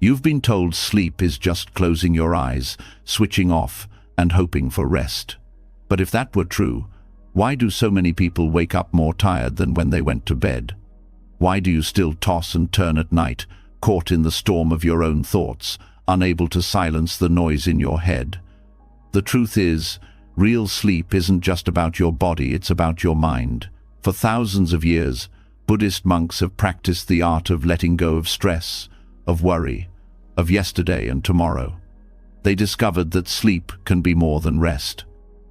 You've been told sleep is just closing your eyes, switching off, and hoping for rest. But if that were true, why do so many people wake up more tired than when they went to bed? Why do you still toss and turn at night, caught in the storm of your own thoughts, unable to silence the noise in your head? The truth is, real sleep isn't just about your body, it's about your mind. For thousands of years, Buddhist monks have practiced the art of letting go of stress, of worry, of yesterday and tomorrow. They discovered that sleep can be more than rest.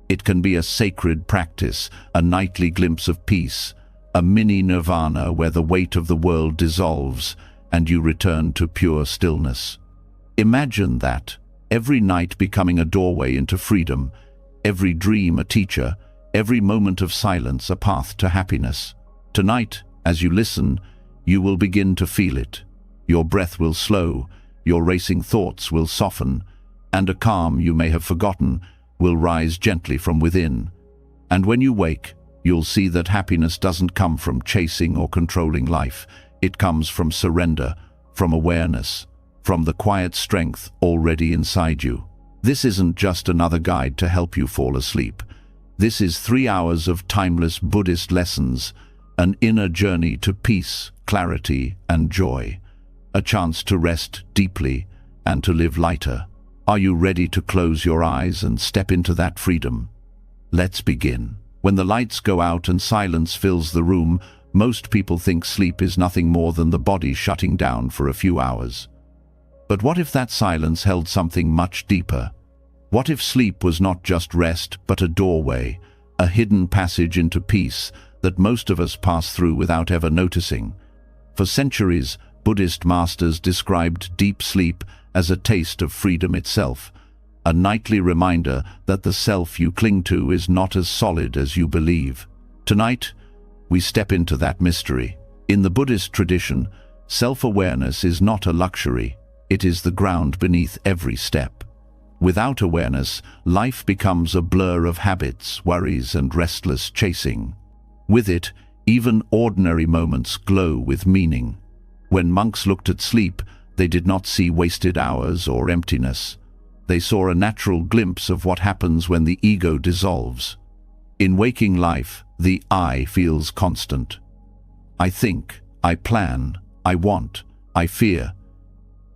It can be a sacred practice, a nightly glimpse of peace, a mini nirvana where the weight of the world dissolves and you return to pure stillness. Imagine that, every night becoming a doorway into freedom, every dream a teacher, every moment of silence a path to happiness. Tonight, as you listen, you will begin to feel it. Your breath will slow, your racing thoughts will soften, and a calm you may have forgotten will rise gently from within. And when you wake, you'll see that happiness doesn't come from chasing or controlling life. It comes from surrender, from awareness, from the quiet strength already inside you. This isn't just another guide to help you fall asleep. This is 3 hours of timeless Buddhist lessons, an inner journey to peace, clarity, and joy. A chance to rest deeply and to live lighter. Are you ready to close your eyes and step into that freedom? Let's begin. When the lights go out and silence fills the room, most people think sleep is nothing more than the body shutting down for a few hours. But what if that silence held something much deeper? What if sleep was not just rest, but a doorway, a hidden passage into peace that most of us pass through without ever noticing? For centuries, Buddhist masters described deep sleep as a taste of freedom itself, a nightly reminder that the self you cling to is not as solid as you believe. Tonight, we step into that mystery. In the Buddhist tradition, self-awareness is not a luxury, it is the ground beneath every step. Without awareness, life becomes a blur of habits, worries, and restless chasing. With it, even ordinary moments glow with meaning. When monks looked at sleep, they did not see wasted hours or emptiness. They saw a natural glimpse of what happens when the ego dissolves. In waking life, the I feels constant. I think, I plan, I want, I fear.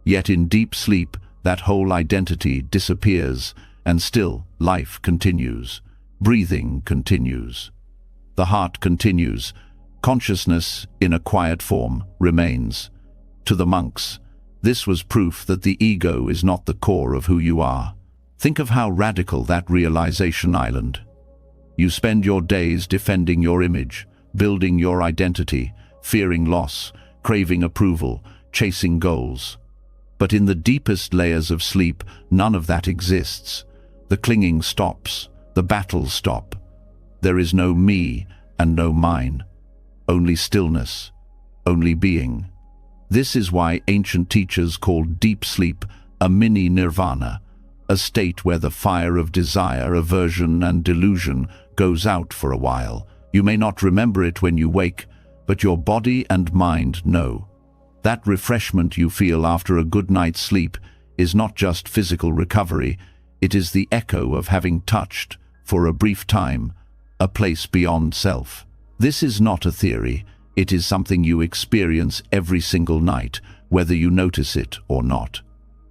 Yet in deep sleep, that whole identity disappears, and still life continues. Breathing continues. The heart continues. Consciousness, in a quiet form, remains. To the monks, this was proof that the ego is not the core of who you are. Think of how radical that realization island. You spend your days defending your image, building your identity, fearing loss, craving approval, chasing goals. But in the deepest layers of sleep, none of that exists. The clinging stops, the battles stop. There is no me and no mine. Only stillness, only being. This is why ancient teachers called deep sleep a mini nirvana, a state where the fire of desire, aversion, and delusion goes out for a while. You may not remember it when you wake, but your body and mind know. That refreshment you feel after a good night's sleep is not just physical recovery, it is the echo of having touched, for a brief time, a place beyond self. This is not a theory, it is something you experience every single night, whether you notice it or not.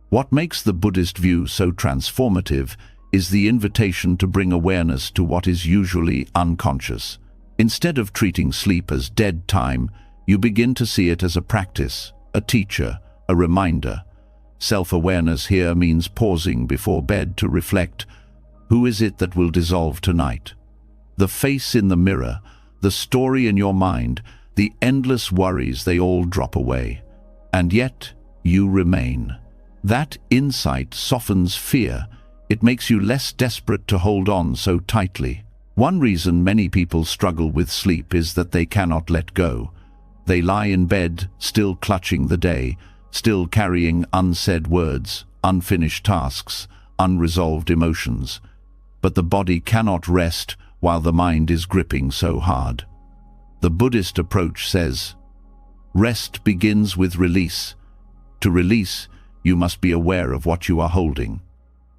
What makes the Buddhist view so transformative is the invitation to bring awareness to what is usually unconscious. Instead of treating sleep as dead time, you begin to see it as a practice, a teacher, a reminder. Self-awareness here means pausing before bed to reflect, who is it that will dissolve tonight? The face in the mirror, the story in your mind, the endless worries, they all drop away. And yet, you remain. That insight softens fear. It makes you less desperate to hold on so tightly. One reason many people struggle with sleep is that they cannot let go. They lie in bed, still clutching the day, still carrying unsaid words, unfinished tasks, unresolved emotions. But the body cannot rest while the mind is gripping so hard. The Buddhist approach says, rest begins with release. To release, you must be aware of what you are holding.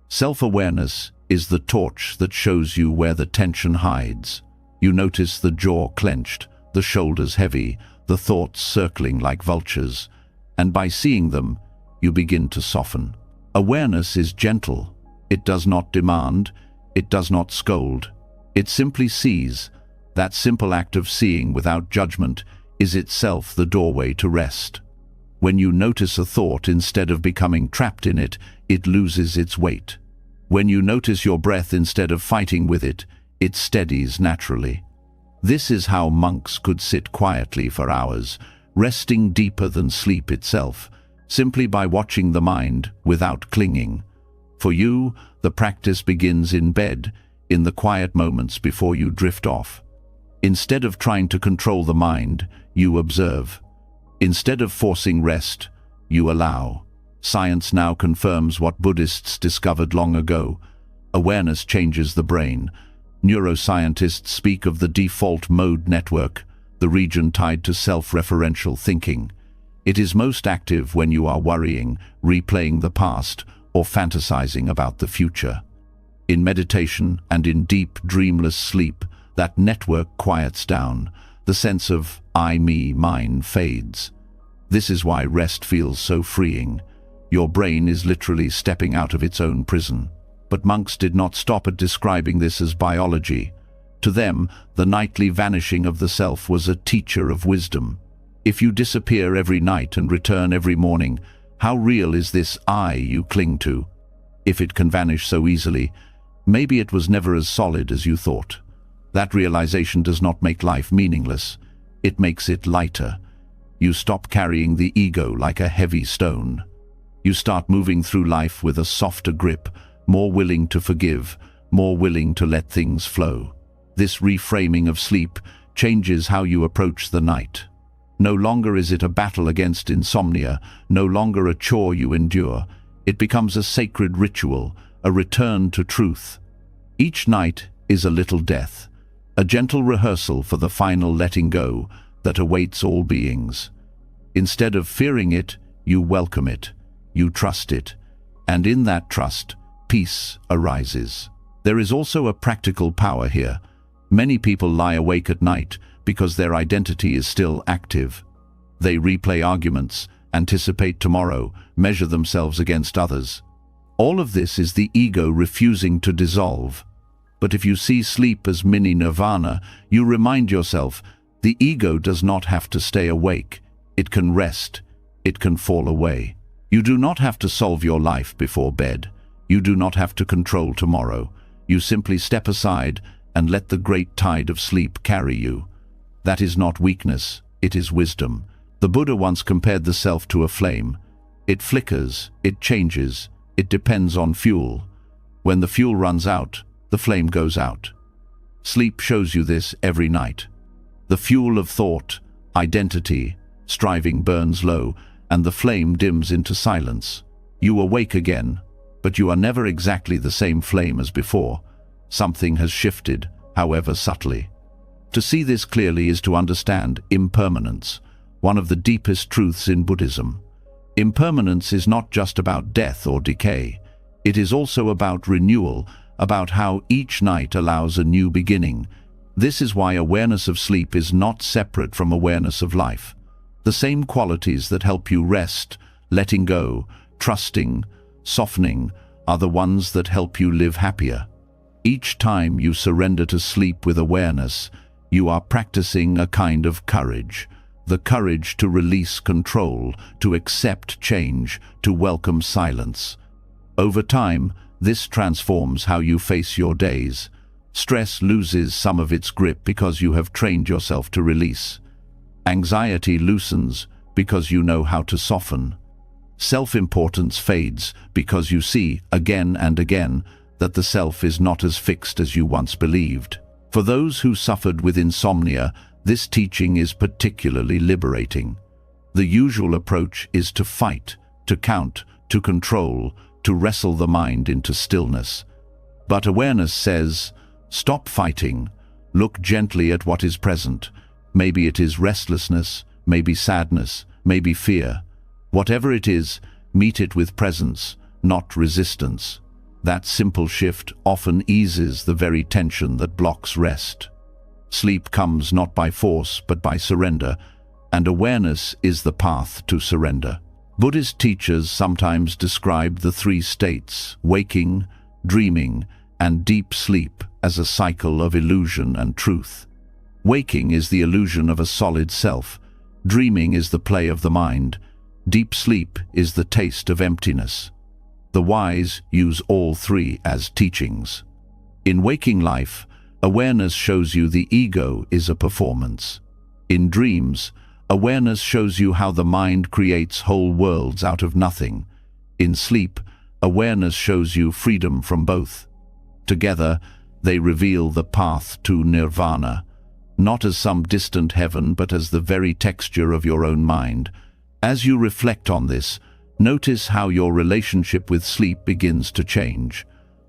Self-awareness is the torch that shows you where the tension hides. You notice the jaw clenched, the shoulders heavy, the thoughts circling like vultures, and by seeing them, you begin to soften. Awareness is gentle. It does not demand, it does not scold. It simply sees. That simple act of seeing without judgment is itself the doorway to rest. When you notice a thought instead of becoming trapped in it, it loses its weight. When you notice your breath instead of fighting with it, it steadies naturally. This is how monks could sit quietly for hours, resting deeper than sleep itself, simply by watching the mind without clinging. For you, the practice begins in bed, in the quiet moments before you drift off. Instead of trying to control the mind, you observe. Instead of forcing rest, you allow. Science now confirms what Buddhists discovered long ago. Awareness changes the brain. Neuroscientists speak of the default mode network, the region tied to self-referential thinking. It is most active when you are worrying, replaying the past, or fantasizing about the future. In meditation and in deep, dreamless sleep, that network quiets down. The sense of I, me, mine fades. This is why rest feels so freeing. Your brain is literally stepping out of its own prison. But monks did not stop at describing this as biology. To them, the nightly vanishing of the self was a teacher of wisdom. If you disappear every night and return every morning, how real is this I you cling to? If it can vanish so easily, maybe it was never as solid as you thought. That realization does not make life meaningless. It makes it lighter. You stop carrying the ego like a heavy stone. You start moving through life with a softer grip, more willing to forgive, more willing to let things flow. This reframing of sleep changes how you approach the night. No longer is it a battle against insomnia, no longer a chore you endure. It becomes a sacred ritual, a return to truth. Each night is a little death, a gentle rehearsal for the final letting go that awaits all beings. Instead of fearing it, you welcome it, you trust it, and in that trust, peace arises. There is also a practical power here. Many people lie awake at night because their identity is still active. They replay arguments, anticipate tomorrow, measure themselves against others. All of this is the ego refusing to dissolve. But if you see sleep as mini nirvana, you remind yourself, the ego does not have to stay awake. It can rest. It can fall away. You do not have to solve your life before bed. You do not have to control tomorrow. You simply step aside and let the great tide of sleep carry you. That is not weakness, it is wisdom. The Buddha once compared the self to a flame. It flickers, it changes, it depends on fuel. When the fuel runs out, the flame goes out. Sleep shows you this every night. The fuel of thought, identity, striving burns low, and the flame dims into silence. You awake again, but you are never exactly the same flame as before. Something has shifted, however subtly. To see this clearly is to understand impermanence, one of the deepest truths in Buddhism. Impermanence is not just about death or decay. It is also about renewal, about how each night allows a new beginning. This is why awareness of sleep is not separate from awareness of life. The same qualities that help you rest, letting go, trusting, softening, are the ones that help you live happier. Each time you surrender to sleep with awareness, you are practicing a kind of courage. The courage to release control, to accept change, to welcome silence. Over time, this transforms how you face your days. Stress loses some of its grip because you have trained yourself to release. Anxiety loosens because you know how to soften. Self-importance fades because you see, again and again, that the self is not as fixed as you once believed. For those who suffered with insomnia, this teaching is particularly liberating. The usual approach is to fight, to count, to control, to wrestle the mind into stillness. But awareness says, stop fighting, look gently at what is present. Maybe it is restlessness, maybe sadness, maybe fear. Whatever it is, Meet it with presence, not resistance. That simple shift often eases the very tension that blocks rest. Sleep comes not by force but by surrender, and awareness is the path to surrender. Buddhist teachers sometimes describe the three states, waking, dreaming, and deep sleep, as a cycle of illusion and truth. Waking is the illusion of a solid self. Dreaming is the play of the mind. Deep sleep is the taste of emptiness. The wise use all three as teachings. In waking life, awareness shows you the ego is a performance. In dreams, awareness shows you how the mind creates whole worlds out of nothing. In sleep, awareness shows you freedom from both. Together, they reveal the path to nirvana, not as some distant heaven but as the very texture of your own mind. As you reflect on this, notice how your relationship with sleep begins to change.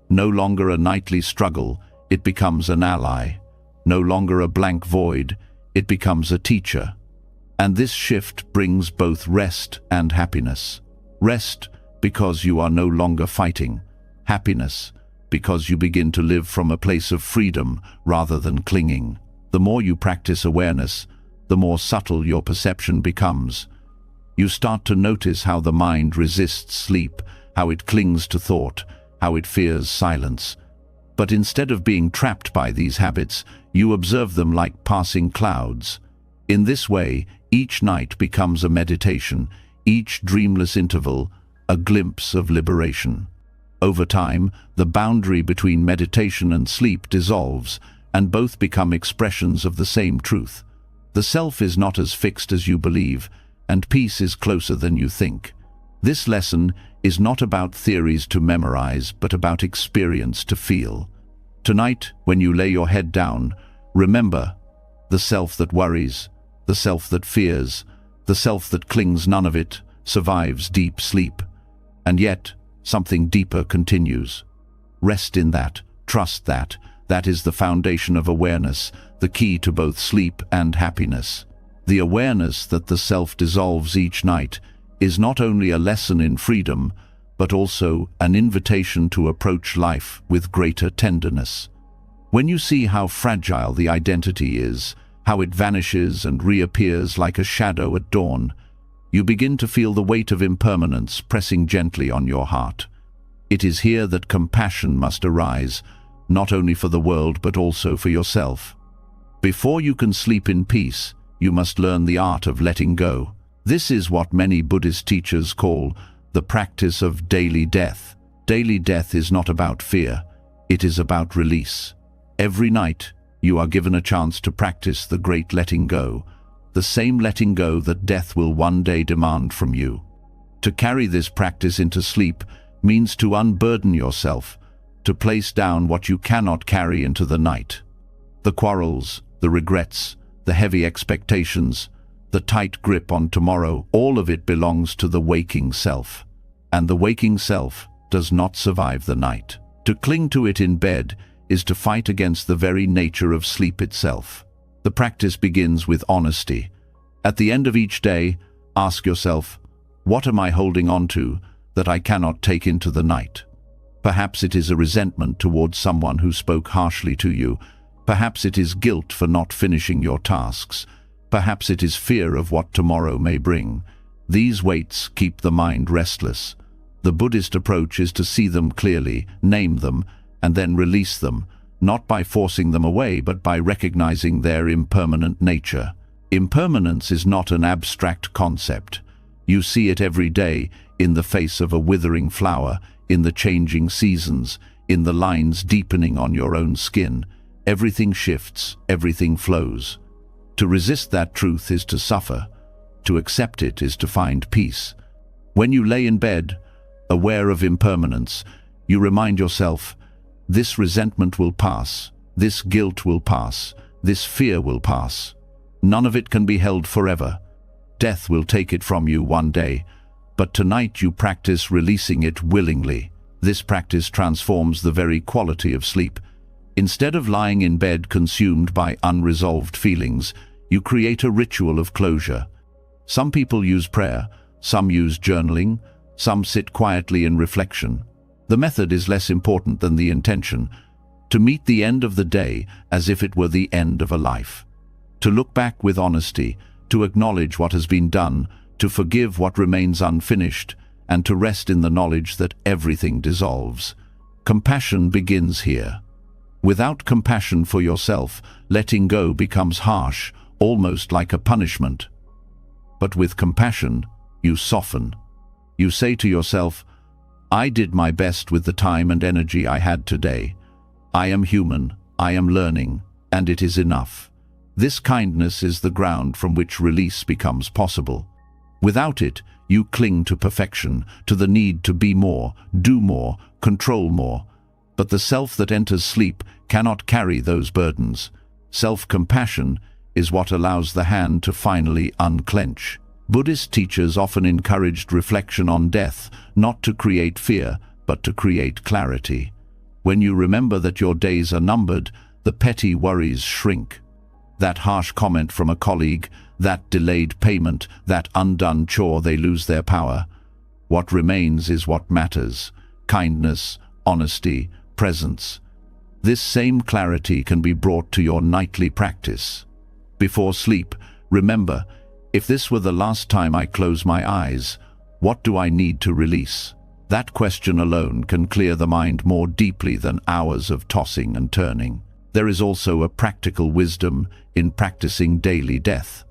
No longer a nightly struggle, it becomes an ally. No longer a blank void, it becomes a teacher. And this shift brings both rest and happiness. Rest because you are no longer fighting. Happiness because you begin to live from a place of freedom rather than clinging. The more you practice awareness, the more subtle your perception becomes. You start to notice how the mind resists sleep, how it clings to thought, how it fears silence. But instead of being trapped by these habits, you observe them like passing clouds. In this way, each night becomes a meditation, each dreamless interval a glimpse of liberation. Over time, the boundary between meditation and sleep dissolves, and both become expressions of the same truth. The self is not as fixed as you believe, and peace is closer than you think. This lesson is not about theories to memorize, but about experience to feel. Tonight, when you lay your head down, remember the self that worries, the self that fears, the self that clings, none of it survives deep sleep. And yet, something deeper continues. Rest in that, trust that. That is the foundation of awareness, the key to both sleep and happiness. The awareness that the self dissolves each night is not only a lesson in freedom, but also an invitation to approach life with greater tenderness. When you see how fragile the identity is, how it vanishes and reappears like a shadow at dawn, you begin to feel the weight of impermanence pressing gently on your heart. It is here that compassion must arise, not only for the world but also for yourself. Before you can sleep in peace, you must learn the art of letting go. This is what many Buddhist teachers call the practice of daily death. Daily death is not about fear, it is about release. Every night, you are given a chance to practice the great letting go, the same letting go that death will one day demand from you. To carry this practice into sleep means to unburden yourself, to place down what you cannot carry into the night. The quarrels, the regrets, the heavy expectations, the tight grip on tomorrow, all of it belongs to the waking self. And the waking self does not survive the night. To cling to it in bed is to fight against the very nature of sleep itself. The practice begins with honesty. At the end of each day, ask yourself, what am I holding on to that I cannot take into the night? Perhaps it is a resentment towards someone who spoke harshly to you. Perhaps it is guilt for not finishing your tasks. Perhaps it is fear of what tomorrow may bring. These weights keep the mind restless. The Buddhist approach is to see them clearly, name them, and then release them, not by forcing them away, but by recognizing their impermanent nature. Impermanence is not an abstract concept. You see it every day in the face of a withering flower, in the changing seasons, in the lines deepening on your own skin. Everything shifts, everything flows. To resist that truth is to suffer. To accept it is to find peace. When you lay in bed, aware of impermanence, you remind yourself, this resentment will pass, this guilt will pass, this fear will pass. None of it can be held forever. Death will take it from you one day, but tonight you practice releasing it willingly. This practice transforms the very quality of sleep. Instead of lying in bed consumed by unresolved feelings, you create a ritual of closure. Some people use prayer, some use journaling, Some sit quietly in reflection. The method is less important than the intention, to meet the end of the day as if it were the end of a life. To look back with honesty, to acknowledge what has been done, to forgive what remains unfinished, and to rest in the knowledge that everything dissolves. Compassion begins here. Without compassion for yourself, letting go becomes harsh, almost like a punishment. But with compassion, you soften. You say to yourself, I did my best with the time and energy I had today. I am human, I am learning, and it is enough. This kindness is the ground from which release becomes possible. Without it, you cling to perfection, to the need to be more, do more, control more. But the self that enters sleep cannot carry those burdens. Self-compassion is what allows the hand to finally unclench. Buddhist teachers often encouraged reflection on death, not to create fear, but to create clarity. When you remember that your days are numbered, the petty worries shrink. That harsh comment from a colleague, that delayed payment, that undone chore, they lose their power. What remains is what matters: kindness, honesty, presence. This same clarity can be brought to your nightly practice. Before sleep, remember, if this were the last time I close my eyes, what do I need to release? That question alone can clear the mind more deeply than hours of tossing and turning. There is also a practical wisdom in practicing daily death.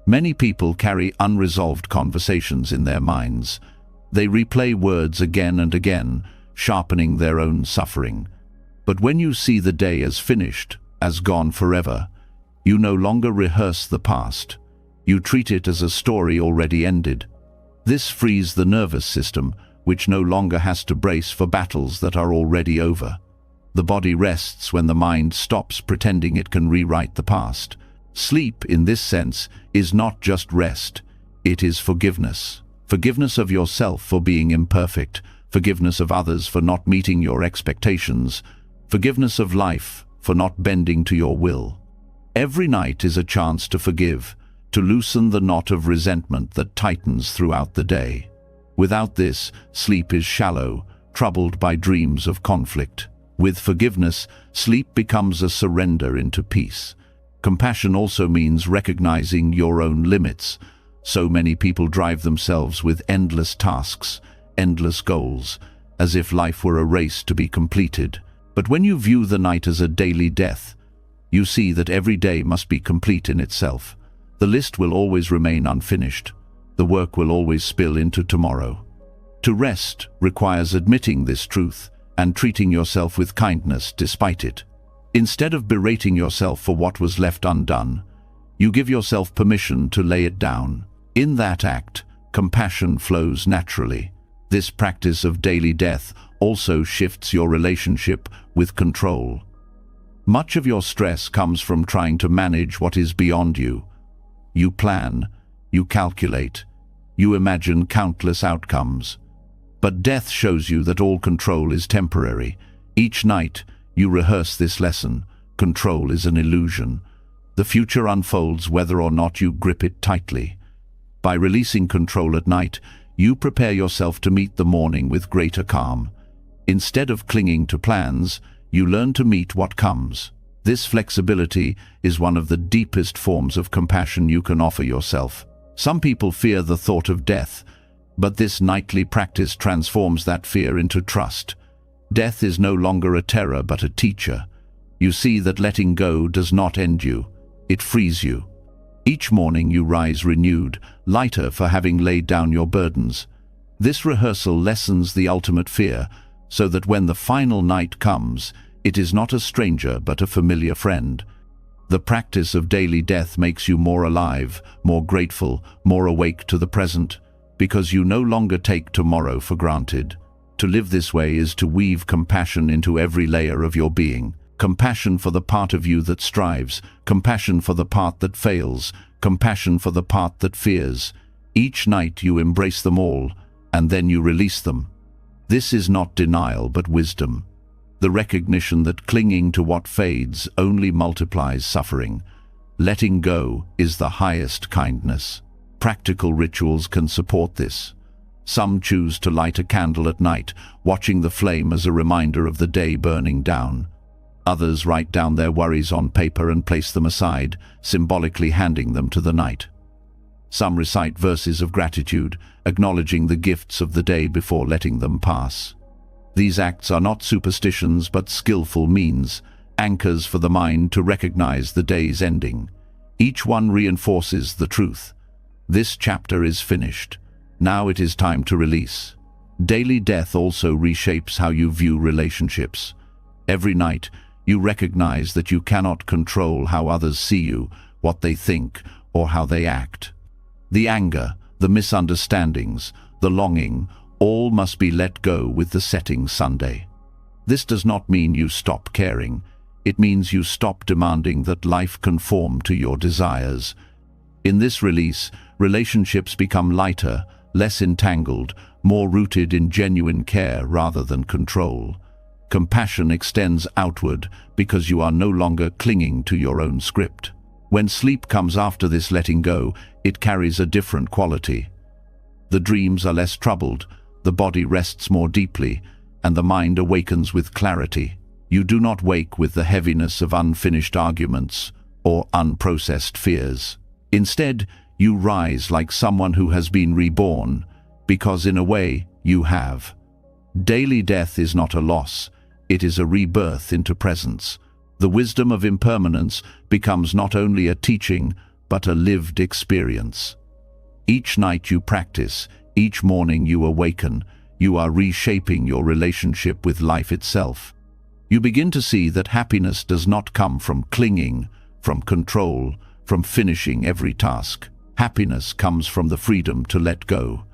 Many people carry unresolved conversations in their minds. They replay words again and again, sharpening their own suffering. But when you see the day as finished, as gone forever, you no longer rehearse the past. You treat it as a story already ended. This frees the nervous system, which no longer has to brace for battles that are already over. The body rests when the mind stops pretending it can rewrite the past. Sleep, in this sense, is not just rest. It is forgiveness. Forgiveness of yourself for being imperfect, forgiveness of others for not meeting your expectations, forgiveness of life for not bending to your will. Every night is a chance to forgive, to loosen the knot of resentment that tightens throughout the day. Without this, sleep is shallow, troubled by dreams of conflict. With forgiveness, sleep becomes a surrender into peace. Compassion also means recognizing your own limits. So many people drive themselves with endless tasks, endless goals, as if life were a race to be completed. But when you view the night as a daily death, you see that every day must be complete in itself. The list will always remain unfinished. The work will always spill into tomorrow. To rest requires admitting this truth and treating yourself with kindness despite it. Instead of berating yourself for what was left undone, you give yourself permission to lay it down. In that act, compassion flows naturally. This practice of daily death also shifts your relationship with control. Much of your stress comes from trying to manage what is beyond you. You plan, you calculate, you imagine countless outcomes. But death shows you that all control is temporary. Each night, you rehearse this lesson. Control is an illusion. The future unfolds whether or not you grip it tightly. By releasing control at night, you prepare yourself to meet the morning with greater calm. Instead of clinging to plans, you learn to meet what comes. This flexibility is one of the deepest forms of compassion you can offer yourself. Some people fear the thought of death, but this nightly practice transforms that fear into trust. Death is no longer a terror but a teacher. You see that letting go does not end you, it frees you. Each morning you rise renewed, lighter for having laid down your burdens. This rehearsal lessens the ultimate fear, so that when the final night comes, it is not a stranger but a familiar friend. The practice of daily death makes you more alive, more grateful, more awake to the present, because you no longer take tomorrow for granted. To live this way is to weave compassion into every layer of your being. Compassion for the part of you that strives, compassion for the part that fails, compassion for the part that fears. Each night you embrace them all, and then you release them. This is not denial but wisdom. The recognition that clinging to what fades only multiplies suffering. Letting go is the highest kindness. Practical rituals can support this. Some choose to light a candle at night, watching the flame as a reminder of the day burning down. Others write down their worries on paper and place them aside, symbolically handing them to the night. Some recite verses of gratitude, acknowledging the gifts of the day before letting them pass. These acts are not superstitions but skillful means, anchors for the mind to recognize the day's ending. Each one reinforces the truth. This chapter is finished. Now it is time to release. Daily death also reshapes how you view relationships. Every night, you recognize that you cannot control how others see you, what they think, or how they act. The anger, the misunderstandings, the longing, all must be let go with the setting Sunday. This does not mean you stop caring. It means you stop demanding that life conform to your desires. In this release, relationships become lighter, less entangled, more rooted in genuine care rather than control. Compassion extends outward because you are no longer clinging to your own script. When sleep comes after this letting go, it carries a different quality. The dreams are less troubled, the body rests more deeply, and the mind awakens with clarity. You do not wake with the heaviness of unfinished arguments or unprocessed fears. Instead, you rise like someone who has been reborn, because in a way, you have. Daily death is not a loss, it is a rebirth into presence. The wisdom of impermanence becomes not only a teaching, but a lived experience. Each night you practice, each morning you awaken, you are reshaping your relationship with life itself. You begin to see that happiness does not come from clinging, from control, from finishing every task. Happiness comes from the freedom to let go,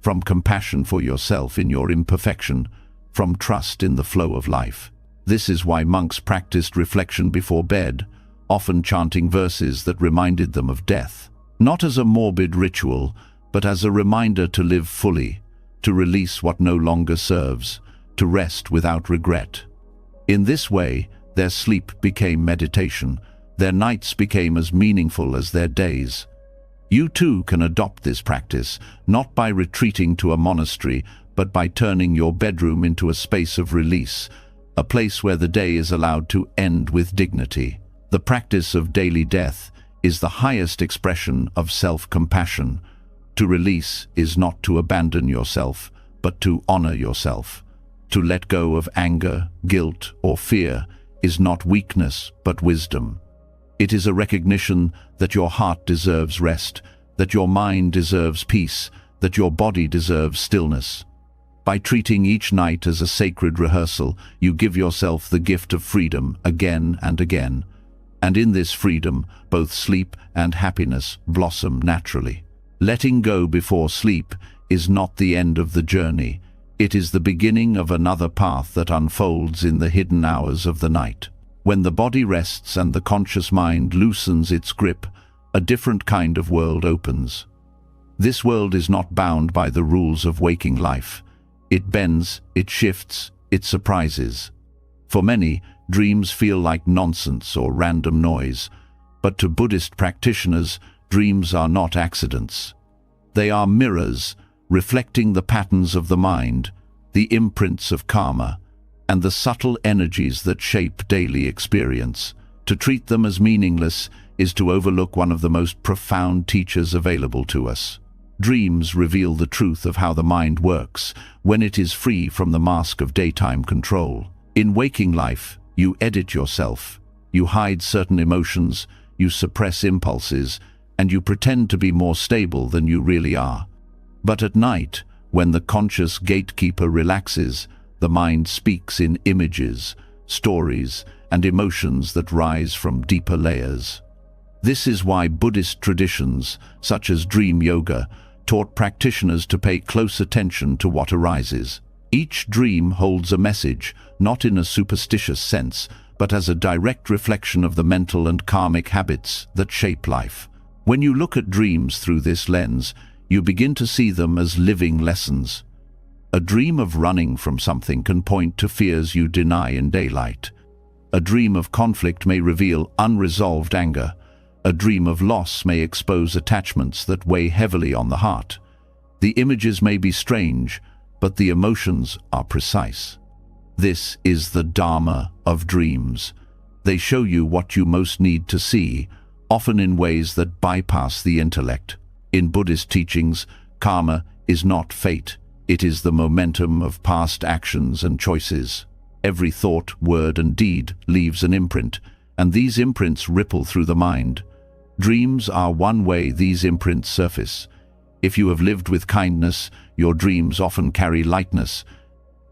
from compassion for yourself in your imperfection, from trust in the flow of life. This is why monks practiced reflection before bed, often chanting verses that reminded them of death. Not as a morbid ritual, but as a reminder to live fully, to release what no longer serves, to rest without regret. In this way, their sleep became meditation, their nights became as meaningful as their days. You too can adopt this practice, not by retreating to a monastery, but by turning your bedroom into a space of release, a place where the day is allowed to end with dignity. The practice of daily death is the highest expression of self-compassion. To release is not to abandon yourself, but to honor yourself. To let go of anger, guilt, or fear is not weakness, but wisdom. It is a recognition that your heart deserves rest, that your mind deserves peace, that your body deserves stillness. By treating each night as a sacred rehearsal, you give yourself the gift of freedom again and again. And in this freedom, both sleep and happiness blossom naturally. Letting go before sleep is not the end of the journey. It is the beginning of another path that unfolds in the hidden hours of the night. When the body rests and the conscious mind loosens its grip, a different kind of world opens. This world is not bound by the rules of waking life. It bends, it shifts, it surprises. For many, dreams feel like nonsense or random noise, but to Buddhist practitioners, dreams are not accidents. They are mirrors, reflecting the patterns of the mind, the imprints of karma, and the subtle energies that shape daily experience. To treat them as meaningless is to overlook one of the most profound teachers available to us. Dreams reveal the truth of how the mind works when it is free from the mask of daytime control. In waking life, you edit yourself, you hide certain emotions, you suppress impulses, and you pretend to be more stable than you really are. But at night, when the conscious gatekeeper relaxes, the mind speaks in images, stories, and emotions that rise from deeper layers. This is why Buddhist traditions, such as dream yoga, taught practitioners to pay close attention to what arises. Each dream holds a message, not in a superstitious sense, but as a direct reflection of the mental and karmic habits that shape life. When you look at dreams through this lens, you begin to see them as living lessons. A dream of running from something can point to fears you deny in daylight. A dream of conflict may reveal unresolved anger. A dream of loss may expose attachments that weigh heavily on the heart. The images may be strange, but the emotions are precise. This is the Dharma of dreams. They show you what you most need to see, often in ways that bypass the intellect. In Buddhist teachings, karma is not fate. It is the momentum of past actions and choices. Every thought, word, and deed leaves an imprint, and these imprints ripple through the mind. Dreams are one way these imprints surface. If you have lived with kindness, your dreams often carry lightness.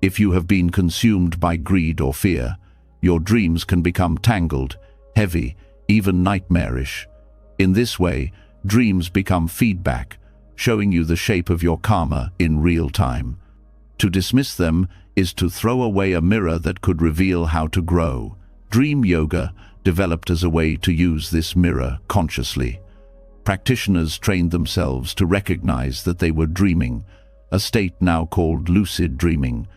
If you have been consumed by greed or fear, your dreams can become tangled, heavy, even nightmarish. In this way, dreams become feedback, showing you the shape of your karma in real time. To dismiss them is to throw away a mirror that could reveal how to grow. Dream yoga developed as a way to use this mirror consciously. Practitioners trained themselves to recognize that they were dreaming, a state now called lucid dreaming.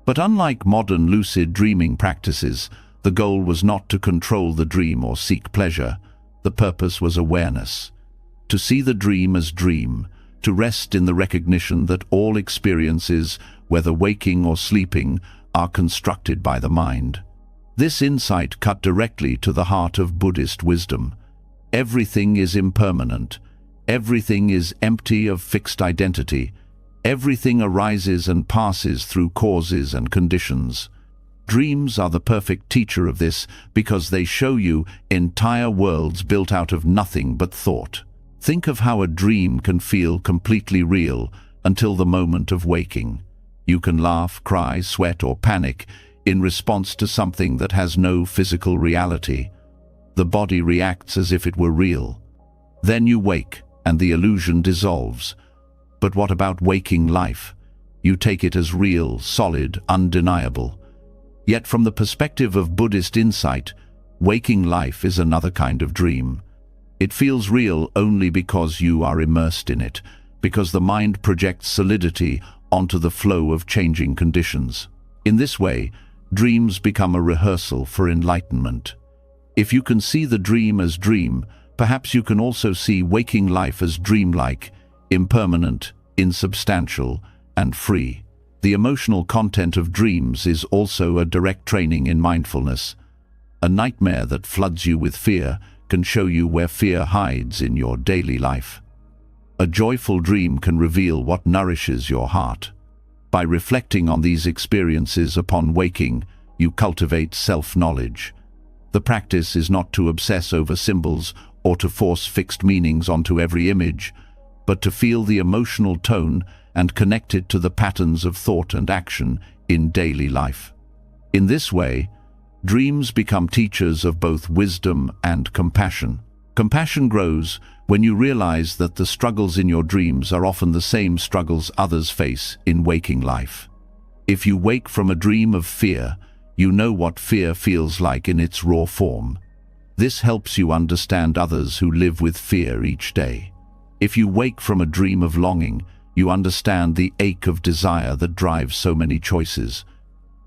But unlike modern lucid dreaming practices, the goal was not to control the dream or seek pleasure. The purpose was awareness. To see the dream as dream, to rest in the recognition that all experiences, whether waking or sleeping, are constructed by the mind. This insight cut directly to the heart of Buddhist wisdom. Everything is impermanent. Everything is empty of fixed identity. Everything arises and passes through causes and conditions. Dreams are the perfect teacher of this because they show you entire worlds built out of nothing but thought. Think of how a dream can feel completely real until the moment of waking. You can laugh, cry, sweat, or panic in response to something that has no physical reality. The body reacts as if it were real. Then you wake, and the illusion dissolves. But what about waking life? You take it as real, solid, undeniable. Yet from the perspective of Buddhist insight, waking life is another kind of dream. It feels real only because you are immersed in it, because the mind projects solidity onto the flow of changing conditions. In this way, dreams become a rehearsal for enlightenment. If you can see the dream as dream, perhaps you can also see waking life as dreamlike, impermanent, insubstantial, and free. The emotional content of dreams is also a direct training in mindfulness. A nightmare that floods you with fear can show you where fear hides in your daily life. A joyful dream can reveal what nourishes your heart. By reflecting on these experiences upon waking, you cultivate self-knowledge. The practice is not to obsess over symbols or to force fixed meanings onto every image, but to feel the emotional tone and connect it to the patterns of thought and action in daily life. In this way, dreams become teachers of both wisdom and compassion. Compassion grows when you realize that the struggles in your dreams are often the same struggles others face in waking life. If you wake from a dream of fear, you know what fear feels like in its raw form. This helps you understand others who live with fear each day. If you wake from a dream of longing, you understand the ache of desire that drives so many choices.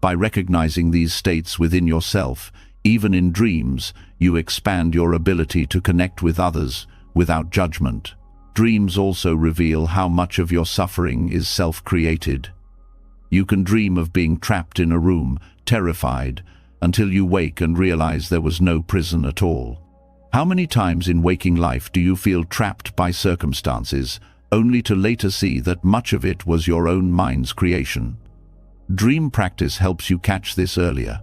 By recognizing these states within yourself, even in dreams, you expand your ability to connect with others without judgment. Dreams also reveal how much of your suffering is self-created. You can dream of being trapped in a room, terrified, until you wake and realize there was no prison at all. How many times in waking life do you feel trapped by circumstances, only to later see that much of it was your own mind's creation? Dream practice helps you catch this earlier.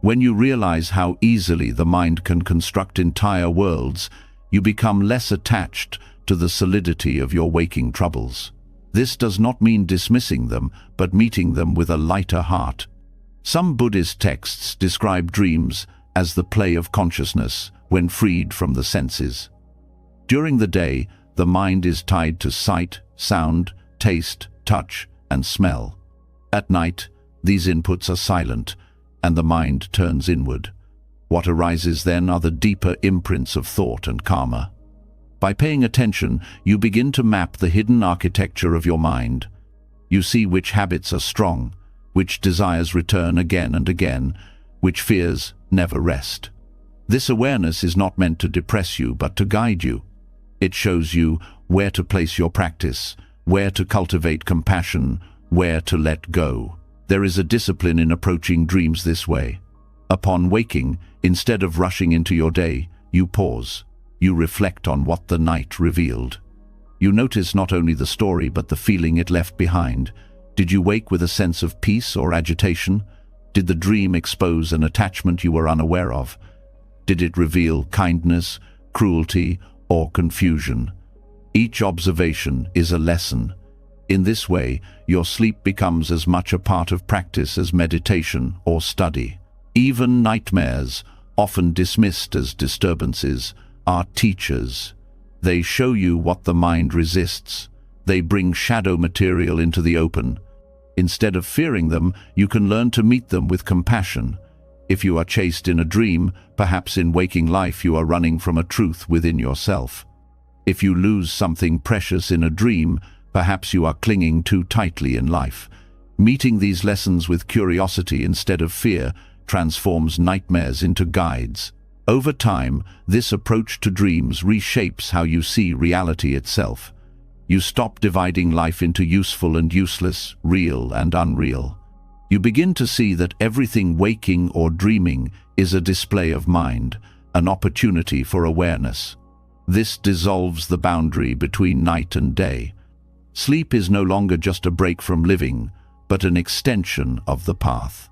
When you realize how easily the mind can construct entire worlds, you become less attached to the solidity of your waking troubles. This does not mean dismissing them, but meeting them with a lighter heart. Some Buddhist texts describe dreams as the play of consciousness when freed from the senses. During the day, the mind is tied to sight, sound, taste, touch, and smell. At night, these inputs are silent, and the mind turns inward. What arises then are the deeper imprints of thought and karma. By paying attention, you begin to map the hidden architecture of your mind. You see which habits are strong, which desires return again and again, which fears never rest. This awareness is not meant to depress you, but to guide you. It shows you where to place your practice, where to cultivate compassion, where to let go. There is a discipline in approaching dreams this way. Upon waking, instead of rushing into your day, you pause. You reflect on what the night revealed. You notice not only the story but the feeling it left behind. Did you wake with a sense of peace or agitation? Did the dream expose an attachment you were unaware of? Did it reveal kindness, cruelty, or confusion? Each observation is a lesson. In this way, your sleep becomes as much a part of practice as meditation or study. Even nightmares, often dismissed as disturbances, are teachers. They show you what the mind resists. They bring shadow material into the open. Instead of fearing them, you can learn to meet them with compassion. If you are chased in a dream, perhaps in waking life you are running from a truth within yourself. If you lose something precious in a dream, perhaps you are clinging too tightly in life. Meeting these lessons with curiosity instead of fear transforms nightmares into guides. Over time, this approach to dreams reshapes how you see reality itself. You stop dividing life into useful and useless, real and unreal. You begin to see that everything waking or dreaming is a display of mind, an opportunity for awareness. This dissolves the boundary between night and day. Sleep is no longer just a break from living, but an extension of the path.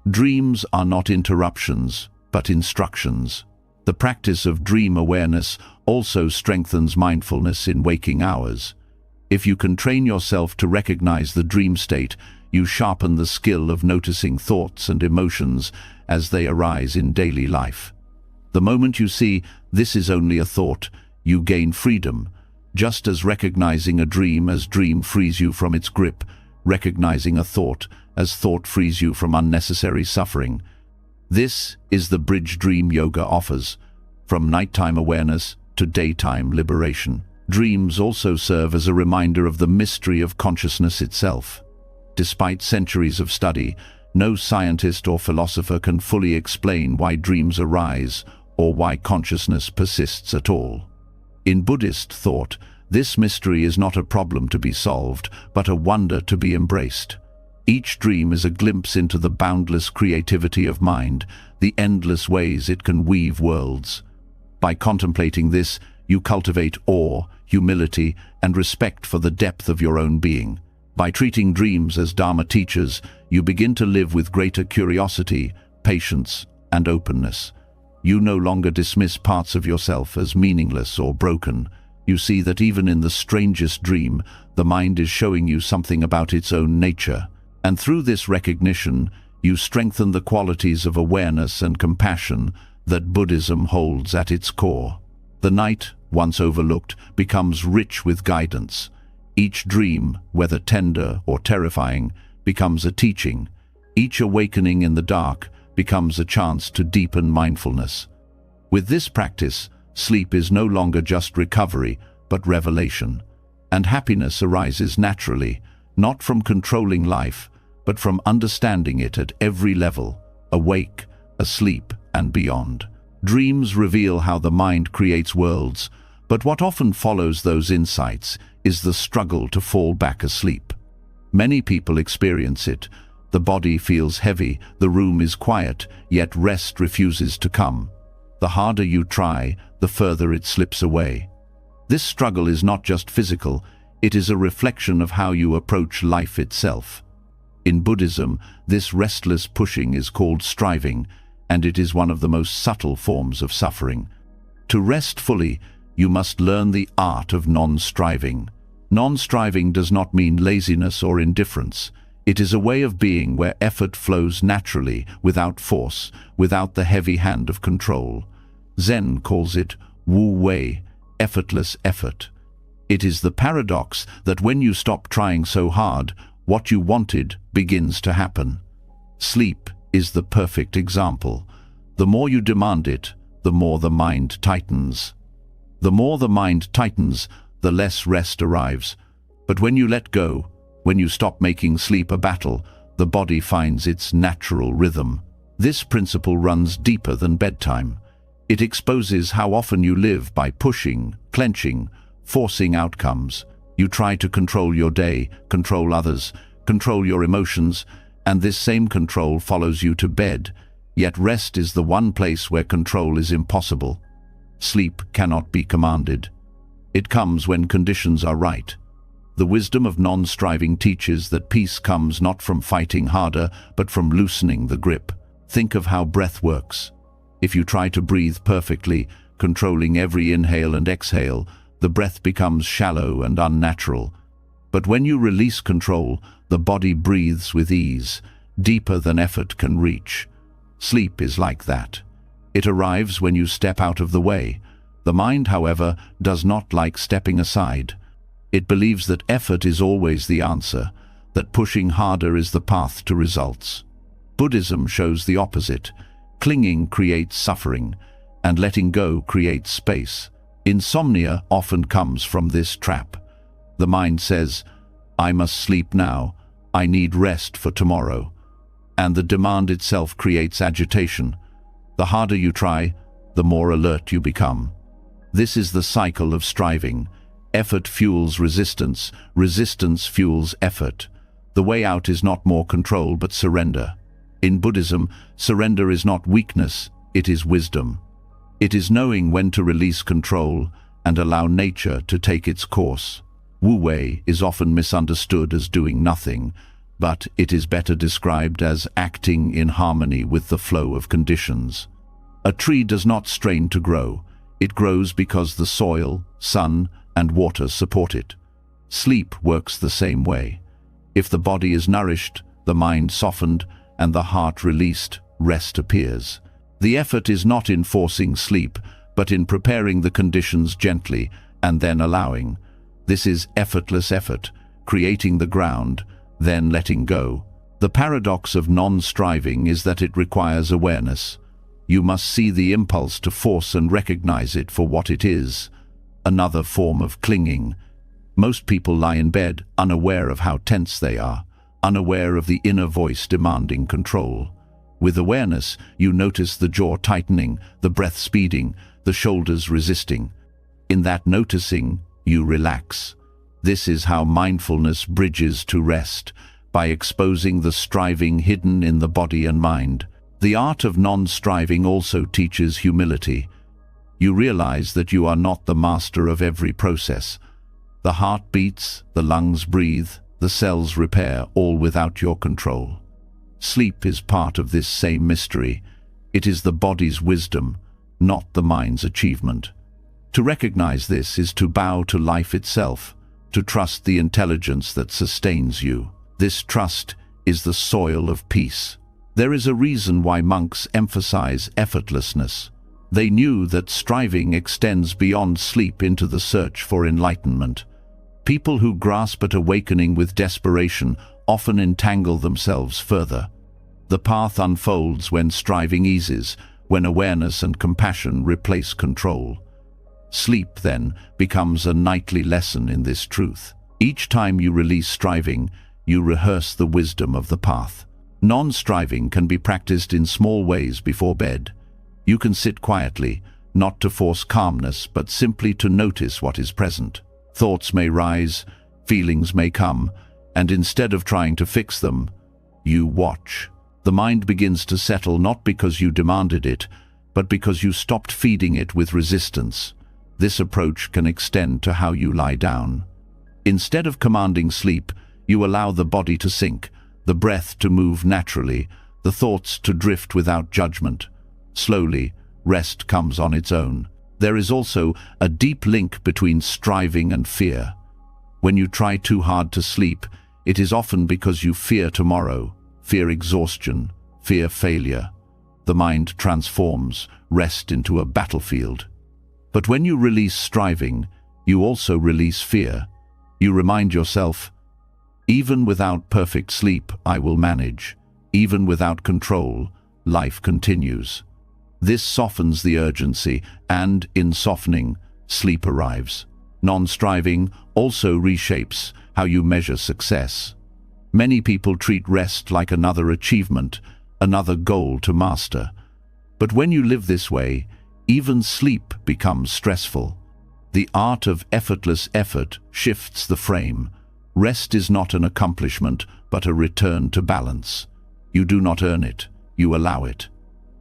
Dreams are not interruptions, but instructions. The practice of dream awareness also strengthens mindfulness in waking hours. If you can train yourself to recognize the dream state, you sharpen the skill of noticing thoughts and emotions as they arise in daily life. The moment you see, this is only a thought, you gain freedom. Just as recognizing a dream as dream frees you from its grip, recognizing a thought as thought frees you from unnecessary suffering. This is the bridge dream yoga offers, from nighttime awareness to daytime liberation. Dreams also serve as a reminder of the mystery of consciousness itself. Despite centuries of study, no scientist or philosopher can fully explain why dreams arise or why consciousness persists at all. In Buddhist thought, this mystery is not a problem to be solved, but a wonder to be embraced. Each dream is a glimpse into the boundless creativity of mind, the endless ways it can weave worlds. By contemplating this, you cultivate awe, humility, and respect for the depth of your own being. By treating dreams as Dharma teachers, you begin to live with greater curiosity, patience, and openness. You no longer dismiss parts of yourself as meaningless or broken. You see that even in the strangest dream, the mind is showing you something about its own nature. And through this recognition, you strengthen the qualities of awareness and compassion that Buddhism holds at its core. The night, once overlooked, becomes rich with guidance. Each dream, whether tender or terrifying, becomes a teaching. Each awakening in the dark becomes a chance to deepen mindfulness. With this practice, sleep is no longer just recovery, but revelation. And happiness arises naturally, not from controlling life, but from understanding it at every level, awake, asleep, and beyond. Dreams reveal how the mind creates worlds, but what often follows those insights is the struggle to fall back asleep. Many people experience it. The body feels heavy, the room is quiet, yet rest refuses to come. The harder you try, the further it slips away. This struggle is not just physical, it is a reflection of how you approach life itself. In Buddhism, this restless pushing is called striving, and it is one of the most subtle forms of suffering. To rest fully, you must learn the art of non-striving. Non-striving does not mean laziness or indifference. It is a way of being where effort flows naturally, without force, without the heavy hand of control. Zen calls it Wu Wei, effortless effort. It is the paradox that when you stop trying so hard, what you wanted begins to happen. Sleep is the perfect example. The more you demand it, the more the mind tightens. The more the mind tightens, the less rest arrives. But when you let go, when you stop making sleep a battle, the body finds its natural rhythm. This principle runs deeper than bedtime. It exposes how often you live by pushing, clenching, forcing outcomes. You try to control your day, control others, control your emotions, and this same control follows you to bed. Yet rest is the one place where control is impossible. Sleep cannot be commanded. It comes when conditions are right. The wisdom of non-striving teaches that peace comes not from fighting harder, but from loosening the grip. Think of how breath works. If you try to breathe perfectly, controlling every inhale and exhale, the breath becomes shallow and unnatural. But when you release control, the body breathes with ease, deeper than effort can reach. Sleep is like that. It arrives when you step out of the way. The mind, however, does not like stepping aside. It believes that effort is always the answer, that pushing harder is the path to results. Buddhism shows the opposite. Clinging creates suffering, and letting go creates space. Insomnia often comes from this trap. The mind says, "I must sleep now, I need rest for tomorrow." And the demand itself creates agitation. The harder you try, the more alert you become. This is the cycle of striving. Effort fuels resistance, resistance fuels effort. The way out is not more control but surrender. In Buddhism, surrender is not weakness, it is wisdom. It is knowing when to release control and allow nature to take its course. Wu-wei is often misunderstood as doing nothing, but it is better described as acting in harmony with the flow of conditions. A tree does not strain to grow. It grows because the soil, sun, and water support it. Sleep works the same way. If the body is nourished, the mind softened, and the heart released, rest appears. The effort is not in forcing sleep, but in preparing the conditions gently and then allowing. This is effortless effort, creating the ground, then letting go. The paradox of non-striving is that it requires awareness. You must see the impulse to force and recognize it for what it is, another form of clinging. Most people lie in bed, unaware of how tense they are, unaware of the inner voice demanding control. With awareness, you notice the jaw tightening, the breath speeding, the shoulders resisting. In that noticing, you relax. This is how mindfulness bridges to rest, by exposing the striving hidden in the body and mind. The art of non-striving also teaches humility. You realize that you are not the master of every process. The heart beats, the lungs breathe, the cells repair, all without your control. Sleep is part of this same mystery. It is the body's wisdom, not the mind's achievement. To recognize this is to bow to life itself, to trust the intelligence that sustains you. This trust is the soil of peace. There is a reason why monks emphasize effortlessness. They knew that striving extends beyond sleep into the search for enlightenment. People who grasp at awakening with desperation often entangle themselves further. The path unfolds when striving eases, when awareness and compassion replace control. Sleep, then, becomes a nightly lesson in this truth. Each time you release striving, you rehearse the wisdom of the path. Non-striving can be practiced in small ways before bed. You can sit quietly, not to force calmness, but simply to notice what is present. Thoughts may rise, feelings may come, and instead of trying to fix them, you watch. The mind begins to settle not because you demanded it, but because you stopped feeding it with resistance. This approach can extend to how you lie down. Instead of commanding sleep, you allow the body to sink, the breath to move naturally, the thoughts to drift without judgment. Slowly, rest comes on its own. There is also a deep link between striving and fear. When you try too hard to sleep, it is often because you fear tomorrow, fear exhaustion, fear failure. The mind transforms rest into a battlefield. But when you release striving, you also release fear. You remind yourself, even without perfect sleep, I will manage. Even without control, life continues. This softens the urgency, and in softening, sleep arrives. Non-striving also reshapes how you measure success. Many people treat rest like another achievement, another goal to master. But when you live this way, even sleep becomes stressful. The art of effortless effort shifts the frame. Rest is not an accomplishment, but a return to balance. You do not earn it, you allow it.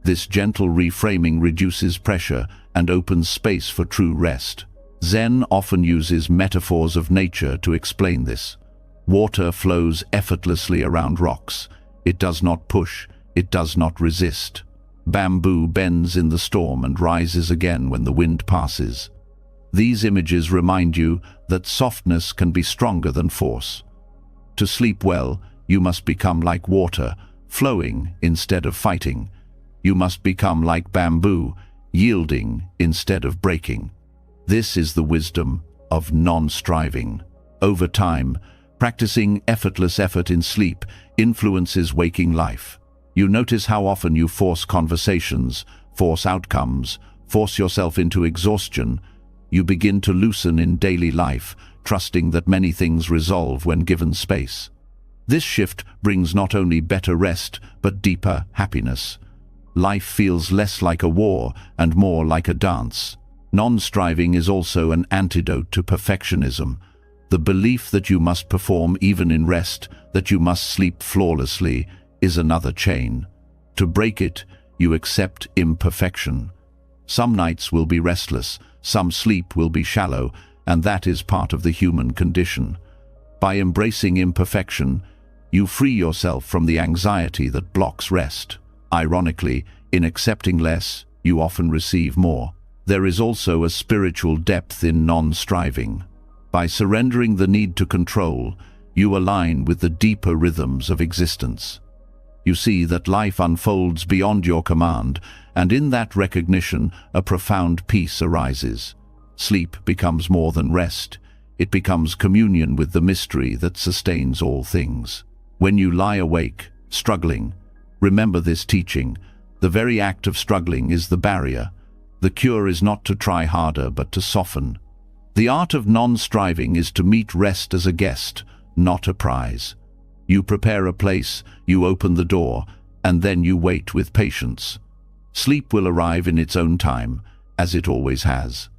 This gentle reframing reduces pressure and opens space for true rest. Zen often uses metaphors of nature to explain this. Water flows effortlessly around rocks. It does not push, it does not resist. Bamboo bends in the storm and rises again when the wind passes. These images remind you that softness can be stronger than force. To sleep well, you must become like water, flowing instead of fighting. You must become like bamboo, yielding instead of breaking. This is the wisdom of non-striving. Over time, practicing effortless effort in sleep influences waking life. You notice how often you force conversations, force outcomes, force yourself into exhaustion. You begin to loosen in daily life, trusting that many things resolve when given space. This shift brings not only better rest, but deeper happiness. Life feels less like a war and more like a dance. Non-striving is also an antidote to perfectionism. The belief that you must perform even in rest, that you must sleep flawlessly, is another chain. To break it, you accept imperfection. Some nights will be restless, some sleep will be shallow, and that is part of the human condition. By embracing imperfection, you free yourself from the anxiety that blocks rest. Ironically, in accepting less, you often receive more. There is also a spiritual depth in non-striving. By surrendering the need to control, you align with the deeper rhythms of existence. You see that life unfolds beyond your command, and in that recognition, a profound peace arises. Sleep becomes more than rest. It becomes communion with the mystery that sustains all things. When you lie awake, struggling, remember this teaching. The very act of struggling is the barrier. The cure is not to try harder, but to soften. The art of non-striving is to meet rest as a guest, not a prize. You prepare a place, you open the door, and then you wait with patience. Sleep will arrive in its own time, as it always has.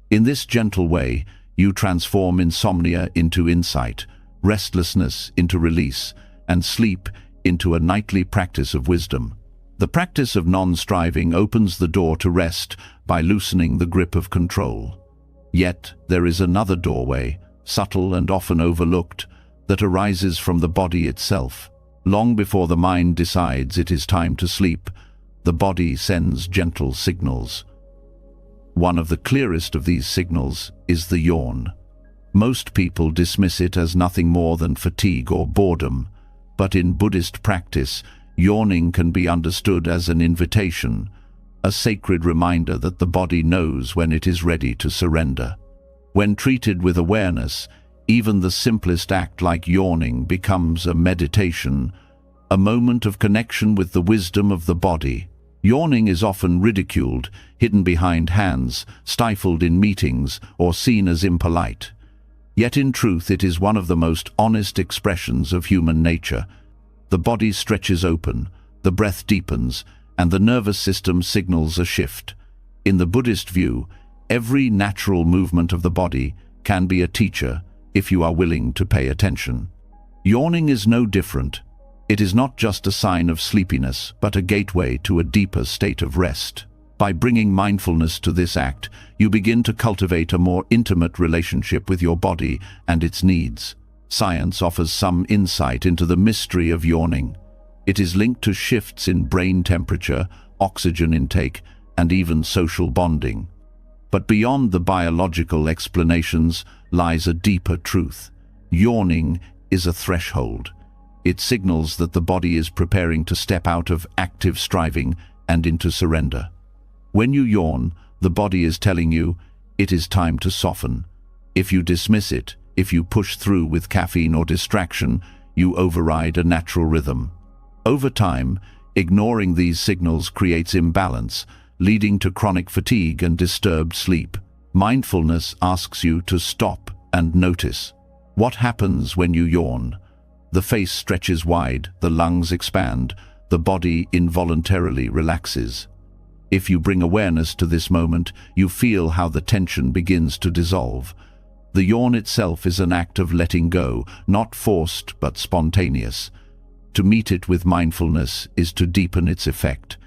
In this gentle way, you transform insomnia into insight, restlessness into release, and sleep into a nightly practice of wisdom. The practice of non-striving opens the door to rest by loosening the grip of control. Yet there is another doorway, subtle and often overlooked, that arises from the body itself. Long before the mind decides it is time to sleep, the body sends gentle signals. One of the clearest of these signals is the yawn. Most people dismiss it as nothing more than fatigue or boredom, but in Buddhist practice, yawning can be understood as an invitation, a sacred reminder that the body knows when it is ready to surrender. When treated with awareness, even the simplest act like yawning becomes a meditation, a moment of connection with the wisdom of the body. Yawning is often ridiculed, hidden behind hands, stifled in meetings, or seen as impolite. Yet in truth it is one of the most honest expressions of human nature. The body stretches open, the breath deepens, and the nervous system signals a shift. In the Buddhist view, every natural movement of the body can be a teacher if you are willing to pay attention. Yawning is no different. It is not just a sign of sleepiness, but a gateway to a deeper state of rest. By bringing mindfulness to this act, you begin to cultivate a more intimate relationship with your body and its needs. Science offers some insight into the mystery of yawning. It is linked to shifts in brain temperature, oxygen intake, and even social bonding. But beyond the biological explanations lies a deeper truth. Yawning is a threshold. It signals that the body is preparing to step out of active striving and into surrender. When you yawn, the body is telling you it is time to soften. If you dismiss it, if you push through with caffeine or distraction, you override a natural rhythm. Over time, ignoring these signals creates imbalance, leading to chronic fatigue and disturbed sleep. Mindfulness asks you to stop and notice. What happens when you yawn? The face stretches wide, the lungs expand, the body involuntarily relaxes. If you bring awareness to this moment, you feel how the tension begins to dissolve. The yawn itself is an act of letting go, not forced but spontaneous. To meet it with mindfulness is to deepen its effect.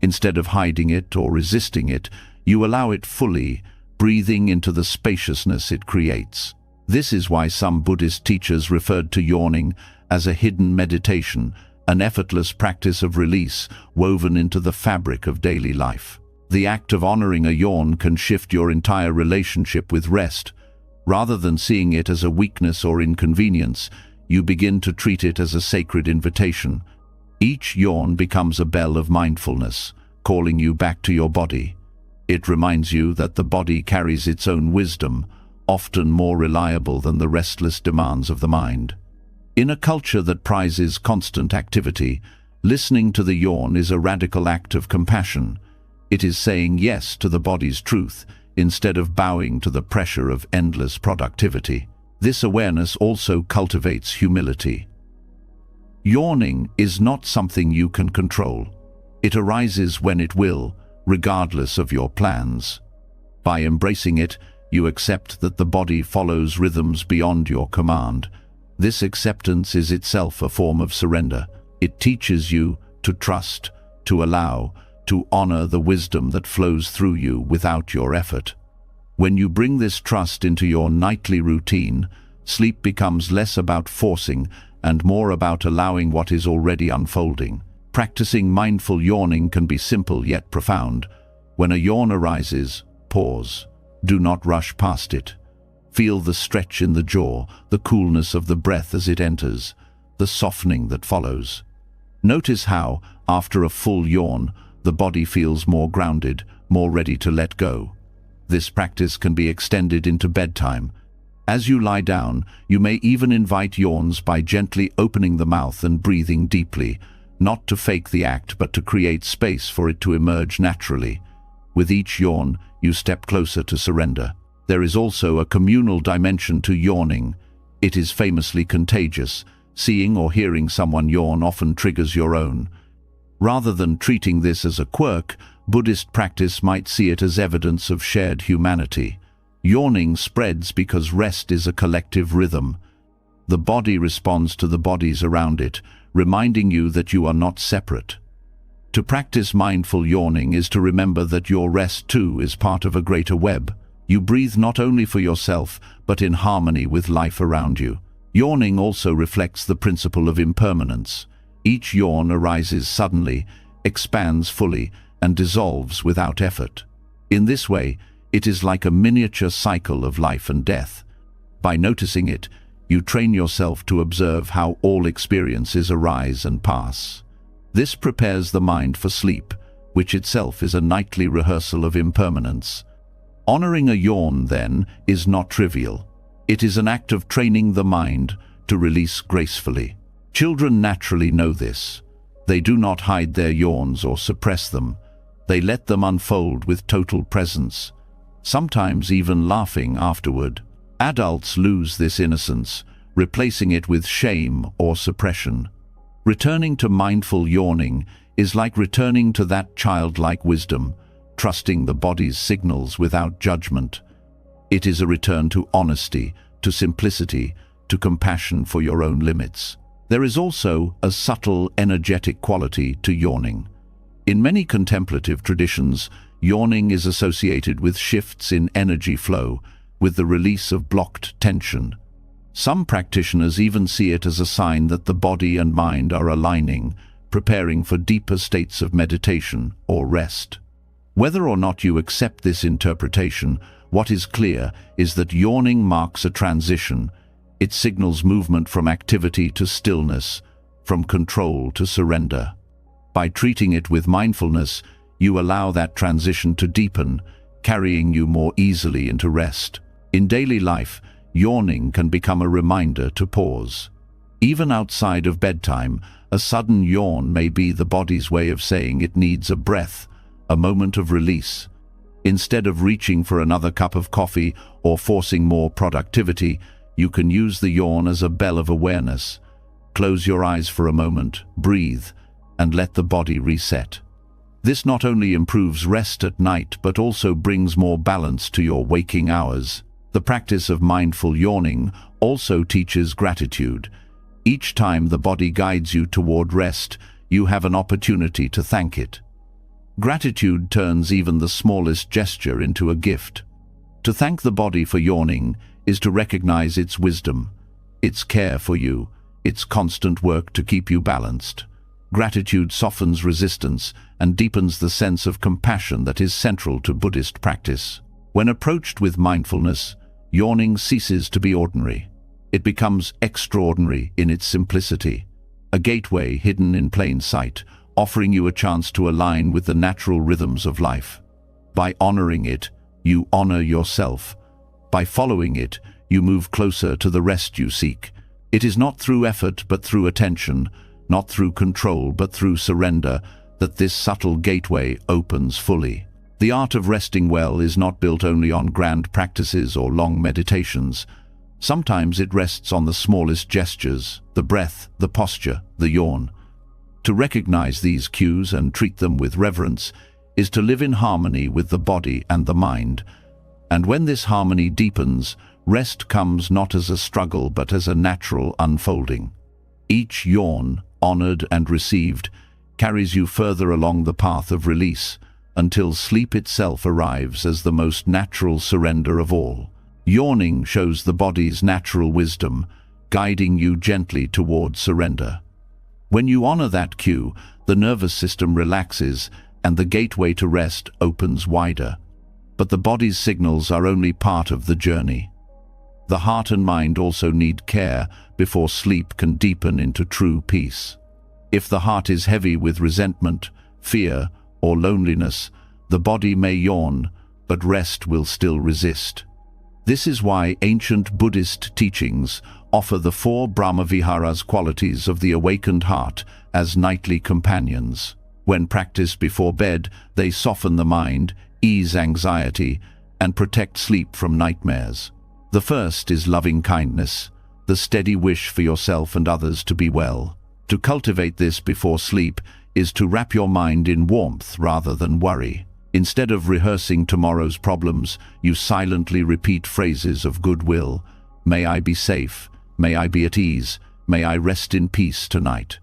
Instead of hiding it or resisting it, you allow it fully, breathing into the spaciousness it creates. This is why some Buddhist teachers referred to yawning as a hidden meditation, an effortless practice of release woven into the fabric of daily life. The act of honoring a yawn can shift your entire relationship with rest. Rather than seeing it as a weakness or inconvenience, you begin to treat it as a sacred invitation. Each yawn becomes a bell of mindfulness, calling you back to your body. It reminds you that the body carries its own wisdom, often more reliable than the restless demands of the mind. In a culture that prizes constant activity, listening to the yawn is a radical act of compassion. It is saying yes to the body's truth, instead of bowing to the pressure of endless productivity. This awareness also cultivates humility. Yawning is not something you can control. It arises when it will, regardless of your plans. By embracing it, you accept that the body follows rhythms beyond your command. This acceptance is itself a form of surrender. It teaches you to trust, to allow, to honor the wisdom that flows through you without your effort. When you bring this trust into your nightly routine, sleep becomes less about forcing and more about allowing what is already unfolding. Practicing mindful yawning can be simple yet profound. When a yawn arises, pause. Do not rush past it. Feel the stretch in the jaw, the coolness of the breath as it enters, the softening that follows. Notice how, after a full yawn, the body feels more grounded, more ready to let go. This practice can be extended into bedtime. As you lie down, you may even invite yawns by gently opening the mouth and breathing deeply, not to fake the act but to create space for it to emerge naturally. With each yawn, you step closer to surrender. There is also a communal dimension to yawning. It is famously contagious. Seeing or hearing someone yawn often triggers your own. Rather than treating this as a quirk, Buddhist practice might see it as evidence of shared humanity. Yawning spreads because rest is a collective rhythm. The body responds to the bodies around it, reminding you that you are not separate. To practice mindful yawning is to remember that your rest too is part of a greater web. You breathe not only for yourself, but in harmony with life around you. Yawning also reflects the principle of impermanence. Each yawn arises suddenly, expands fully, and dissolves without effort. In this way, it is like a miniature cycle of life and death. By noticing it, you train yourself to observe how all experiences arise and pass. This prepares the mind for sleep, which itself is a nightly rehearsal of impermanence. Honoring a yawn, then, is not trivial. It is an act of training the mind to release gracefully. Children naturally know this. They do not hide their yawns or suppress them. They let them unfold with total presence, sometimes even laughing afterward. Adults lose this innocence, replacing it with shame or suppression. Returning to mindful yawning is like returning to that childlike wisdom, trusting the body's signals without judgment. It is a return to honesty, to simplicity, to compassion for your own limits. There is also a subtle, energetic quality to yawning. In many contemplative traditions, yawning is associated with shifts in energy flow, with the release of blocked tension. Some practitioners even see it as a sign that the body and mind are aligning, preparing for deeper states of meditation or rest. Whether or not you accept this interpretation, what is clear is that yawning marks a transition. It signals movement from activity to stillness, from control to surrender. By treating it with mindfulness, you allow that transition to deepen, carrying you more easily into rest. In daily life, yawning can become a reminder to pause. Even outside of bedtime, a sudden yawn may be the body's way of saying it needs a breath, a moment of release. Instead of reaching for another cup of coffee or forcing more productivity, you can use the yawn as a bell of awareness. Close your eyes for a moment, breathe, and let the body reset. This not only improves rest at night but also brings more balance to your waking hours. The practice of mindful yawning also teaches gratitude. Each time the body guides you toward rest, you have an opportunity to thank it. Gratitude turns even the smallest gesture into a gift. To thank the body for yawning is to recognize its wisdom, its care for you, its constant work to keep you balanced. Gratitude softens resistance and deepens the sense of compassion that is central to Buddhist practice. When approached with mindfulness, yawning ceases to be ordinary. It becomes extraordinary in its simplicity, a gateway hidden in plain sight, offering you a chance to align with the natural rhythms of life. By honoring it, you honor yourself. By following it, you move closer to the rest you seek. It is not through effort but through attention, not through control but through surrender, that this subtle gateway opens fully. The art of resting well is not built only on grand practices or long meditations. Sometimes it rests on the smallest gestures, the breath, the posture, the yawn. To recognize these cues and treat them with reverence is to live in harmony with the body and the mind. And when this harmony deepens, rest comes not as a struggle but as a natural unfolding. Each yawn, honored and received, carries you further along the path of release, until sleep itself arrives as the most natural surrender of all. Yawning shows the body's natural wisdom, guiding you gently toward surrender. When you honor that cue, the nervous system relaxes and the gateway to rest opens wider. But the body's signals are only part of the journey. The heart and mind also need care before sleep can deepen into true peace. If the heart is heavy with resentment, fear, or loneliness, the body may yawn, but rest will still resist. This is why ancient Buddhist teachings offer the 4 Brahmaviharas qualities of the awakened heart as nightly companions. When practiced before bed, they soften the mind, ease anxiety, and protect sleep from nightmares. The first is loving kindness, the steady wish for yourself and others to be well. To cultivate this before sleep is to wrap your mind in warmth rather than worry. Instead of rehearsing tomorrow's problems, you silently repeat phrases of goodwill. May I be safe, may I be at ease, may I rest in peace tonight.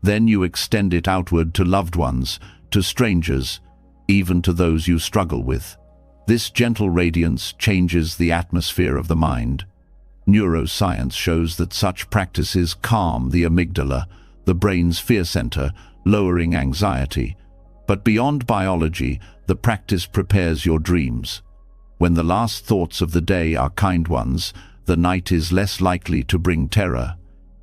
Then you extend it outward to loved ones, to strangers, even to those you struggle with. This gentle radiance changes the atmosphere of the mind. Neuroscience shows that such practices calm the amygdala, the brain's fear center, lowering anxiety. But beyond biology, the practice prepares your dreams. When the last thoughts of the day are kind ones, the night is less likely to bring terror.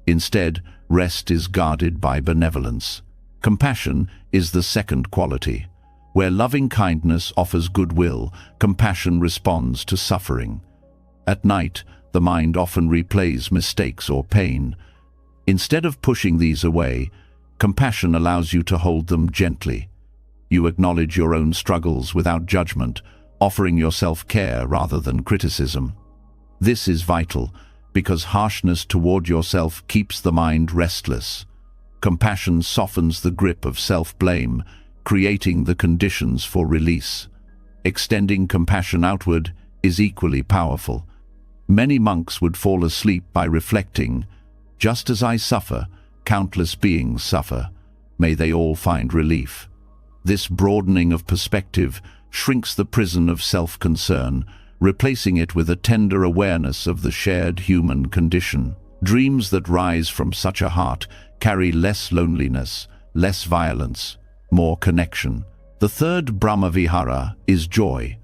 Instead, rest is guarded by benevolence. Compassion is the second quality. Where loving kindness offers goodwill, compassion responds to suffering. At night, the mind often replays mistakes or pain. Instead of pushing these away, compassion allows you to hold them gently. You acknowledge your own struggles without judgment, offering yourself care rather than criticism. This is vital because harshness toward yourself keeps the mind restless. Compassion softens the grip of self-blame, creating the conditions for release. Extending compassion outward is equally powerful. Many monks would fall asleep by reflecting, "Just as I suffer, countless beings suffer. May they all find relief." This broadening of perspective shrinks the prison of self-concern, replacing it with a tender awareness of the shared human condition. Dreams that rise from such a heart carry less loneliness, less violence, more connection. The third Brahmavihara is joy,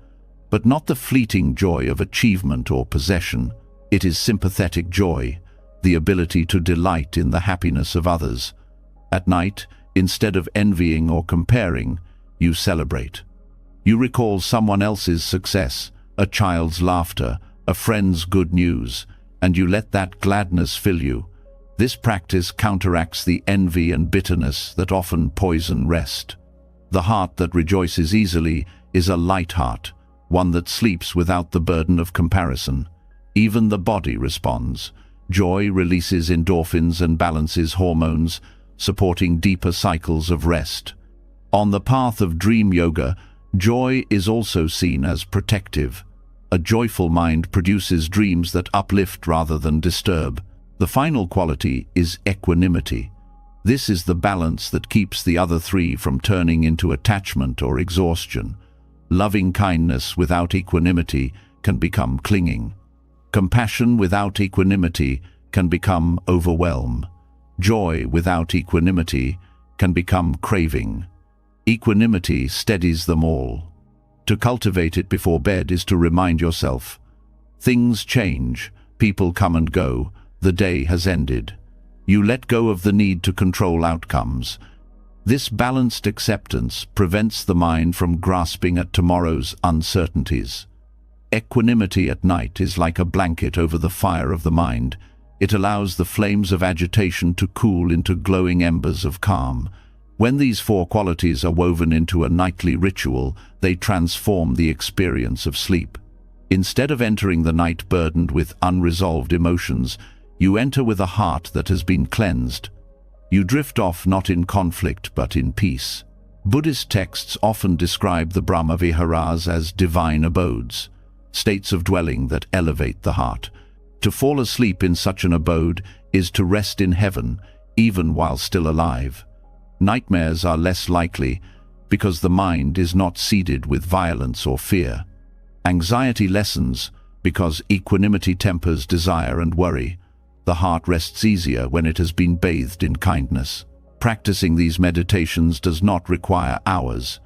but not the fleeting joy of achievement or possession. It is sympathetic joy, the ability to delight in the happiness of others. At night, instead of envying or comparing, you celebrate. You recall someone else's success, a child's laughter, a friend's good news, and you let that gladness fill you. This practice counteracts the envy and bitterness that often poison rest. The heart that rejoices easily is a light heart, one that sleeps without the burden of comparison. Even the body responds. Joy releases endorphins and balances hormones, supporting deeper cycles of rest. On the path of dream yoga, joy is also seen as protective. A joyful mind produces dreams that uplift rather than disturb. The final quality is equanimity. This is the balance that keeps the other three from turning into attachment or exhaustion. Loving kindness without equanimity can become clinging. Compassion without equanimity can become overwhelm. Joy without equanimity can become craving. Equanimity steadies them all. To cultivate it before bed is to remind yourself, things change, people come and go, the day has ended. You let go of the need to control outcomes. This balanced acceptance prevents the mind from grasping at tomorrow's uncertainties. Equanimity at night is like a blanket over the fire of the mind. It allows the flames of agitation to cool into glowing embers of calm. When these four qualities are woven into a nightly ritual, they transform the experience of sleep. Instead of entering the night burdened with unresolved emotions, you enter with a heart that has been cleansed. You drift off not in conflict but in peace. Buddhist texts often describe the Brahma Viharas as divine abodes, states of dwelling that elevate the heart. To fall asleep in such an abode is to rest in heaven, even while still alive. Nightmares are less likely because the mind is not seeded with violence or fear. Anxiety lessens because equanimity tempers desire and worry. The heart rests easier when it has been bathed in kindness. Practicing these meditations does not require hours.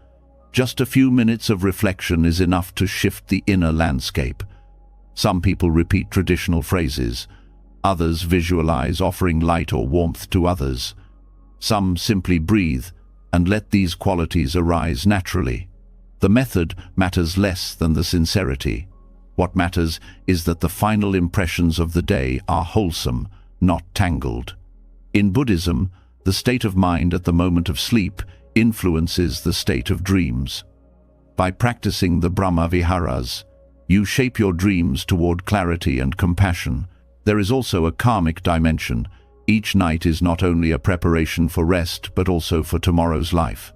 Just a few minutes of reflection is enough to shift the inner landscape. Some people repeat traditional phrases. Others visualize offering light or warmth to others. Some simply breathe and let these qualities arise naturally. The method matters less than the sincerity. What matters is that the final impressions of the day are wholesome, not tangled. In Buddhism, the state of mind at the moment of sleep influences the state of dreams. By practicing the Brahma Viharas, you shape your dreams toward clarity and compassion. There is also a karmic dimension. Each night is not only a preparation for rest, but also for tomorrow's life.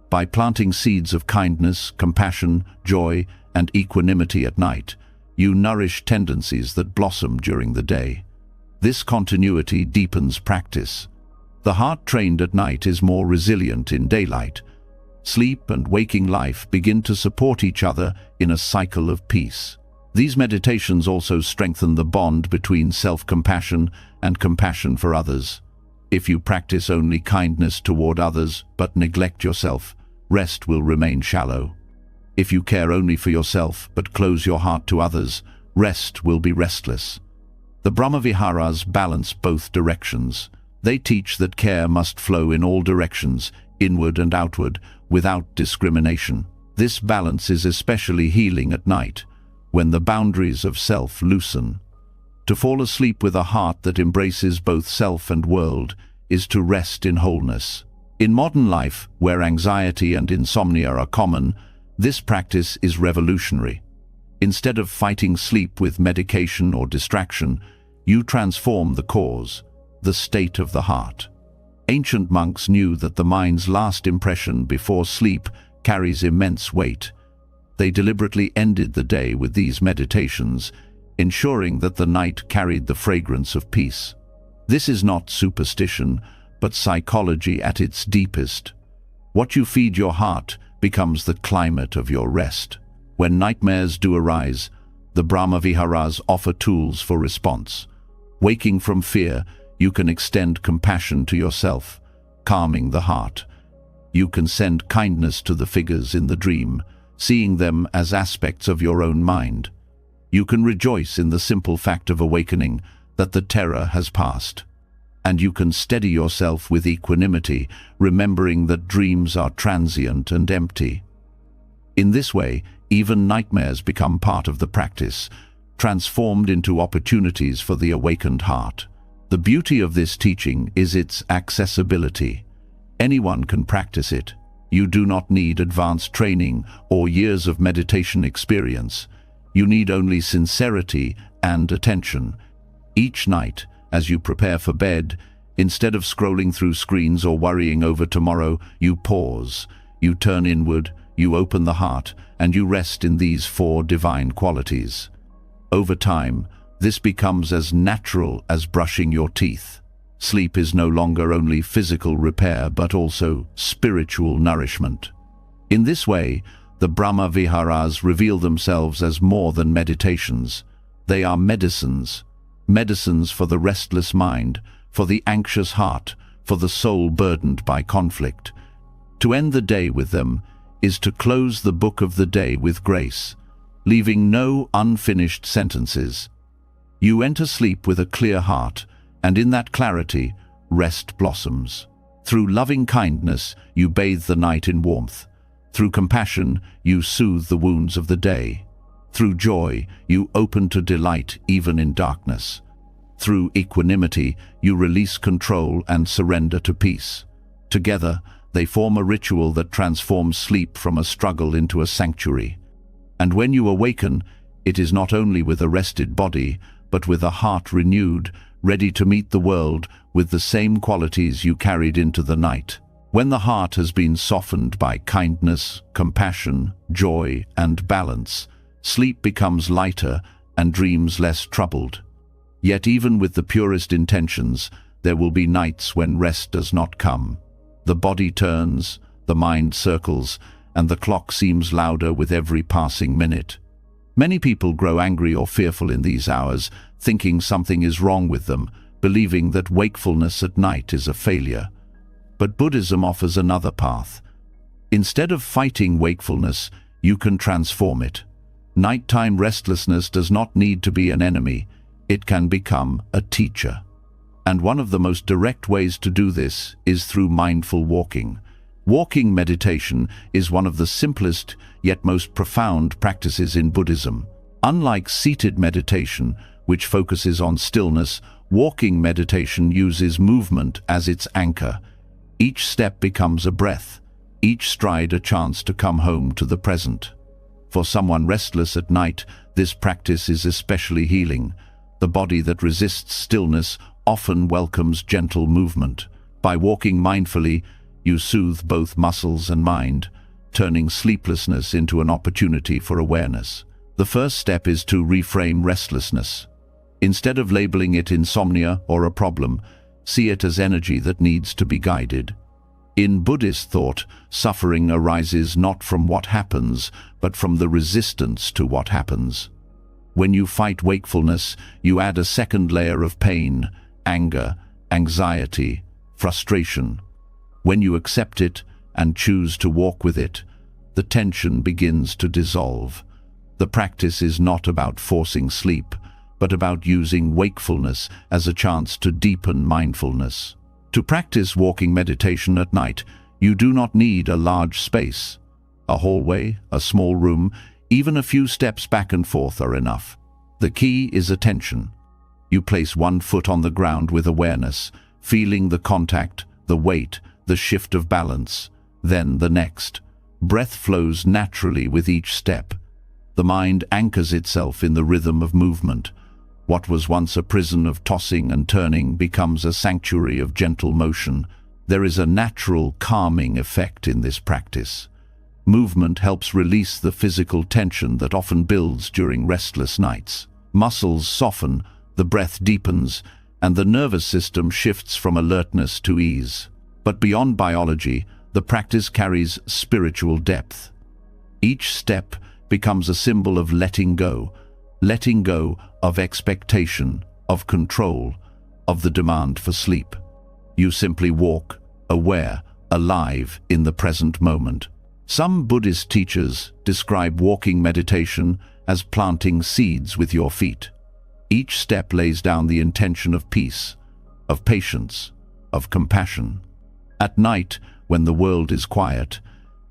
By planting seeds of kindness, compassion, joy, and equanimity at night, you nourish tendencies that blossom during the day. This continuity deepens practice. The heart trained at night is more resilient in daylight. Sleep and waking life begin to support each other in a cycle of peace. These meditations also strengthen the bond between self-compassion and compassion for others. If you practice only kindness toward others but neglect yourself, rest will remain shallow. If you care only for yourself but close your heart to others, rest will be restless. The Brahma Viharas balance both directions. They teach that care must flow in all directions, inward and outward, without discrimination. This balance is especially healing at night, when the boundaries of self loosen. To fall asleep with a heart that embraces both self and world is to rest in wholeness. In modern life, where anxiety and insomnia are common, this practice is revolutionary. Instead of fighting sleep with medication or distraction, you transform the cause, the state of the heart. Ancient monks knew that the mind's last impression before sleep carries immense weight. They deliberately ended the day with these meditations, ensuring that the night carried the fragrance of peace. This is not superstition, but psychology at its deepest. What you feed your heart becomes the climate of your rest. When nightmares do arise, the Brahma Viharas offer tools for response. Waking from fear, you can extend compassion to yourself, calming the heart. You can send kindness to the figures in the dream, seeing them as aspects of your own mind. You can rejoice in the simple fact of awakening, that the terror has passed. And you can steady yourself with equanimity, remembering that dreams are transient and empty. In this way, even nightmares become part of the practice, transformed into opportunities for the awakened heart. The beauty of this teaching is its accessibility. Anyone can practice it. You do not need advanced training or years of meditation experience. You need only sincerity and attention. Each night, as you prepare for bed, instead of scrolling through screens or worrying over tomorrow, you pause. You turn inward, you open the heart, and you rest in these four divine qualities. Over time, this becomes as natural as brushing your teeth. Sleep is no longer only physical repair but also spiritual nourishment. In this way, the Brahma Viharas reveal themselves as more than meditations. They are medicines. Medicines for the restless mind, for the anxious heart, for the soul burdened by conflict. To end the day with them is to close the book of the day with grace, leaving no unfinished sentences. You enter sleep with a clear heart, and in that clarity, rest blossoms. Through loving kindness, you bathe the night in warmth. Through compassion, you soothe the wounds of the day. Through joy, you open to delight even in darkness. Through equanimity, you release control and surrender to peace. Together, they form a ritual that transforms sleep from a struggle into a sanctuary. And when you awaken, it is not only with a rested body, but with a heart renewed, ready to meet the world with the same qualities you carried into the night. When the heart has been softened by kindness, compassion, joy, and balance, sleep becomes lighter and dreams less troubled. Yet even with the purest intentions, there will be nights when rest does not come. The body turns, the mind circles, and the clock seems louder with every passing minute. Many people grow angry or fearful in these hours, thinking something is wrong with them, believing that wakefulness at night is a failure. But Buddhism offers another path. Instead of fighting wakefulness, you can transform it. Nighttime restlessness does not need to be an enemy. It can become a teacher. And one of the most direct ways to do this is through mindful walking. Walking meditation is one of the simplest yet most profound practices in Buddhism. Unlike seated meditation, which focuses on stillness, walking meditation uses movement as its anchor. Each step becomes a breath, each stride a chance to come home to the present. For someone restless at night, this practice is especially healing. The body that resists stillness often welcomes gentle movement. By walking mindfully, you soothe both muscles and mind, turning sleeplessness into an opportunity for awareness. The first step is to reframe restlessness. Instead of labeling it insomnia or a problem, see it as energy that needs to be guided. In Buddhist thought, suffering arises not from what happens, but from the resistance to what happens. When you fight wakefulness, you add a second layer of pain, anger, anxiety, frustration. When you accept it and choose to walk with it, the tension begins to dissolve. The practice is not about forcing sleep, but about using wakefulness as a chance to deepen mindfulness. To practice walking meditation at night, you do not need a large space. A hallway, a small room, even a few steps back and forth are enough. The key is attention. You place one foot on the ground with awareness, feeling the contact, the weight, the shift of balance, then the next. Breath flows naturally with each step. The mind anchors itself in the rhythm of movement. What was once a prison of tossing and turning becomes a sanctuary of gentle motion. There is a natural calming effect in this practice. Movement helps release the physical tension that often builds during restless nights. Muscles soften, the breath deepens, and the nervous system shifts from alertness to ease. But beyond biology, the practice carries spiritual depth. Each step becomes a symbol of letting go of expectation, of control, of the demand for sleep. You simply walk, aware, alive in the present moment. Some Buddhist teachers describe walking meditation as planting seeds with your feet. Each step lays down the intention of peace, of patience, of compassion. At night, when the world is quiet,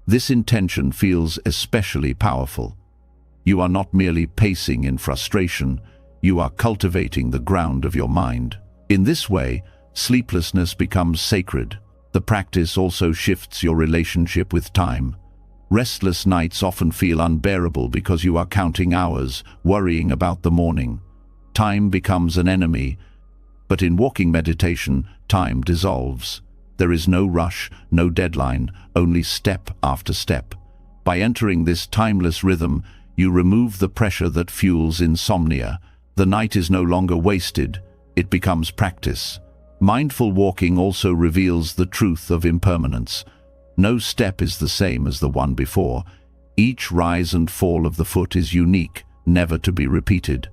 this intention feels especially powerful. You are not merely pacing in frustration, you are cultivating the ground of your mind. In this way, sleeplessness becomes sacred. The practice also shifts your relationship with time. Restless nights often feel unbearable because you are counting hours, worrying about the morning. Time becomes an enemy, but in walking meditation, time dissolves. There is no rush, no deadline, only step after step. By entering this timeless rhythm, you remove the pressure that fuels insomnia. The night is no longer wasted, it becomes practice. Mindful walking also reveals the truth of impermanence. No step is the same as the one before. Each rise and fall of the foot is unique, never to be repeated.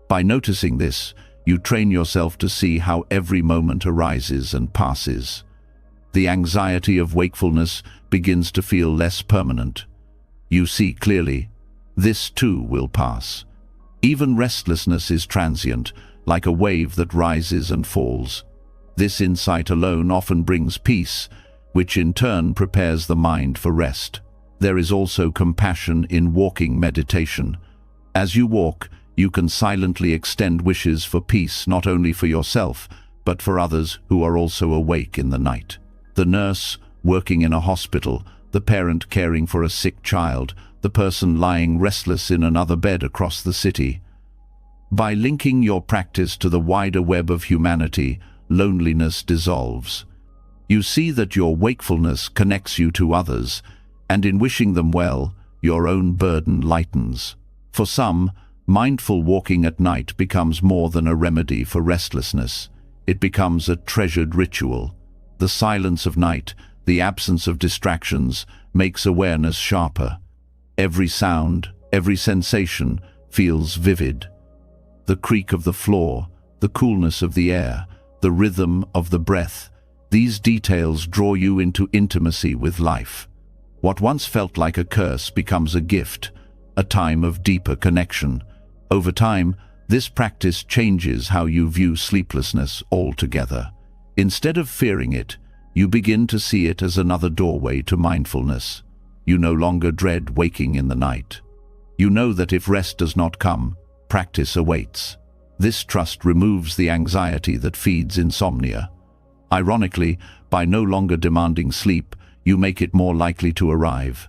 By noticing this, you train yourself to see how every moment arises and passes. The anxiety of wakefulness begins to feel less permanent. You see clearly, this too will pass. Even restlessness is transient, like a wave that rises and falls. This insight alone often brings peace, which in turn prepares the mind for rest. There is also compassion in walking meditation. As you walk, you can silently extend wishes for peace not only for yourself, but for others who are also awake in the night. The nurse working in a hospital, the parent caring for a sick child, the person lying restless in another bed across the city. By linking your practice to the wider web of humanity, loneliness dissolves. You see that your wakefulness connects you to others, and in wishing them well, your own burden lightens. For some, mindful walking at night becomes more than a remedy for restlessness. It becomes a treasured ritual. The silence of night, the absence of distractions, makes awareness sharper. Every sound, every sensation feels vivid. The creak of the floor, the coolness of the air, the rhythm of the breath, these details draw you into intimacy with life. What once felt like a curse becomes a gift, a time of deeper connection. Over time, this practice changes how you view sleeplessness altogether. Instead of fearing it, you begin to see it as another doorway to mindfulness. You no longer dread waking in the night. You know that if rest does not come, practice awaits. This trust removes the anxiety that feeds insomnia. Ironically, by no longer demanding sleep, you make it more likely to arrive.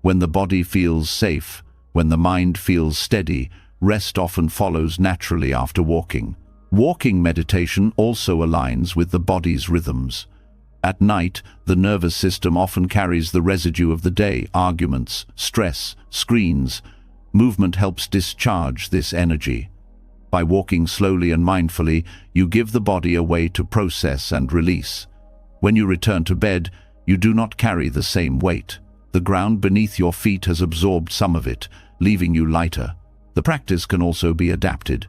When the body feels safe, when the mind feels steady, rest often follows naturally after walking. Walking meditation also aligns with the body's rhythms. At night, the nervous system often carries the residue of the day, arguments, stress, screens. Movement helps discharge this energy. By walking slowly and mindfully, you give the body a way to process and release. When you return to bed, you do not carry the same weight. The ground beneath your feet has absorbed some of it, leaving you lighter. The practice can also be adapted.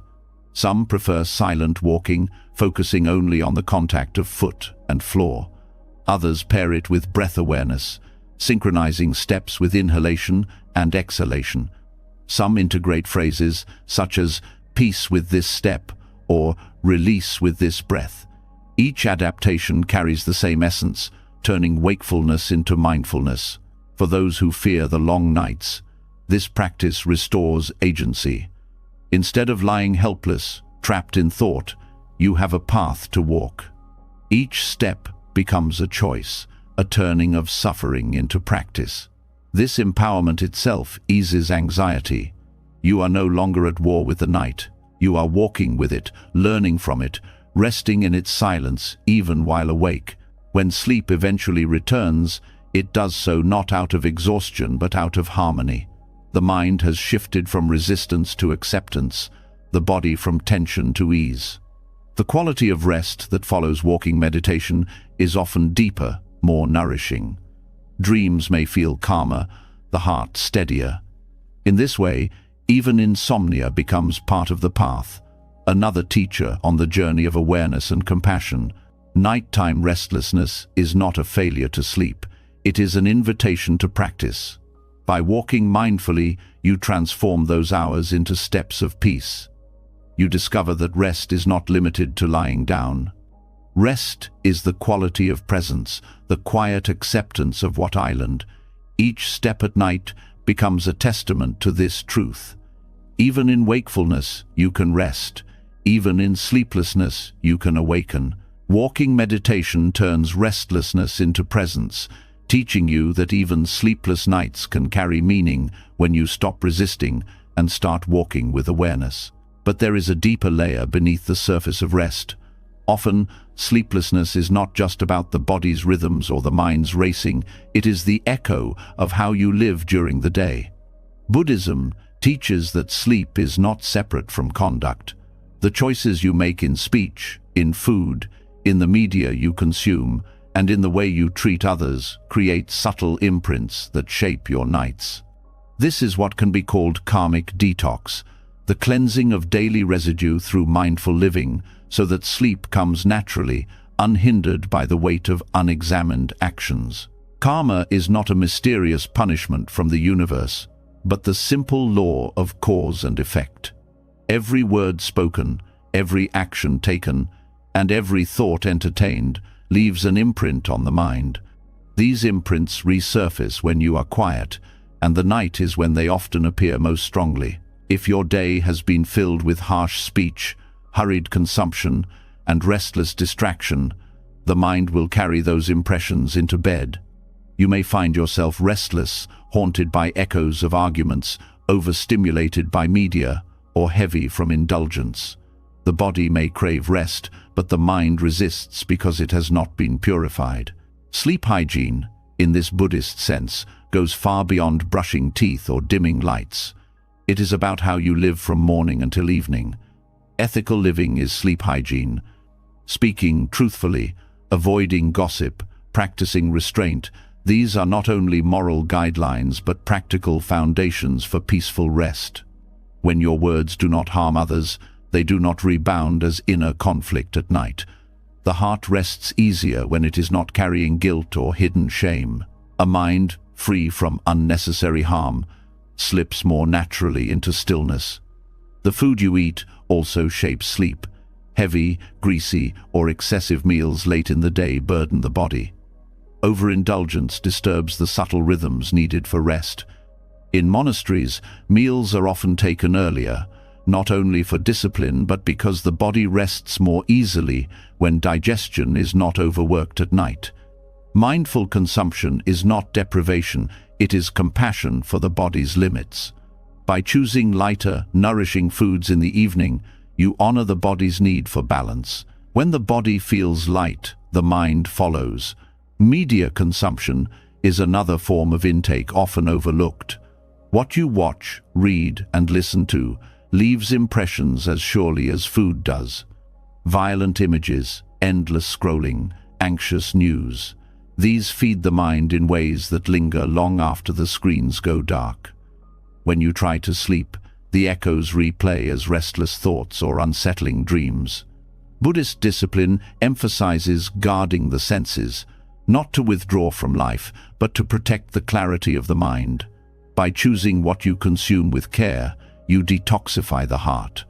Some prefer silent walking, focusing only on the contact of foot and floor. Others pair it with breath awareness, synchronizing steps with inhalation and exhalation. Some integrate phrases such as peace with this step or release with this breath. Each adaptation carries the same essence, turning wakefulness into mindfulness. For those who fear the long nights, this practice restores agency. Instead of lying helpless, trapped in thought, you have a path to walk. Each step becomes a choice, a turning of suffering into practice. This empowerment itself eases anxiety. You are no longer at war with the night. You are walking with it, learning from it, resting in its silence even while awake. When sleep eventually returns, it does so not out of exhaustion but out of harmony. The mind has shifted from resistance to acceptance, the body from tension to ease. The quality of rest that follows walking meditation is often deeper, more nourishing. Dreams may feel calmer, the heart steadier. In this way, even insomnia becomes part of the path, another teacher on the journey of awareness and compassion. Nighttime restlessness is not a failure to sleep, it is an invitation to practice. By walking mindfully, you transform those hours into steps of peace. You discover that rest is not limited to lying down. Rest is the quality of presence, the quiet acceptance of what island. Each step at night becomes a testament to this truth. Even in wakefulness, you can rest. Even in sleeplessness, you can awaken. Walking meditation turns restlessness into presence, teaching you that even sleepless nights can carry meaning when you stop resisting and start walking with awareness. But there is a deeper layer beneath the surface of rest. Often, sleeplessness is not just about the body's rhythms or the mind's racing, it is the echo of how you live during the day. Buddhism teaches that sleep is not separate from conduct. The choices you make in speech, in food, in the media you consume, and in the way you treat others create subtle imprints that shape your nights. This is what can be called karmic detox, the cleansing of daily residue through mindful living so that sleep comes naturally, unhindered by the weight of unexamined actions. Karma is not a mysterious punishment from the universe, but the simple law of cause and effect. Every word spoken, every action taken, and every thought entertained leaves an imprint on the mind. These imprints resurface when you are quiet, and the night is when they often appear most strongly. If your day has been filled with harsh speech, hurried consumption, and restless distraction, the mind will carry those impressions into bed. You may find yourself restless, haunted by echoes of arguments, overstimulated by media, or heavy from indulgence. The body may crave rest, but the mind resists because it has not been purified. Sleep hygiene, in this Buddhist sense, goes far beyond brushing teeth or dimming lights. It is about how you live from morning until evening. Ethical living is sleep hygiene. Speaking truthfully, avoiding gossip, practicing restraint, these are not only moral guidelines but practical foundations for peaceful rest. When your words do not harm others, they do not rebound as inner conflict at night. The heart rests easier when it is not carrying guilt or hidden shame. A mind, free from unnecessary harm, slips more naturally into stillness. The food you eat also shapes sleep. Heavy, greasy, or excessive meals late in the day burden the body. Overindulgence disturbs the subtle rhythms needed for rest. In monasteries, meals are often taken earlier, not only for discipline but because the body rests more easily when digestion is not overworked at night. Mindful consumption is not deprivation, it is compassion for the body's limits. By choosing lighter, nourishing foods in the evening, you honor the body's need for balance. When the body feels light, the mind follows. Media consumption is another form of intake often overlooked. What you watch, read, and listen to leaves impressions as surely as food does. Violent images, endless scrolling, anxious news. These feed the mind in ways that linger long after the screens go dark. When you try to sleep, the echoes replay as restless thoughts or unsettling dreams. Buddhist discipline emphasizes guarding the senses, not to withdraw from life, but to protect the clarity of the mind. By choosing what you consume with care, you detoxify the heart.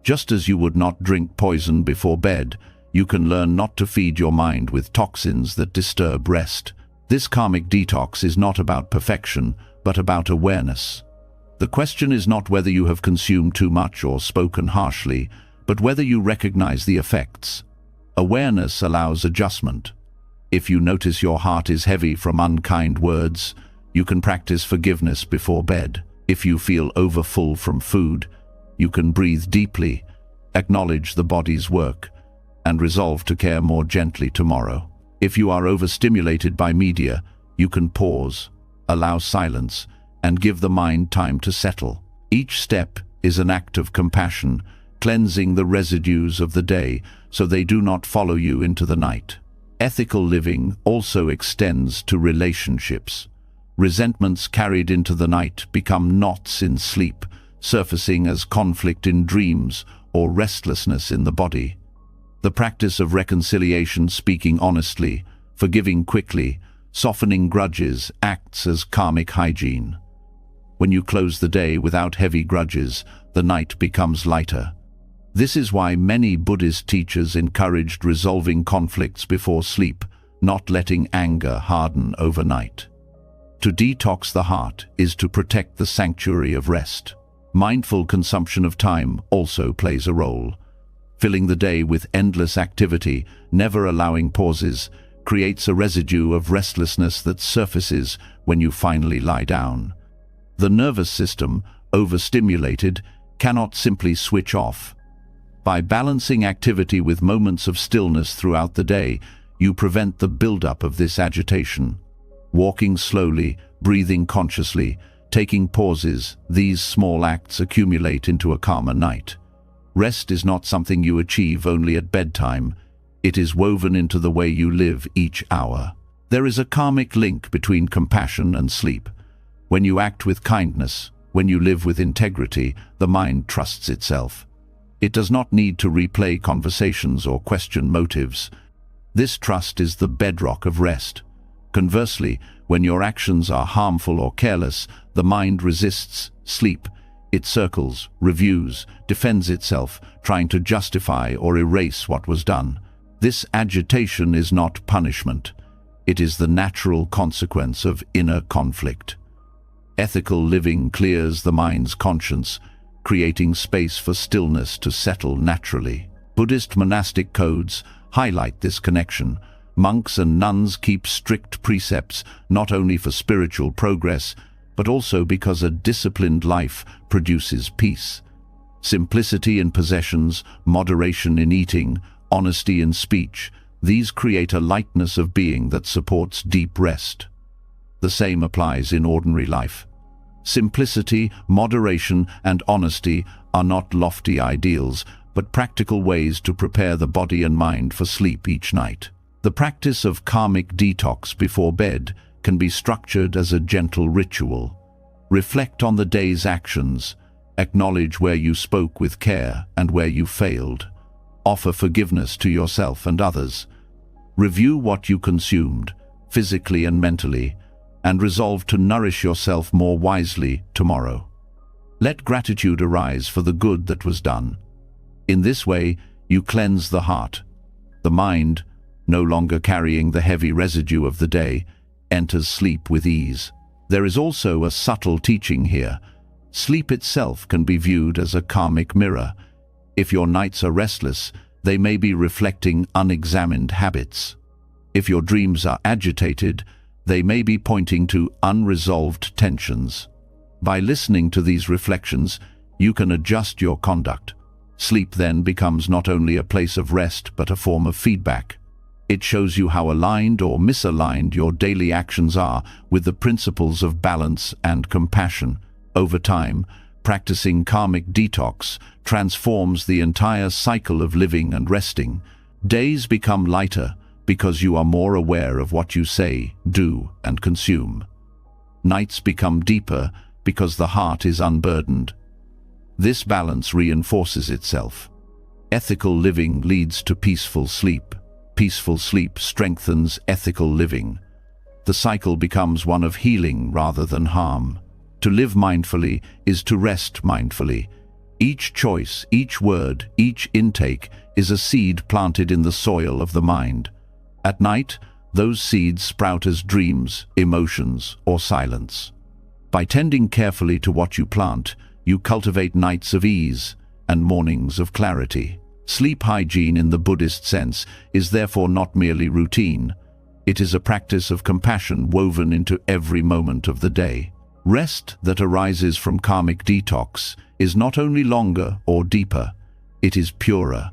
Just as you would not drink poison before bed, you can learn not to feed your mind with toxins that disturb rest. This karmic detox is not about perfection, but about awareness. The question is not whether you have consumed too much or spoken harshly, but whether you recognize the effects. Awareness allows adjustment. If you notice your heart is heavy from unkind words, you can practice forgiveness before bed. If you feel overfull from food, you can breathe deeply, acknowledge the body's work, and resolve to care more gently tomorrow. If you are overstimulated by media, you can pause, allow silence, and give the mind time to settle. Each step is an act of compassion, cleansing the residues of the day so they do not follow you into the night. Ethical living also extends to relationships. Resentments carried into the night become knots in sleep, surfacing as conflict in dreams or restlessness in the body. The practice of reconciliation, speaking honestly, forgiving quickly, softening grudges, acts as karmic hygiene. When you close the day without heavy grudges, the night becomes lighter. This is why many Buddhist teachers encouraged resolving conflicts before sleep, not letting anger harden overnight. To detox the heart is to protect the sanctuary of rest. Mindful consumption of time also plays a role. Filling the day with endless activity, never allowing pauses, creates a residue of restlessness that surfaces when you finally lie down. The nervous system, overstimulated, cannot simply switch off. By balancing activity with moments of stillness throughout the day, you prevent the buildup of this agitation. Walking slowly, breathing consciously, taking pauses, these small acts accumulate into a calmer night. Rest is not something you achieve only at bedtime. It is woven into the way you live each hour. There is a karmic link between compassion and sleep. When you act with kindness, when you live with integrity, the mind trusts itself. It does not need to replay conversations or question motives. This trust is the bedrock of rest. Conversely, when your actions are harmful or careless, the mind resists sleep. It circles, reviews, defends itself, trying to justify or erase what was done. This agitation is not punishment. It is the natural consequence of inner conflict. Ethical living clears the mind's conscience, creating space for stillness to settle naturally. Buddhist monastic codes highlight this connection. Monks and nuns keep strict precepts not only for spiritual progress, but also because a disciplined life produces peace. Simplicity in possessions, moderation in eating, honesty in speech, these create a lightness of being that supports deep rest. The same applies in ordinary life. Simplicity, moderation, and honesty are not lofty ideals, but practical ways to prepare the body and mind for sleep each night. The practice of karmic detox before bed can be structured as a gentle ritual. Reflect on the day's actions, acknowledge where you spoke with care and where you failed. Offer forgiveness to yourself and others. Review what you consumed, physically and mentally, and resolve to nourish yourself more wisely tomorrow. Let gratitude arise for the good that was done. In this way, you cleanse the heart. The mind, no longer carrying the heavy residue of the day, enters sleep with ease. There is also a subtle teaching here. Sleep itself can be viewed as a karmic mirror. If your nights are restless, they may be reflecting unexamined habits. If your dreams are agitated, they may be pointing to unresolved tensions. By listening to these reflections, you can adjust your conduct. Sleep then becomes not only a place of rest, but a form of feedback. It shows you how aligned or misaligned your daily actions are with the principles of balance and compassion. Over time, practicing karmic detox transforms the entire cycle of living and resting. Days become lighter because you are more aware of what you say, do, and consume. Nights become deeper because the heart is unburdened. This balance reinforces itself. Ethical living leads to peaceful sleep. Peaceful sleep strengthens ethical living. The cycle becomes one of healing rather than harm. To live mindfully is to rest mindfully. Each choice, each word, each intake is a seed planted in the soil of the mind. At night, those seeds sprout as dreams, emotions, or silence. By tending carefully to what you plant, you cultivate nights of ease and mornings of clarity. Sleep hygiene in the Buddhist sense is therefore not merely routine. It is a practice of compassion woven into every moment of the day. Rest that arises from karmic detox is not only longer or deeper, it is purer.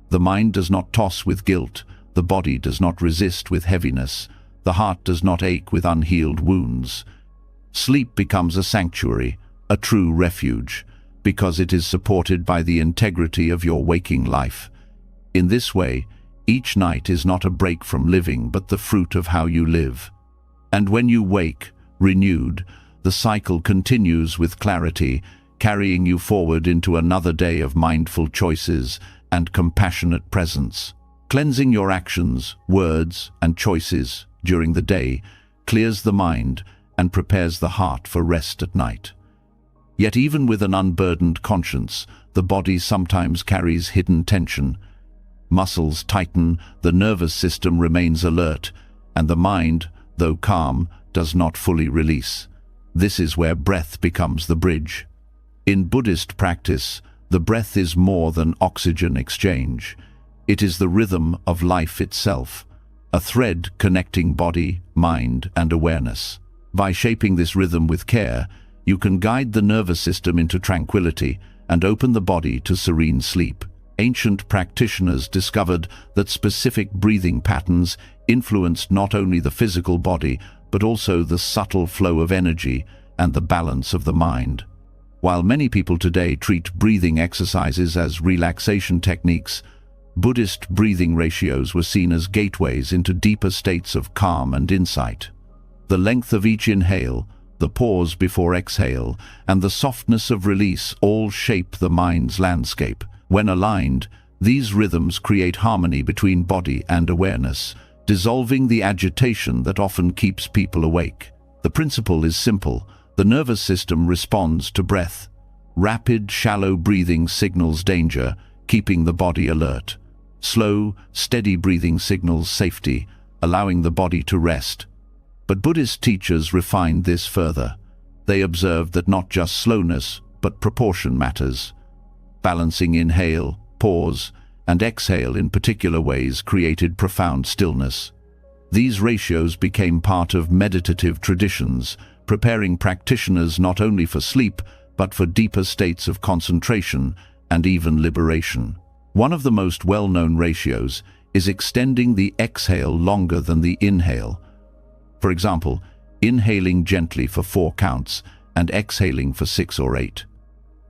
The mind does not toss with guilt, the body does not resist with heaviness, the heart does not ache with unhealed wounds. Sleep becomes a sanctuary, a true refuge, because it is supported by the integrity of your waking life. In this way, each night is not a break from living, but the fruit of how you live. And when you wake, renewed, the cycle continues with clarity, carrying you forward into another day of mindful choices and compassionate presence. Cleansing your actions, words, and choices during the day clears the mind and prepares the heart for rest at night. Yet even with an unburdened conscience, the body sometimes carries hidden tension. Muscles tighten, the nervous system remains alert, and the mind, though calm, does not fully release. This is where breath becomes the bridge. In Buddhist practice, the breath is more than oxygen exchange. It is the rhythm of life itself, a thread connecting body, mind, and awareness. By shaping this rhythm with care, you can guide the nervous system into tranquility and open the body to serene sleep. Ancient practitioners discovered that specific breathing patterns influenced not only the physical body, but also the subtle flow of energy and the balance of the mind. While many people today treat breathing exercises as relaxation techniques, Buddhist breathing ratios were seen as gateways into deeper states of calm and insight. The length of each inhale, the pause before exhale, and the softness of release all shape the mind's landscape. When aligned, these rhythms create harmony between body and awareness, dissolving the agitation that often keeps people awake. The principle is simple. The nervous system responds to breath. Rapid, shallow breathing signals danger, keeping the body alert. Slow, steady breathing signals safety, allowing the body to rest. But Buddhist teachers refined this further. They observed that not just slowness, but proportion matters. Balancing inhale, pause, and exhale in particular ways created profound stillness. These ratios became part of meditative traditions, preparing practitioners not only for sleep, but for deeper states of concentration and even liberation. One of the most well-known ratios is extending the exhale longer than the inhale. For example, inhaling gently for 4 counts and exhaling for 6 or 8.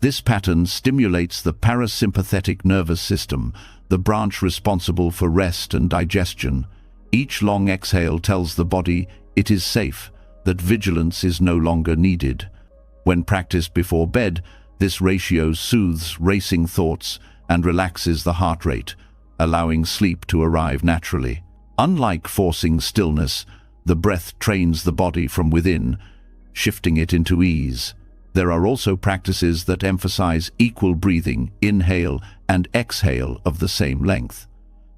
This pattern stimulates the parasympathetic nervous system, the branch responsible for rest and digestion. Each long exhale tells the body it is safe, that vigilance is no longer needed. When practiced before bed, this ratio soothes racing thoughts and relaxes the heart rate, allowing sleep to arrive naturally. Unlike forcing stillness, the breath trains the body from within, shifting it into ease. There are also practices that emphasize equal breathing, inhale and exhale of the same length.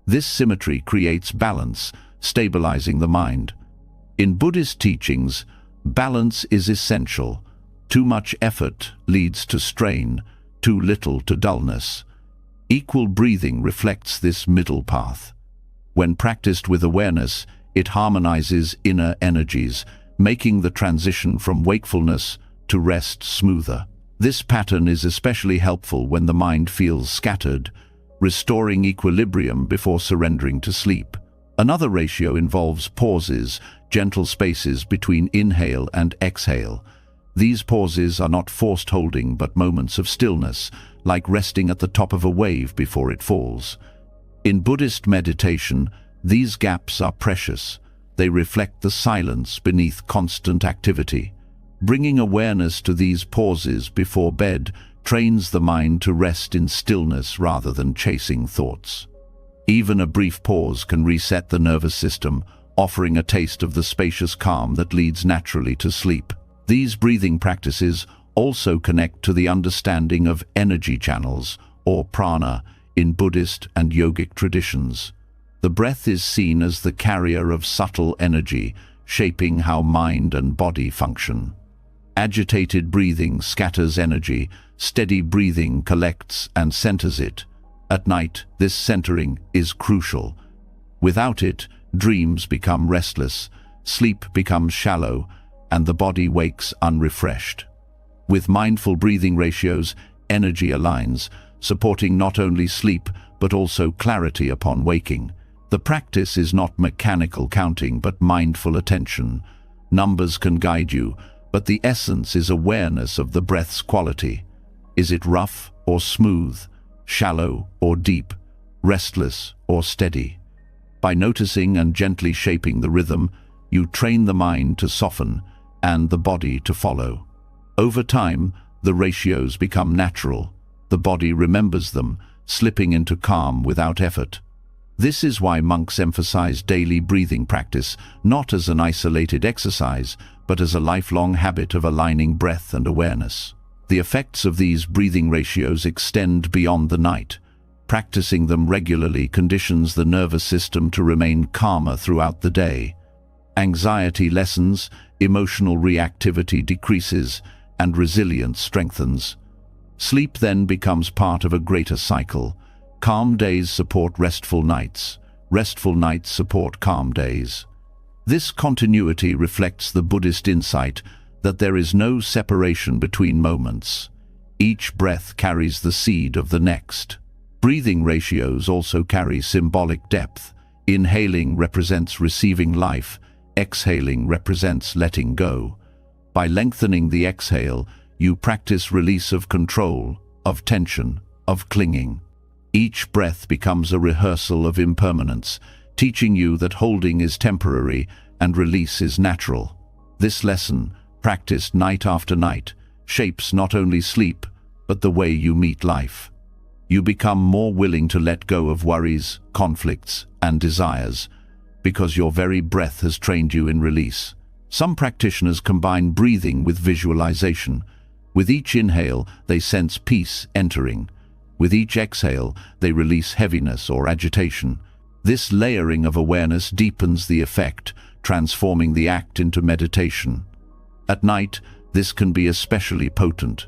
This symmetry creates balance, stabilizing the mind. In Buddhist teachings, balance is essential. Too much effort leads to strain, too little to dullness. Equal breathing reflects this middle path. When practiced with awareness, it harmonizes inner energies, making the transition from wakefulness to rest smoother. This pattern is especially helpful when the mind feels scattered, restoring equilibrium before surrendering to sleep. Another ratio involves pauses, gentle spaces between inhale and exhale. These pauses are not forced holding but moments of stillness, like resting at the top of a wave before it falls. In Buddhist meditation, these gaps are precious. They reflect the silence beneath constant activity. Bringing awareness to these pauses before bed trains the mind to rest in stillness rather than chasing thoughts. Even a brief pause can reset the nervous system, offering a taste of the spacious calm that leads naturally to sleep. These breathing practices also connect to the understanding of energy channels, or prana, in Buddhist and yogic traditions. The breath is seen as the carrier of subtle energy, shaping how mind and body function. Agitated breathing scatters energy, steady breathing collects and centers it. At night, this centering is crucial. Without it, dreams become restless, sleep becomes shallow, and the body wakes unrefreshed. With mindful breathing ratios, energy aligns, supporting not only sleep but also clarity upon waking. The practice is not mechanical counting but mindful attention. Numbers can guide you, but the essence is awareness of the breath's quality. Is it rough or smooth, shallow or deep, restless or steady? By noticing and gently shaping the rhythm, you train the mind to soften and the body to follow. Over time, the ratios become natural. The body remembers them, slipping into calm without effort. This is why monks emphasize daily breathing practice, not as an isolated exercise, but as a lifelong habit of aligning breath and awareness. The effects of these breathing ratios extend beyond the night. Practicing them regularly conditions the nervous system to remain calmer throughout the day. Anxiety lessens, emotional reactivity decreases, and resilience strengthens. Sleep then becomes part of a greater cycle. Calm days support restful nights support calm days. This continuity reflects the Buddhist insight that there is no separation between moments. Each breath carries the seed of the next. Breathing ratios also carry symbolic depth. Inhaling represents receiving life, exhaling represents letting go. By lengthening the exhale, you practice release of control, of tension, of clinging. Each breath becomes a rehearsal of impermanence, teaching you that holding is temporary and release is natural. This lesson, practiced night after night, shapes not only sleep, but the way you meet life. You become more willing to let go of worries, conflicts, and desires, because your very breath has trained you in release. Some practitioners combine breathing with visualization. With each inhale, they sense peace entering. With each exhale, they release heaviness or agitation. This layering of awareness deepens the effect, transforming the act into meditation. At night, this can be especially potent.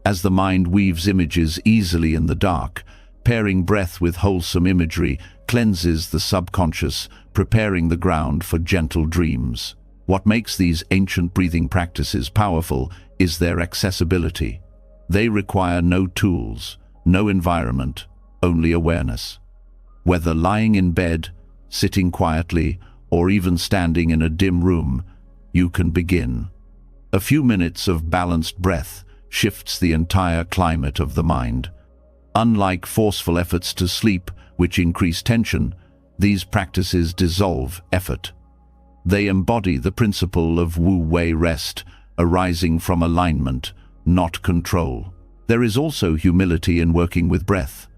As the mind weaves images easily in the dark, pairing breath with wholesome imagery cleanses the subconscious, preparing the ground for gentle dreams. What makes these ancient breathing practices powerful is their accessibility. They require no tools, no environment, only awareness. Whether lying in bed, sitting quietly, or even standing in a dim room, you can begin. A few minutes of balanced breath shifts the entire climate of the mind. Unlike forceful efforts to sleep, which increase tension, these practices dissolve effort. They embody the principle of wu-wei rest, arising from alignment, not control. There is also humility in working with breath.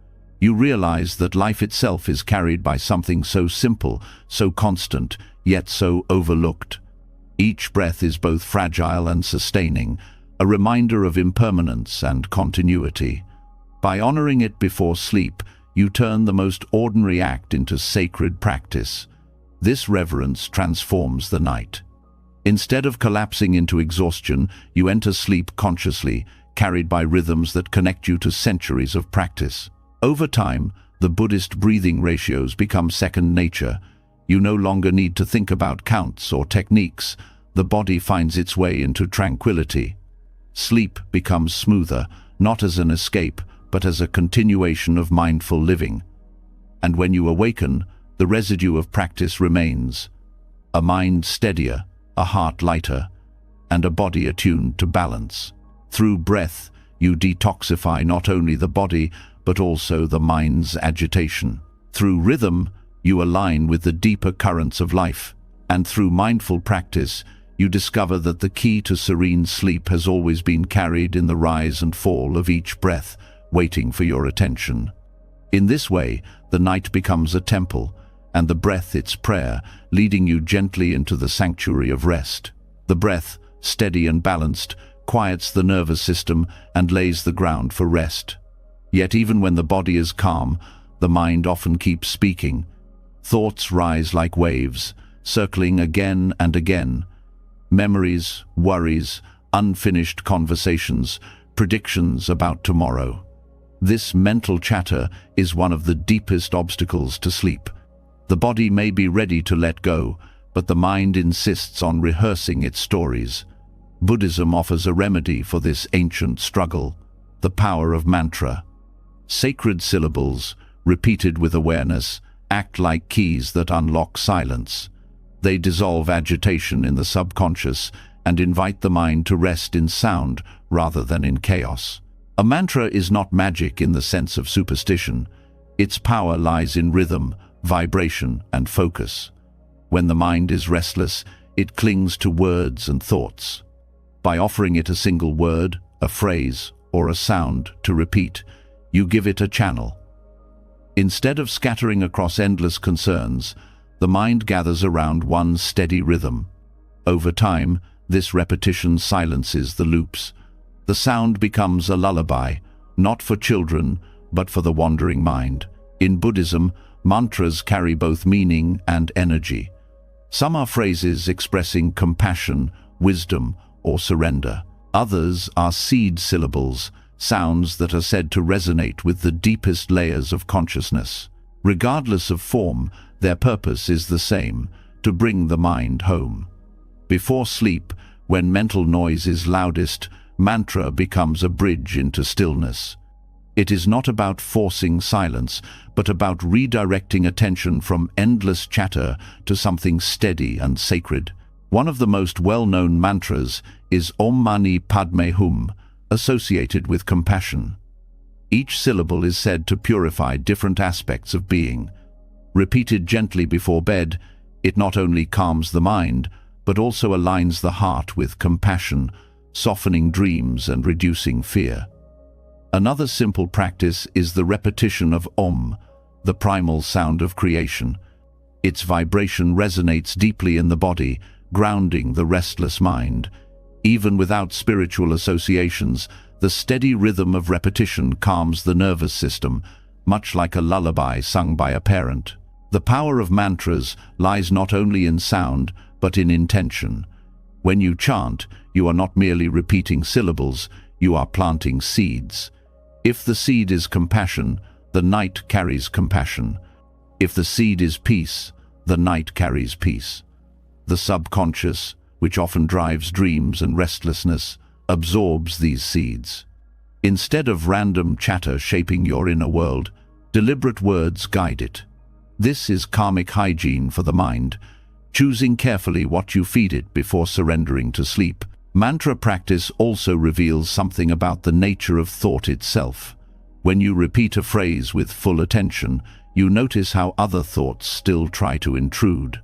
You realize that life itself is carried by something so simple, so constant, yet so overlooked. Each breath is both fragile and sustaining, a reminder of impermanence and continuity. By honoring it before sleep, you turn the most ordinary act into sacred practice. This reverence transforms the night. Instead of collapsing into exhaustion, you enter sleep consciously, carried by rhythms that connect you to centuries of practice. Over time, the Buddhist breathing ratios become second nature. You no longer need to think about counts or techniques. The body finds its way into tranquility. Sleep becomes smoother, not as an escape, but as a continuation of mindful living. And when you awaken, the residue of practice remains. A mind steadier, a heart lighter, and a body attuned to balance. Through breath, you detoxify not only the body, but also the mind's agitation. Through rhythm, you align with the deeper currents of life. And through mindful practice, you discover that the key to serene sleep has always been carried in the rise and fall of each breath, waiting for your attention. In this way, the night becomes a temple, and the breath its prayer, leading you gently into the sanctuary of rest. The breath, steady and balanced, quiets the nervous system and lays the ground for rest. Yet even when the body is calm, the mind often keeps speaking. Thoughts rise like waves, circling again and again. Memories, worries, unfinished conversations, predictions about tomorrow. This mental chatter is one of the deepest obstacles to sleep. The body may be ready to let go, but the mind insists on rehearsing its stories. Buddhism offers a remedy for this ancient struggle: the power of mantra. Sacred syllables, repeated with awareness, act like keys that unlock silence. They dissolve agitation in the subconscious and invite the mind to rest in sound rather than in chaos. A mantra is not magic in the sense of superstition. Its power lies in rhythm, vibration, and focus. When the mind is restless, it clings to words and thoughts. By offering it a single word, a phrase, or a sound to repeat, you give it a channel. Instead of scattering across endless concerns, the mind gathers around one steady rhythm. Over time, this repetition silences the loops. The sound becomes a lullaby, not for children, but for the wandering mind. In Buddhism, mantras carry both meaning and energy. Some are phrases expressing compassion, wisdom, or surrender. Others are seed syllables, sounds that are said to resonate with the deepest layers of consciousness. Regardless of form, their purpose is the same: to bring the mind home. Before sleep, when mental noise is loudest, mantra becomes a bridge into stillness. It is not about forcing silence, but about redirecting attention from endless chatter to something steady and sacred. One of the most well-known mantras is Om Mani Padme Hum, associated with compassion. Each syllable is said to purify different aspects of being. Repeated gently before bed, it not only calms the mind, but also aligns the heart with compassion, softening dreams and reducing fear. Another simple practice is the repetition of Om, the primal sound of creation. Its vibration resonates deeply in the body, grounding the restless mind. Even without spiritual associations, the steady rhythm of repetition calms the nervous system, much like a lullaby sung by a parent. The power of mantras lies not only in sound, but in intention. When you chant, you are not merely repeating syllables, you are planting seeds. If the seed is compassion, the night carries compassion. If the seed is peace, the night carries peace. The subconscious, which often drives dreams and restlessness, absorbs these seeds. Instead of random chatter shaping your inner world, deliberate words guide it. This is karmic hygiene for the mind, choosing carefully what you feed it before surrendering to sleep. Mantra practice also reveals something about the nature of thought itself. When you repeat a phrase with full attention, you notice how other thoughts still try to intrude.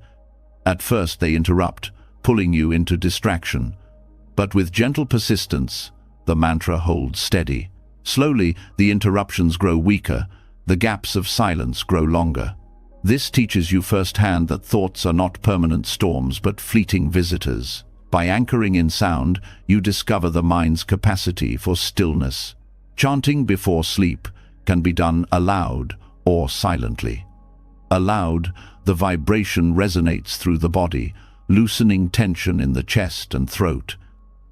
At first they interrupt, pulling you into distraction. But with gentle persistence, the mantra holds steady. Slowly, the interruptions grow weaker, the gaps of silence grow longer. This teaches you firsthand that thoughts are not permanent storms but fleeting visitors. By anchoring in sound, you discover the mind's capacity for stillness. Chanting before sleep can be done aloud or silently. Aloud, the vibration resonates through the body, loosening tension in the chest and throat.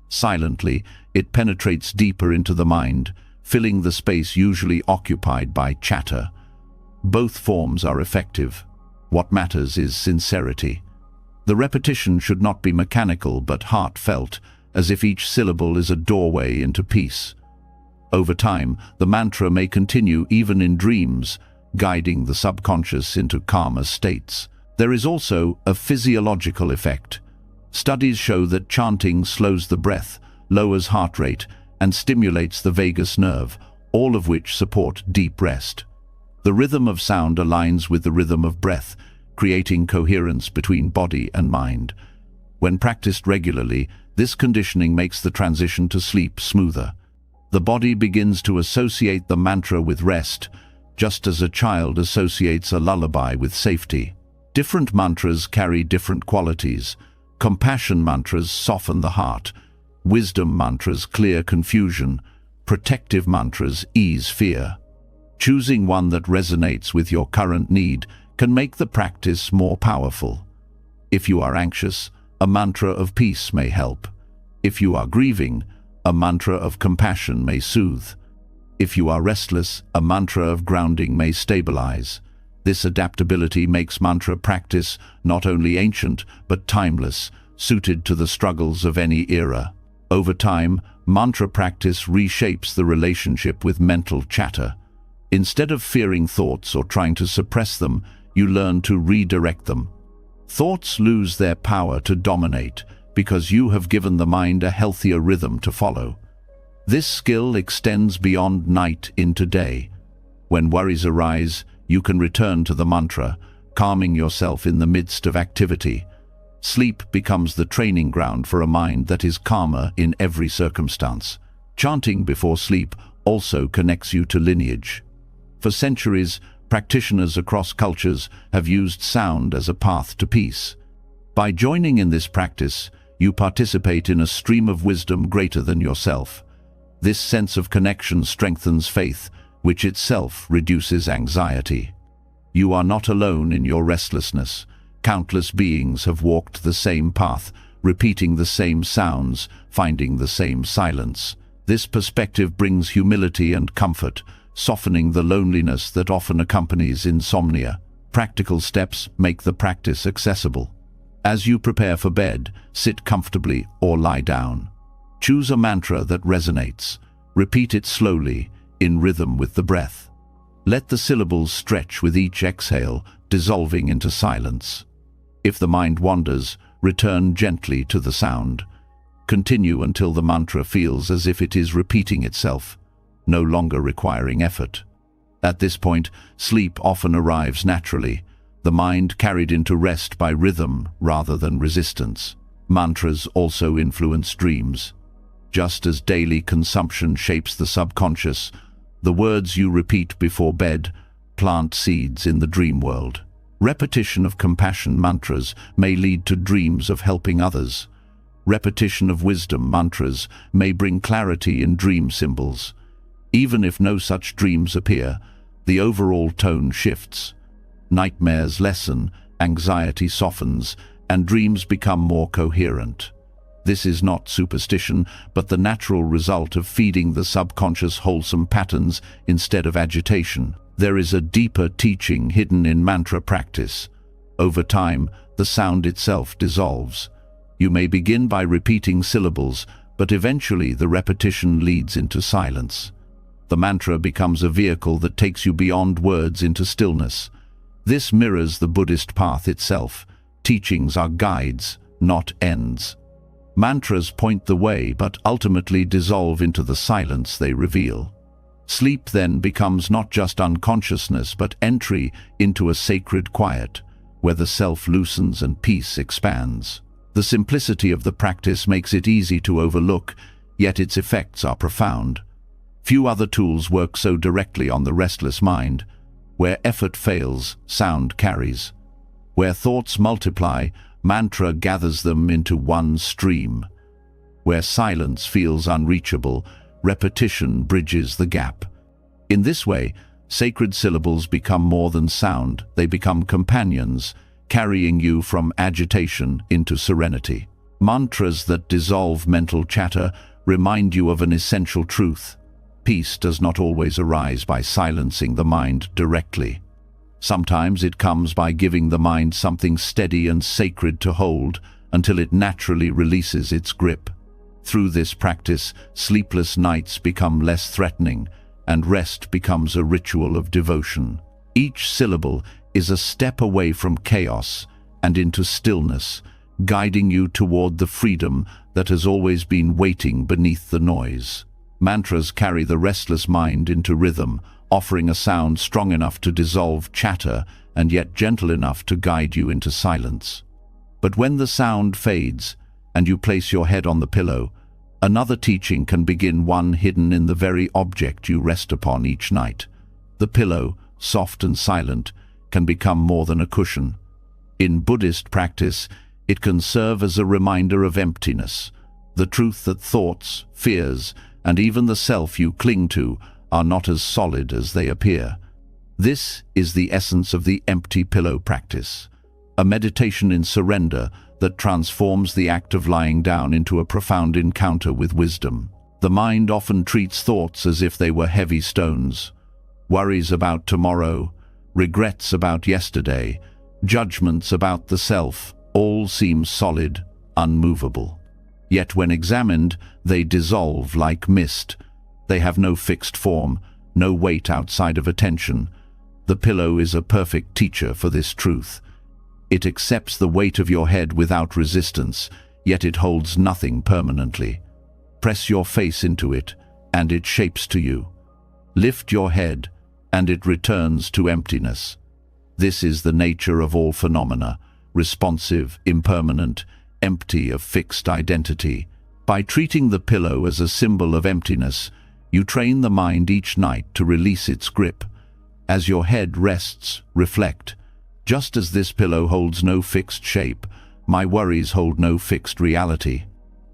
Silently, it penetrates deeper into the mind, filling the space usually occupied by chatter. Both forms are effective. What matters is sincerity. The repetition should not be mechanical but heartfelt, as if each syllable is a doorway into peace. Over time, the mantra may continue even in dreams, guiding the subconscious into calmer states. There is also a physiological effect. Studies show that chanting slows the breath, lowers heart rate, and stimulates the vagus nerve, all of which support deep rest. The rhythm of sound aligns with the rhythm of breath, creating coherence between body and mind. When practiced regularly, this conditioning makes the transition to sleep smoother. The body begins to associate the mantra with rest, just as a child associates a lullaby with safety. Different mantras carry different qualities. Compassion mantras soften the heart. Wisdom mantras clear confusion. Protective mantras ease fear. Choosing one that resonates with your current need can make the practice more powerful. If you are anxious, a mantra of peace may help. If you are grieving, a mantra of compassion may soothe. If you are restless, a mantra of grounding may stabilize. This adaptability makes mantra practice not only ancient but timeless, suited to the struggles of any era. Over time, mantra practice reshapes the relationship with mental chatter. Instead of fearing thoughts or trying to suppress them, you learn to redirect them. Thoughts lose their power to dominate because you have given the mind a healthier rhythm to follow. This skill extends beyond night into day. When worries arise, you can return to the mantra, calming yourself in the midst of activity. Sleep becomes the training ground for a mind that is calmer in every circumstance. Chanting before sleep also connects you to lineage. For centuries, practitioners across cultures have used sound as a path to peace. By joining in this practice, you participate in a stream of wisdom greater than yourself. This sense of connection strengthens faith, which itself reduces anxiety. You are not alone in your restlessness. Countless beings have walked the same path, repeating the same sounds, finding the same silence. This perspective brings humility and comfort, softening the loneliness that often accompanies insomnia. Practical steps make the practice accessible. As you prepare for bed, sit comfortably or lie down. Choose a mantra that resonates. Repeat it slowly, in rhythm with the breath. Let the syllables stretch with each exhale, dissolving into silence. If the mind wanders, return gently to the sound. Continue until the mantra feels as if it is repeating itself, no longer requiring effort. At this point, sleep often arrives naturally, the mind carried into rest by rhythm rather than resistance. Mantras also influence dreams. Just as daily consumption shapes the subconscious, the words you repeat before bed plant seeds in the dream world. Repetition of compassion mantras may lead to dreams of helping others. Repetition of wisdom mantras may bring clarity in dream symbols. Even if no such dreams appear, the overall tone shifts. Nightmares lessen, anxiety softens, and dreams become more coherent. This is not superstition, but the natural result of feeding the subconscious wholesome patterns instead of agitation. There is a deeper teaching hidden in mantra practice. Over time, the sound itself dissolves. You may begin by repeating syllables, but eventually the repetition leads into silence. The mantra becomes a vehicle that takes you beyond words into stillness. This mirrors the Buddhist path itself. Teachings are guides, not ends. Mantras point the way, but ultimately dissolve into the silence they reveal. Sleep then becomes not just unconsciousness, but entry into a sacred quiet, where the self loosens and peace expands. The simplicity of the practice makes it easy to overlook, yet its effects are profound. Few other tools work so directly on the restless mind. Where effort fails, sound carries. Where thoughts multiply, mantra gathers them into one stream. Where silence feels unreachable, repetition bridges the gap. In this way, sacred syllables become more than sound, they become companions, carrying you from agitation into serenity. Mantras that dissolve mental chatter remind you of an essential truth. Peace does not always arise by silencing the mind directly. Sometimes it comes by giving the mind something steady and sacred to hold until it naturally releases its grip. Through this practice, sleepless nights become less threatening, and rest becomes a ritual of devotion. Each syllable is a step away from chaos and into stillness, guiding you toward the freedom that has always been waiting beneath the noise. Mantras carry the restless mind into rhythm, offering a sound strong enough to dissolve chatter and yet gentle enough to guide you into silence. But when the sound fades and you place your head on the pillow, another teaching can begin, one hidden in the very object you rest upon each night. The pillow, soft and silent, can become more than a cushion. In Buddhist practice, it can serve as a reminder of emptiness, the truth that thoughts, fears, and even the self you cling to are not as solid as they appear. This is the essence of the empty pillow practice, a meditation in surrender that transforms the act of lying down into a profound encounter with wisdom. The mind often treats thoughts as if they were heavy stones. Worries about tomorrow, regrets about yesterday, judgments about the self, all seem solid, unmovable. Yet when examined, they dissolve like mist. They have no fixed form, no weight outside of attention. The pillow is a perfect teacher for this truth. It accepts the weight of your head without resistance, yet it holds nothing permanently. Press your face into it, and it shapes to you. Lift your head, and it returns to emptiness. This is the nature of all phenomena, responsive, impermanent, empty of fixed identity. By treating the pillow as a symbol of emptiness, you train the mind each night to release its grip. As your head rests, reflect. Just as this pillow holds no fixed shape, my worries hold no fixed reality.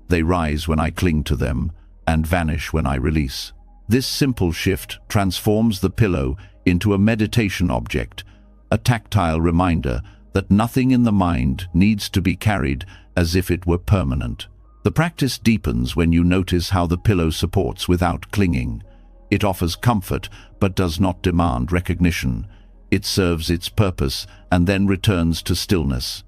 They rise when I cling to them and vanish when I release. This simple shift transforms the pillow into a meditation object, a tactile reminder that nothing in the mind needs to be carried as if it were permanent. The practice deepens when you notice how the pillow supports without clinging. It offers comfort but does not demand recognition. It serves its purpose and then returns to stillness.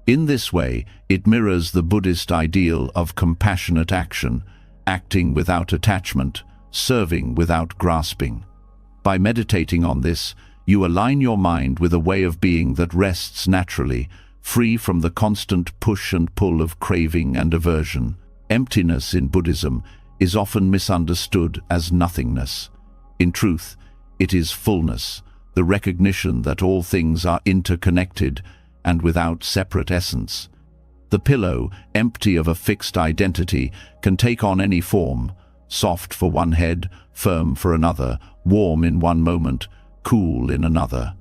In this way, it mirrors the Buddhist ideal of compassionate action, acting without attachment, serving without grasping. By meditating on this, you align your mind with a way of being that rests naturally, free from the constant push and pull of craving and aversion. Emptiness in Buddhism is often misunderstood as nothingness. In truth, it is fullness, the recognition that all things are interconnected and without separate essence. The pillow, empty of a fixed identity, can take on any form, soft for one head, firm for another, warm in one moment, cool in another.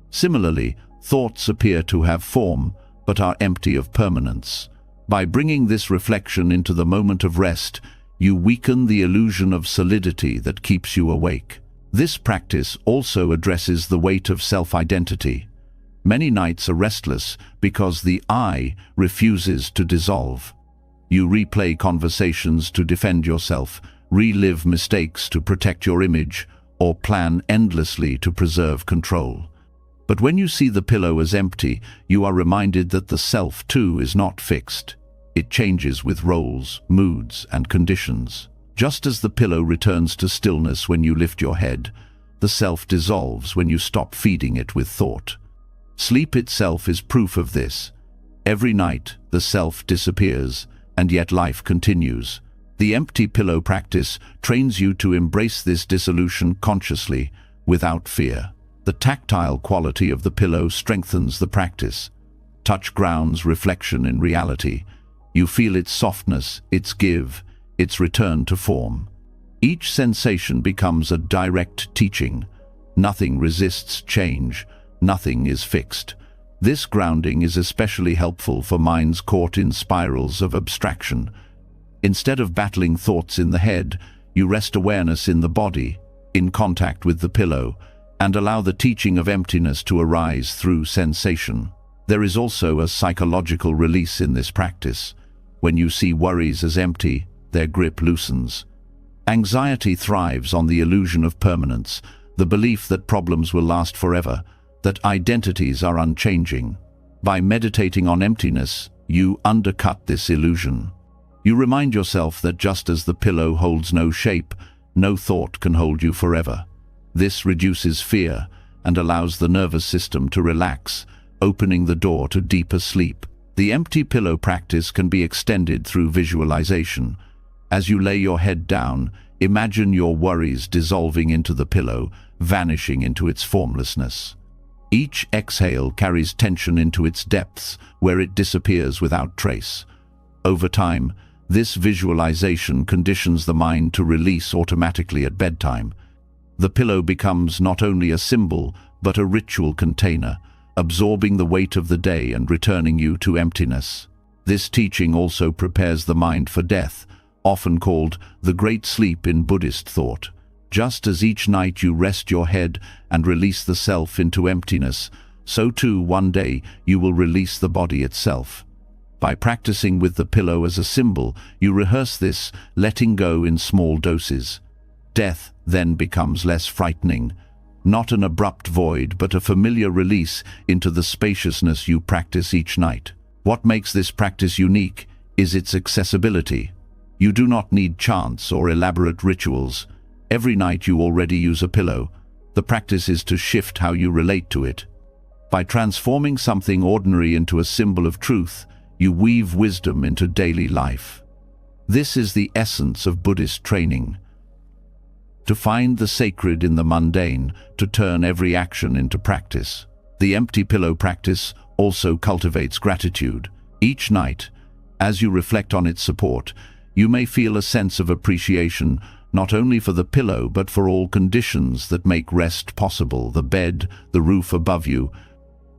Similarly, thoughts appear to have form, but are empty of permanence. By bringing this reflection into the moment of rest, you weaken the illusion of solidity that keeps you awake. This practice also addresses the weight of self-identity. Many nights are restless because the I refuses to dissolve. You replay conversations to defend yourself, relive mistakes to protect your image, or plan endlessly to preserve control. But when you see the pillow as empty, you are reminded that the self too is not fixed. It changes with roles, moods, and conditions. Just as the pillow returns to stillness when you lift your head, the self dissolves when you stop feeding it with thought. Sleep itself is proof of this. Every night, the self disappears, and yet life continues. The empty pillow practice trains you to embrace this dissolution consciously, without fear. The tactile quality of the pillow strengthens the practice. Touch grounds reflection in reality. You feel its softness, its give, its return to form. Each sensation becomes a direct teaching. Nothing resists change. Nothing is fixed. This grounding is especially helpful for minds caught in spirals of abstraction. Instead of battling thoughts in the head, you rest awareness in the body, in contact with the pillow, and allow the teaching of emptiness to arise through sensation. There is also a psychological release in this practice. When you see worries as empty, their grip loosens. Anxiety thrives on the illusion of permanence, the belief that problems will last forever, that identities are unchanging. By meditating on emptiness, you undercut this illusion. You remind yourself that just as the pillow holds no shape, no thought can hold you forever. This reduces fear and allows the nervous system to relax, opening the door to deeper sleep. The empty pillow practice can be extended through visualization. As you lay your head down, imagine your worries dissolving into the pillow, vanishing into its formlessness. Each exhale carries tension into its depths, where it disappears without trace. Over time, this visualization conditions the mind to release automatically at bedtime. The pillow becomes not only a symbol, but a ritual container, absorbing the weight of the day and returning you to emptiness. This teaching also prepares the mind for death, often called the great sleep in Buddhist thought. Just as each night you rest your head and release the self into emptiness, so too one day you will release the body itself. By practicing with the pillow as a symbol, you rehearse this, letting go in small doses. Death then becomes less frightening, not an abrupt void, but a familiar release into the spaciousness you practice each night. What makes this practice unique is its accessibility. You do not need chants or elaborate rituals. Every night you already use a pillow. The practice is to shift how you relate to it. By transforming something ordinary into a symbol of truth, you weave wisdom into daily life. This is the essence of Buddhist training. To find the sacred in the mundane, to turn every action into practice. The empty pillow practice also cultivates gratitude. Each night, as you reflect on its support, you may feel a sense of appreciation, not only for the pillow but for all conditions that make rest possible: the bed, the roof above you,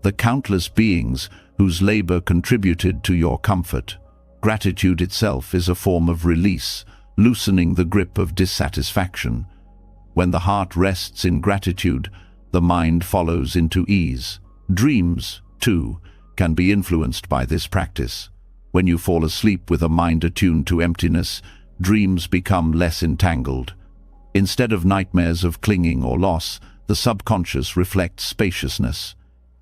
the countless beings whose labor contributed to your comfort. Gratitude itself is a form of release, loosening the grip of dissatisfaction. When the heart rests in gratitude, the mind follows into ease. Dreams, too, can be influenced by this practice. When you fall asleep with a mind attuned to emptiness, dreams become less entangled. Instead of nightmares of clinging or loss, the subconscious reflects spaciousness.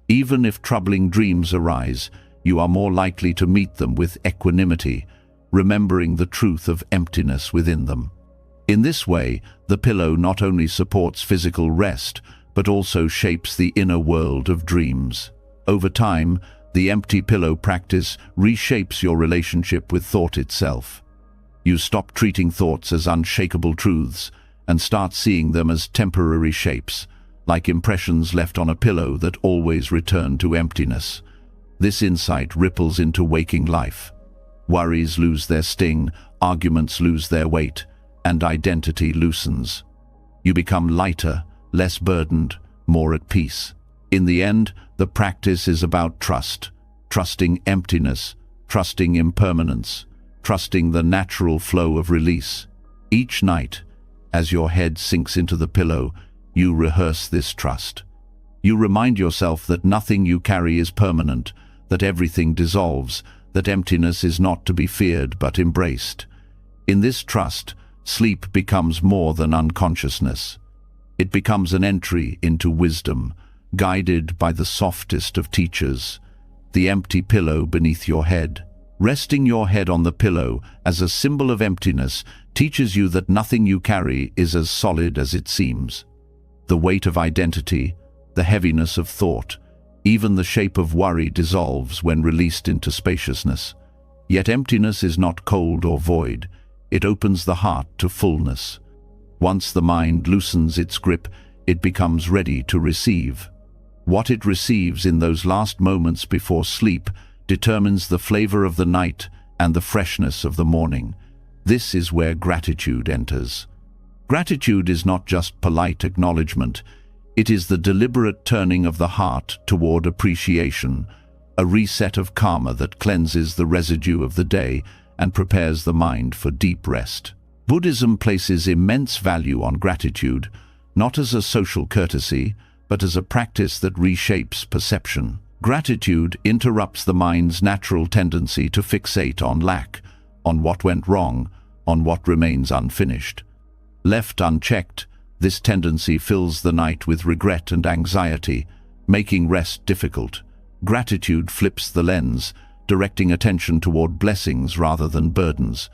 Even if troubling dreams arise, you are more likely to meet them with equanimity, remembering the truth of emptiness within them. In this way, the pillow not only supports physical rest, but also shapes the inner world of dreams. Over time, the empty pillow practice reshapes your relationship with thought itself. You stop treating thoughts as unshakable truths and start seeing them as temporary shapes, like impressions left on a pillow that always return to emptiness. This insight ripples into waking life. Worries lose their sting, arguments lose their weight, and identity loosens. You become lighter, less burdened, more at peace. In the end, the practice is about trust, trusting emptiness, trusting impermanence, trusting the natural flow of release. Each night, as your head sinks into the pillow, you rehearse this trust. You remind yourself that nothing you carry is permanent, that everything dissolves, that emptiness is not to be feared but embraced. In this trust, sleep becomes more than unconsciousness. It becomes an entry into wisdom, guided by the softest of teachers, the empty pillow beneath your head. Resting your head on the pillow as a symbol of emptiness teaches you that nothing you carry is as solid as it seems. The weight of identity, the heaviness of thought, even the shape of worry dissolves when released into spaciousness. Yet emptiness is not cold or void. It opens the heart to fullness. Once the mind loosens its grip, it becomes ready to receive. What it receives in those last moments before sleep determines the flavor of the night and the freshness of the morning. This is where gratitude enters. Gratitude is not just polite acknowledgement. It is the deliberate turning of the heart toward appreciation, a reset of karma that cleanses the residue of the day and prepares the mind for deep rest. Buddhism places immense value on gratitude, not as a social courtesy, but as a practice that reshapes perception. Gratitude interrupts the mind's natural tendency to fixate on lack, on what went wrong, on what remains unfinished. Left unchecked, this tendency fills the night with regret and anxiety, making rest difficult. Gratitude flips the lens, directing attention toward blessings rather than burdens.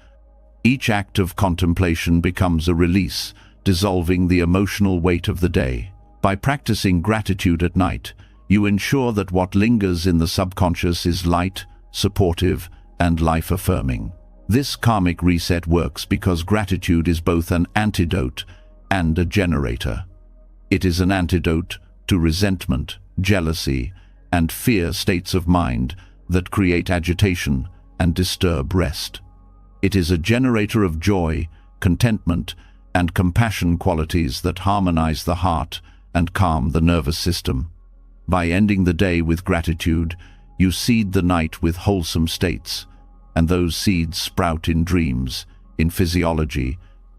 Each act of contemplation becomes a release, dissolving the emotional weight of the day. By practicing gratitude at night, you ensure that what lingers in the subconscious is light, supportive, and life-affirming. This karmic reset works because gratitude is both an antidote and a generator. It is an antidote to resentment, jealousy, and fear states of mind that create agitation and disturb rest. It is a generator of joy, contentment, and compassion, qualities that harmonize the heart and calm the nervous system. By ending the day with gratitude, you seed the night with wholesome states, and those seeds sprout in dreams, in physiology,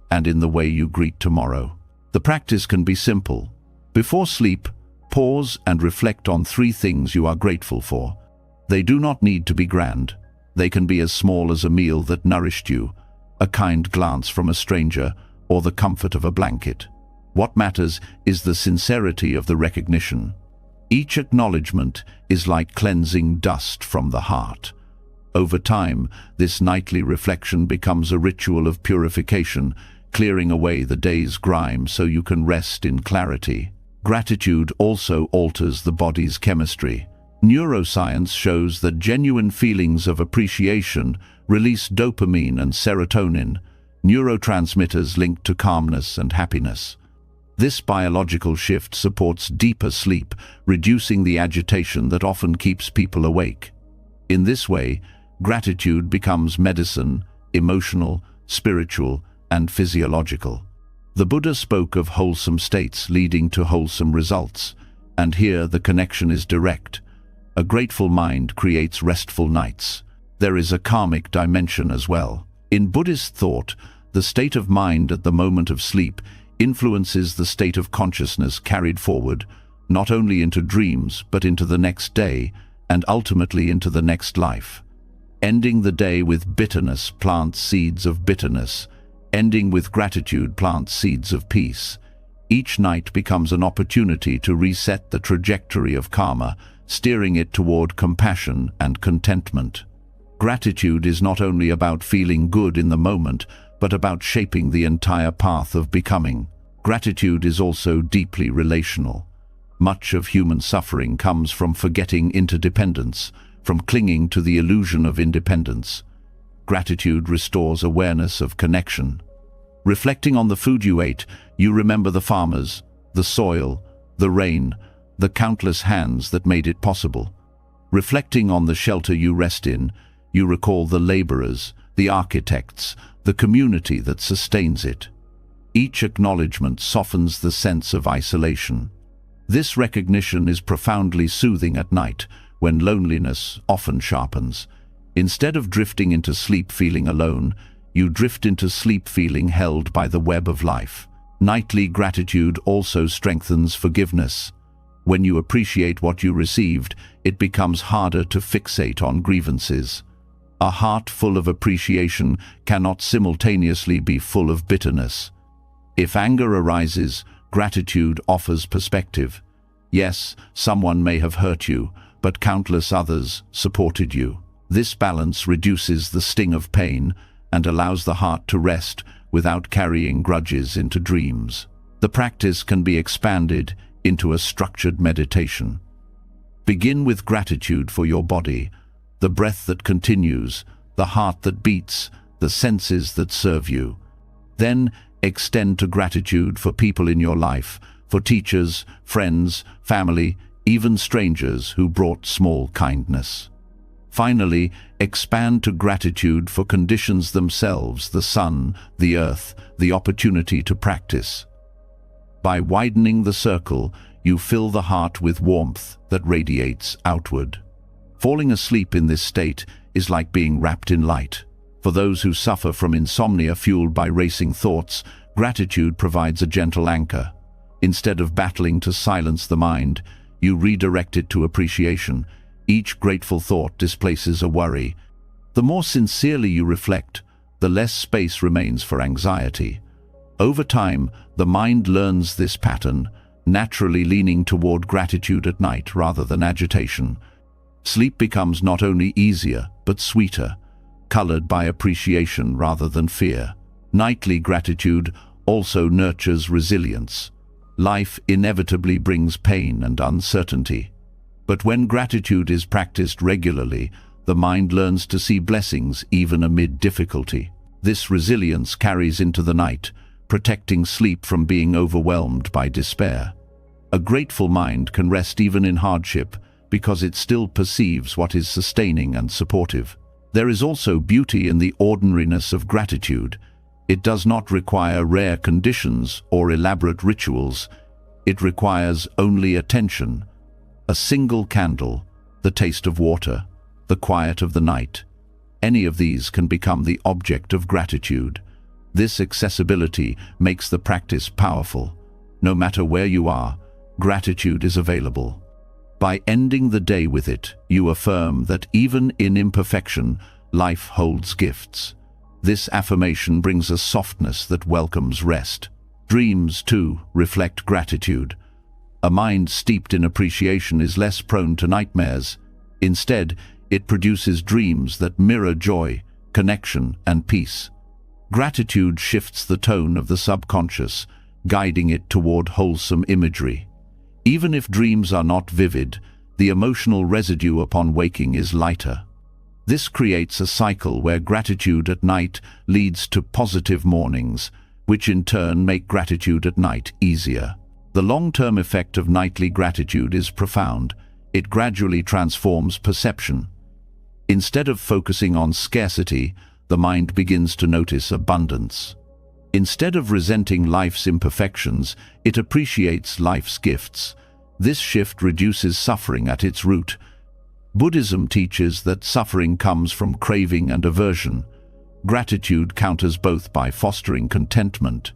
and in the way you greet tomorrow. The practice can be simple. Before sleep, pause and reflect on 3 things you are grateful for. They do not need to be grand. They can be as small as a meal that nourished you, a kind glance from a stranger, or the comfort of a blanket. What matters is the sincerity of the recognition. Each acknowledgement is like cleansing dust from the heart. Over time, this nightly reflection becomes a ritual of purification, clearing away the day's grime so you can rest in clarity. Gratitude also alters the body's chemistry. Neuroscience shows that genuine feelings of appreciation release dopamine and serotonin, neurotransmitters linked to calmness and happiness. This biological shift supports deeper sleep, reducing the agitation that often keeps people awake. In this way, gratitude becomes medicine, emotional, spiritual, and physiological. The Buddha spoke of wholesome states leading to wholesome results, and here the connection is direct. A grateful mind creates restful nights. There is a karmic dimension as well. In Buddhist thought, the state of mind at the moment of sleep influences the state of consciousness carried forward, not only into dreams, but into the next day, and ultimately into the next life. Ending the day with bitterness plants seeds of bitterness. Ending with gratitude plants seeds of peace. Each night becomes an opportunity to reset the trajectory of karma, steering it toward compassion and contentment. Gratitude is not only about feeling good in the moment, but about shaping the entire path of becoming. Gratitude is also deeply relational. Much of human suffering comes from forgetting interdependence, from clinging to the illusion of independence. Gratitude restores awareness of connection. Reflecting on the food you ate, you remember the farmers, the soil, the rain, the countless hands that made it possible. Reflecting on the shelter you rest in, you recall the laborers, the architects, the community that sustains it. Each acknowledgement softens the sense of isolation. This recognition is profoundly soothing at night, when loneliness often sharpens. Instead of drifting into sleep feeling alone, you drift into sleep feeling held by the web of life. Nightly gratitude also strengthens forgiveness. When you appreciate what you received, it becomes harder to fixate on grievances. A heart full of appreciation cannot simultaneously be full of bitterness. If anger arises, gratitude offers perspective. Yes, someone may have hurt you, but countless others supported you. This balance reduces the sting of pain and allows the heart to rest without carrying grudges into dreams. The practice can be expanded into a structured meditation. Begin with gratitude for your body, the breath that continues, the heart that beats, the senses that serve you. Then extend to gratitude for people in your life, for teachers, friends, family, even strangers who brought small kindness. Finally, expand to gratitude for conditions themselves, the sun, the earth, the opportunity to practice. By widening the circle, you fill the heart with warmth that radiates outward. Falling asleep in this state is like being wrapped in light. For those who suffer from insomnia fueled by racing thoughts, gratitude provides a gentle anchor. Instead of battling to silence the mind, you redirect it to appreciation. Each grateful thought displaces a worry. The more sincerely you reflect, the less space remains for anxiety. Over time, the mind learns this pattern, naturally leaning toward gratitude at night rather than agitation. Sleep becomes not only easier, but sweeter, colored by appreciation rather than fear. Nightly gratitude also nurtures resilience. Life inevitably brings pain and uncertainty. But when gratitude is practiced regularly, the mind learns to see blessings even amid difficulty. This resilience carries into the night, protecting sleep from being overwhelmed by despair. A grateful mind can rest even in hardship because it still perceives what is sustaining and supportive. There is also beauty in the ordinariness of gratitude. It does not require rare conditions or elaborate rituals. It requires only attention. A single candle, the taste of water, the quiet of the night. Any of these can become the object of gratitude. This accessibility makes the practice powerful. No matter where you are, gratitude is available. By ending the day with it, you affirm that even in imperfection, life holds gifts. This affirmation brings a softness that welcomes rest. Dreams, too, reflect gratitude. A mind steeped in appreciation is less prone to nightmares. Instead, it produces dreams that mirror joy, connection, and peace. Gratitude shifts the tone of the subconscious, guiding it toward wholesome imagery. Even if dreams are not vivid, the emotional residue upon waking is lighter. This creates a cycle where gratitude at night leads to positive mornings, which in turn make gratitude at night easier. The long-term effect of nightly gratitude is profound. It gradually transforms perception. Instead of focusing on scarcity, the mind begins to notice abundance. Instead of resenting life's imperfections, it appreciates life's gifts. This shift reduces suffering at its root. Buddhism teaches that suffering comes from craving and aversion. Gratitude counters both by fostering contentment.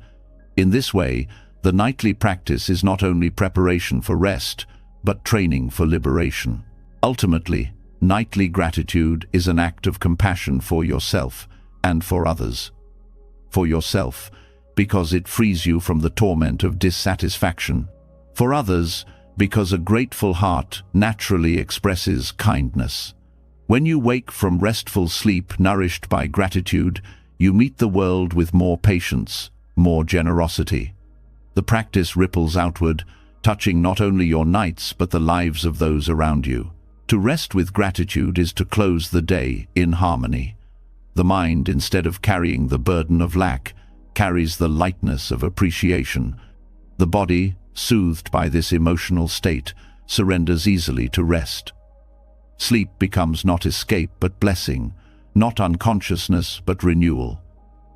In this way, the nightly practice is not only preparation for rest, but training for liberation. Ultimately, nightly gratitude is an act of compassion for yourself and for others. For yourself, because it frees you from the torment of dissatisfaction. For others, because a grateful heart naturally expresses kindness. When you wake from restful sleep nourished by gratitude, you meet the world with more patience, more generosity. The practice ripples outward, touching not only your nights but the lives of those around you. To rest with gratitude is to close the day in harmony. The mind, instead of carrying the burden of lack, carries the lightness of appreciation. The body, soothed by this emotional state, surrenders easily to rest. Sleep becomes not escape but blessing, not unconsciousness but renewal.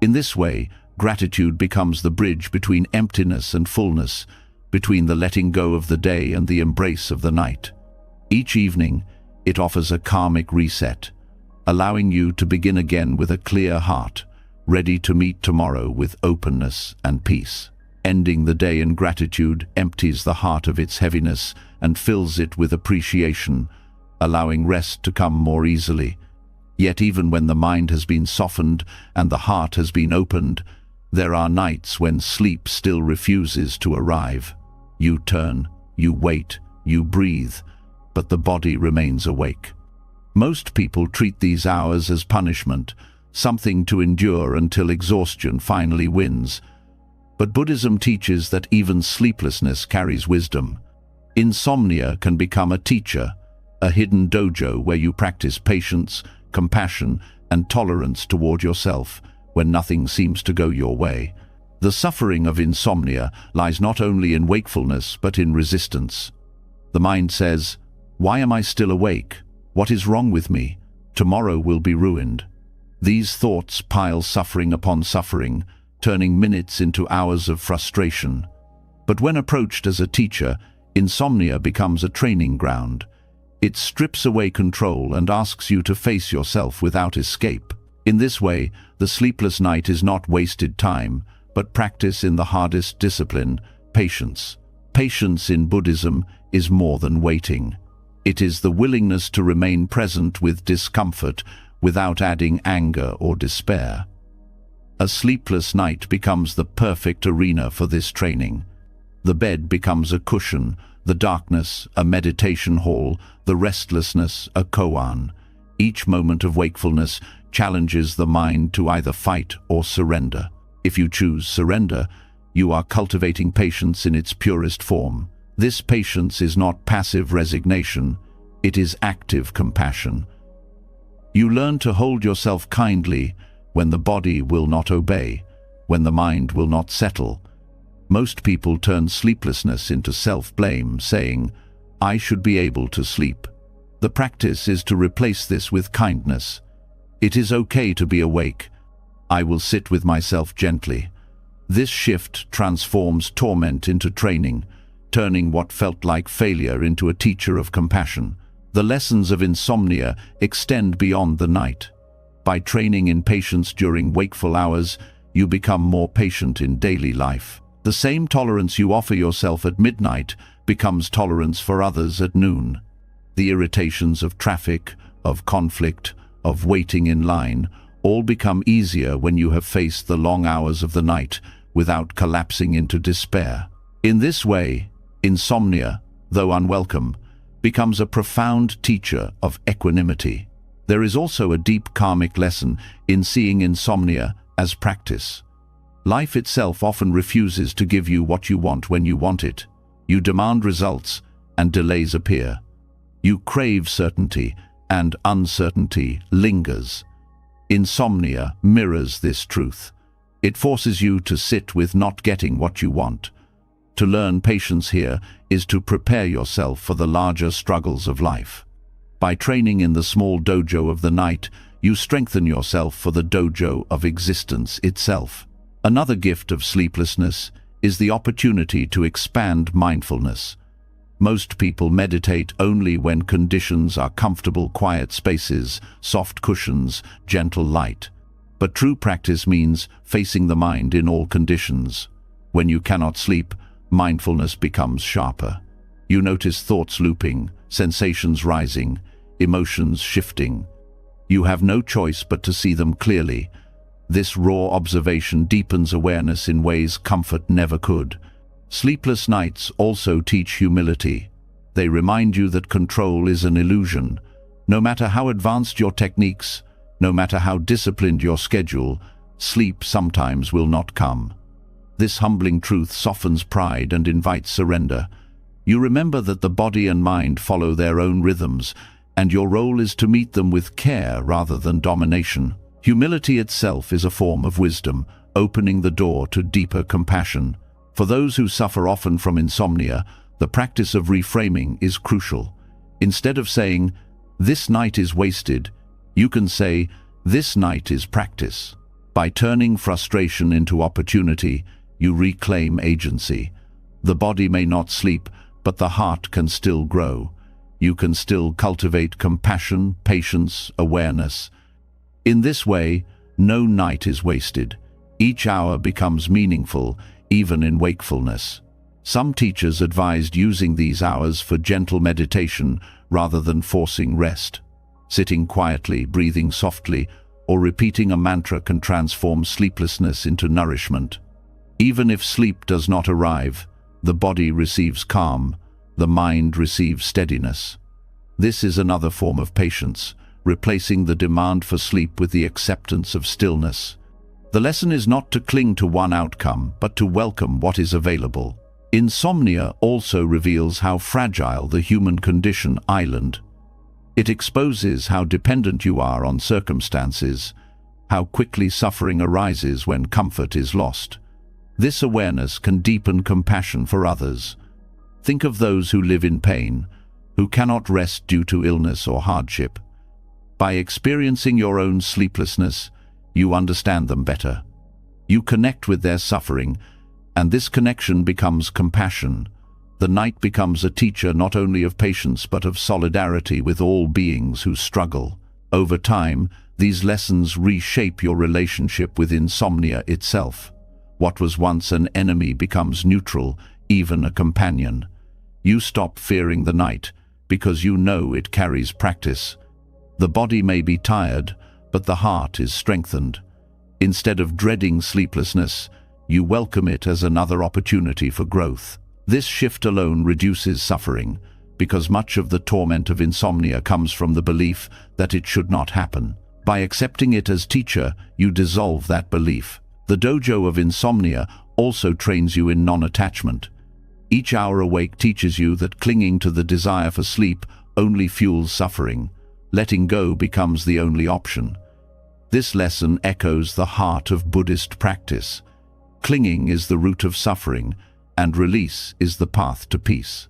In this way, gratitude becomes the bridge between emptiness and fullness, between the letting go of the day and the embrace of the night. Each evening, it offers a karmic reset, allowing you to begin again with a clear heart, ready to meet tomorrow with openness and peace. Ending the day in gratitude empties the heart of its heaviness and fills it with appreciation, allowing rest to come more easily. Yet even when the mind has been softened and the heart has been opened, there are nights when sleep still refuses to arrive. You turn, you wait, you breathe, but the body remains awake. Most people treat these hours as punishment, something to endure until exhaustion finally wins. But Buddhism teaches that even sleeplessness carries wisdom. Insomnia can become a teacher, a hidden dojo where you practice patience, compassion, and tolerance toward yourself when nothing seems to go your way. The suffering of insomnia lies not only in wakefulness but in resistance. The mind says, "Why am I still awake? What is wrong with me? Tomorrow will be ruined." These thoughts pile suffering upon suffering, turning minutes into hours of frustration. But when approached as a teacher, insomnia becomes a training ground. It strips away control and asks you to face yourself without escape. In this way, the sleepless night is not wasted time, but practice in the hardest discipline, patience. Patience in Buddhism is more than waiting. It is the willingness to remain present with discomfort without adding anger or despair. A sleepless night becomes the perfect arena for this training. The bed becomes a cushion, the darkness a meditation hall, the restlessness a koan. Each moment of wakefulness challenges the mind to either fight or surrender. If you choose surrender, you are cultivating patience in its purest form. This patience is not passive resignation, it is active compassion. You learn to hold yourself kindly when the body will not obey, when the mind will not settle. Most people turn sleeplessness into self-blame, saying, "I should be able to sleep." The practice is to replace this with kindness. It is okay to be awake. I will sit with myself gently. This shift transforms torment into training, turning what felt like failure into a teacher of compassion. The lessons of insomnia extend beyond the night. By training in patience during wakeful hours, you become more patient in daily life. The same tolerance you offer yourself at midnight becomes tolerance for others at noon. The irritations of traffic, of conflict, of waiting in line, all become easier when you have faced the long hours of the night without collapsing into despair. In this way, insomnia, though unwelcome, becomes a profound teacher of equanimity. There is also a deep karmic lesson in seeing insomnia as practice. Life itself often refuses to give you what you want when you want it. You demand results, and delays appear. You crave certainty, and uncertainty lingers. Insomnia mirrors this truth. It forces you to sit with not getting what you want. To learn patience here is to prepare yourself for the larger struggles of life. By training in the small dojo of the night, you strengthen yourself for the dojo of existence itself. Another gift of sleeplessness is the opportunity to expand mindfulness. Most people meditate only when conditions are comfortable, quiet spaces, soft cushions, gentle light. But true practice means facing the mind in all conditions. When you cannot sleep, mindfulness becomes sharper. You notice thoughts looping, sensations rising, emotions shifting. You have no choice but to see them clearly. This raw observation deepens awareness in ways comfort never could. Sleepless nights also teach humility. They remind you that control is an illusion. No matter how advanced your techniques, no matter how disciplined your schedule, sleep sometimes will not come. This humbling truth softens pride and invites surrender. You remember that the body and mind follow their own rhythms, and your role is to meet them with care rather than domination. Humility itself is a form of wisdom, opening the door to deeper compassion. For those who suffer often from insomnia, the practice of reframing is crucial. Instead of saying, "This night is wasted," you can say, "This night is practice." By turning frustration into opportunity, you reclaim agency. The body may not sleep, but the heart can still grow. You can still cultivate compassion, patience, awareness. In this way, no night is wasted. Each hour becomes meaningful, even in wakefulness. Some teachers advised using these hours for gentle meditation rather than forcing rest. Sitting quietly, breathing softly, or repeating a mantra can transform sleeplessness into nourishment. Even if sleep does not arrive, the body receives calm, the mind receives steadiness. This is another form of patience, replacing the demand for sleep with the acceptance of stillness. The lesson is not to cling to one outcome, but to welcome what is available. Insomnia also reveals how fragile the human condition island. It exposes how dependent you are on circumstances, how quickly suffering arises when comfort is lost. This awareness can deepen compassion for others. Think of those who live in pain, who cannot rest due to illness or hardship. By experiencing your own sleeplessness, you understand them better. You connect with their suffering, and this connection becomes compassion. The night becomes a teacher not only of patience but of solidarity with all beings who struggle. Over time, these lessons reshape your relationship with insomnia itself. What was once an enemy becomes neutral, even a companion. You stop fearing the night because you know it carries practice. The body may be tired, but the heart is strengthened. Instead of dreading sleeplessness, you welcome it as another opportunity for growth. This shift alone reduces suffering, because much of the torment of insomnia comes from the belief that it should not happen. By accepting it as teacher, you dissolve that belief. The dojo of insomnia also trains you in non-attachment. Each hour awake teaches you that clinging to the desire for sleep only fuels suffering. Letting go becomes the only option. This lesson echoes the heart of Buddhist practice. Clinging is the root of suffering, and release is the path to peace.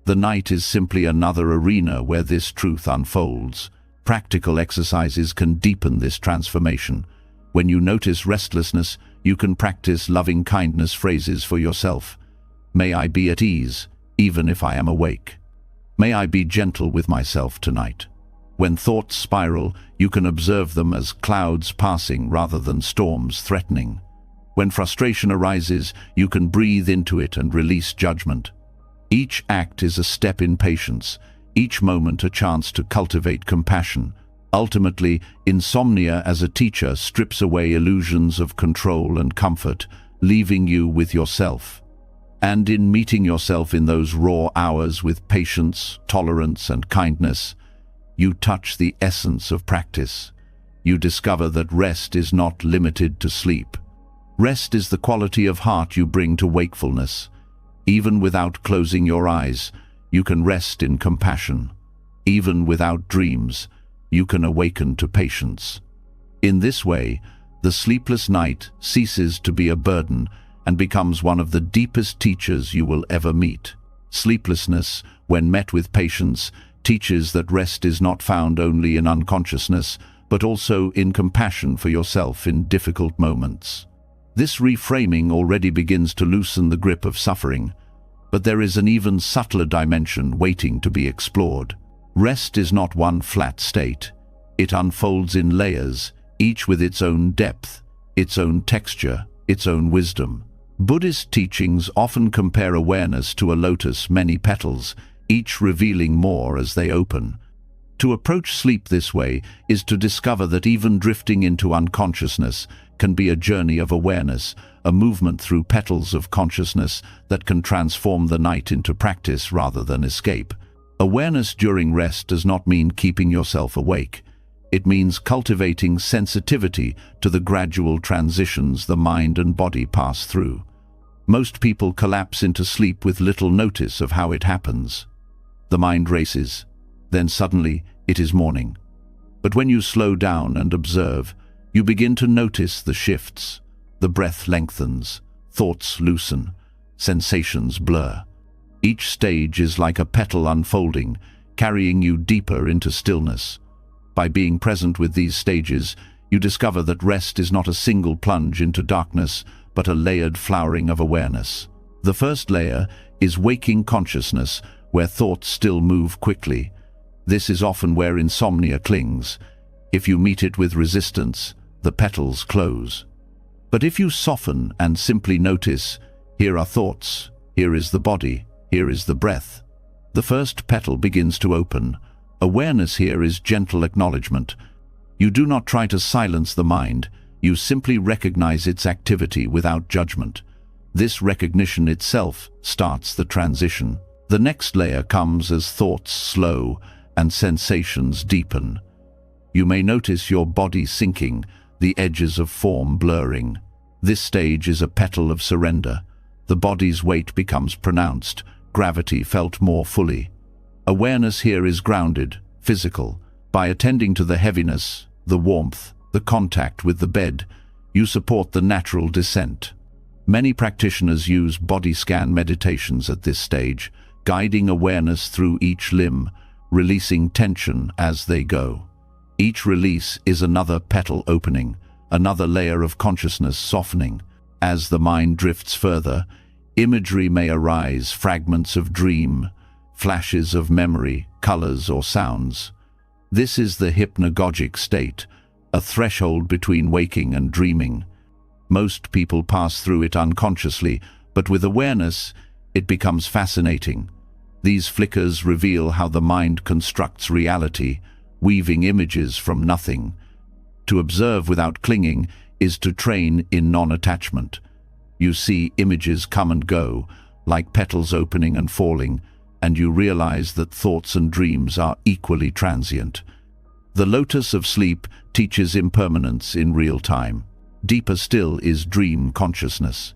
The night is simply another arena where this truth unfolds. Practical exercises can deepen this transformation. When you notice restlessness, you can practice loving-kindness phrases for yourself. May I be at ease, even if I am awake. May I be gentle with myself tonight. When thoughts spiral, you can observe them as clouds passing rather than storms threatening. When frustration arises, you can breathe into it and release judgment. Each act is a step in patience, each moment a chance to cultivate compassion. Ultimately, insomnia as a teacher strips away illusions of control and comfort, leaving you with yourself. And in meeting yourself in those raw hours with patience, tolerance, and kindness, you touch the essence of practice. You discover that rest is not limited to sleep. Rest is the quality of heart you bring to wakefulness. Even without closing your eyes, you can rest in compassion. Even without dreams, you can awaken to patience. In this way, the sleepless night ceases to be a burden and becomes one of the deepest teachers you will ever meet. Sleeplessness, when met with patience, teaches that rest is not found only in unconsciousness, but also in compassion for yourself in difficult moments. This reframing already begins to loosen the grip of suffering, but there is an even subtler dimension waiting to be explored. Rest is not one flat state. It unfolds in layers, each with its own depth, its own texture, its own wisdom. Buddhist teachings often compare awareness to a lotus' many petals, each revealing more as they open. To approach sleep this way is to discover that even drifting into unconsciousness can be a journey of awareness, a movement through petals of consciousness that can transform the night into practice rather than escape. Awareness during rest does not mean keeping yourself awake. It means cultivating sensitivity to the gradual transitions the mind and body pass through. Most people collapse into sleep with little notice of how it happens. The mind races, then suddenly it is morning. But when you slow down and observe, you begin to notice the shifts. The breath lengthens, thoughts loosen, sensations blur. Each stage is like a petal unfolding, carrying you deeper into stillness. By being present with these stages, you discover that rest is not a single plunge into darkness, but a layered flowering of awareness. The first layer is waking consciousness, where thoughts still move quickly. This is often where insomnia clings. If you meet it with resistance, the petals close. But if you soften and simply notice, here are thoughts, here is the body, here is the breath, the first petal begins to open. Awareness here is gentle acknowledgement. You do not try to silence the mind, you simply recognize its activity without judgment. This recognition itself starts the transition. The next layer comes as thoughts slow and sensations deepen. You may notice your body sinking, the edges of form blurring. This stage is a petal of surrender. The body's weight becomes pronounced, gravity felt more fully. Awareness here is grounded, physical. By attending to the heaviness, the warmth, the contact with the bed, you support the natural descent. Many practitioners use body scan meditations at this stage, guiding awareness through each limb, releasing tension as they go. Each release is another petal opening, another layer of consciousness softening. As the mind drifts further, imagery may arise, fragments of dream, flashes of memory, colors or sounds. This is the hypnagogic state, a threshold between waking and dreaming. Most people pass through it unconsciously, but with awareness, it becomes fascinating. These flickers reveal how the mind constructs reality, weaving images from nothing. To observe without clinging is to train in non-attachment. You see images come and go, like petals opening and falling, and you realize that thoughts and dreams are equally transient. The lotus of sleep teaches impermanence in real time. Deeper still is dream consciousness.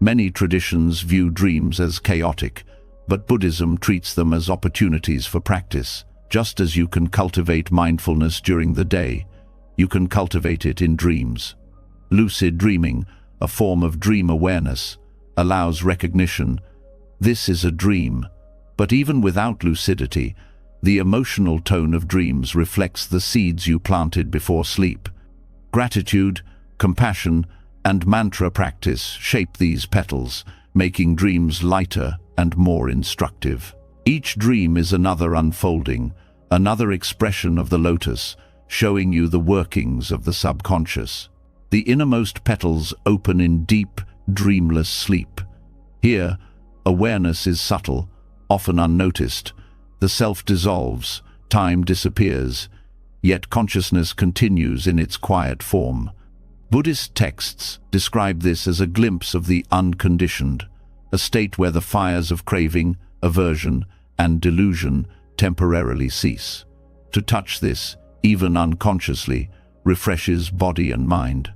Many traditions view dreams as chaotic, but Buddhism treats them as opportunities for practice. Just as you can cultivate mindfulness during the day, you can cultivate it in dreams. Lucid dreaming, a form of dream awareness, allows recognition. This is a dream, but even without lucidity, the emotional tone of dreams reflects the seeds you planted before sleep. Gratitude, compassion, and mantra practice shape these petals, making dreams lighter and more instructive. Each dream is another unfolding, another expression of the lotus, showing you the workings of the subconscious. The innermost petals open in deep, dreamless sleep. Here, awareness is subtle, often unnoticed. The self dissolves, time disappears, yet consciousness continues in its quiet form. Buddhist texts describe this as a glimpse of the unconditioned, a state where the fires of craving, aversion, and delusion temporarily cease. To touch this, even unconsciously, refreshes body and mind.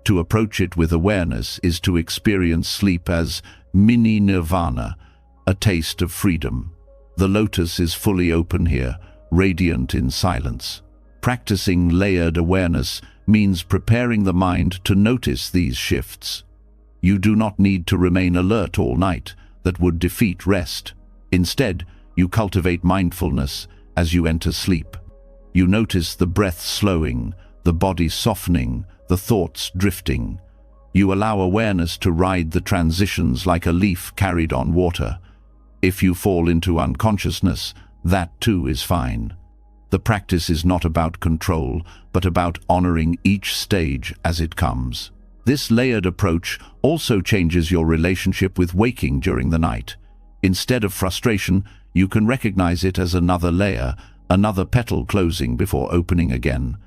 To approach it with awareness is to experience sleep as mini nirvana, a taste of freedom. The lotus is fully open here, radiant in silence. Practicing layered awareness means preparing the mind to notice these shifts. You do not need to remain alert all night. That would defeat rest. Instead, you cultivate mindfulness as you enter sleep. You notice the breath slowing, the body softening, the thoughts drifting. You allow awareness to ride the transitions like a leaf carried on water. If you fall into unconsciousness, that too is fine. The practice is not about control, but about honoring each stage as it comes. This layered approach also changes your relationship with waking during the night. Instead of frustration, you can recognize it as another layer, another petal closing before opening again.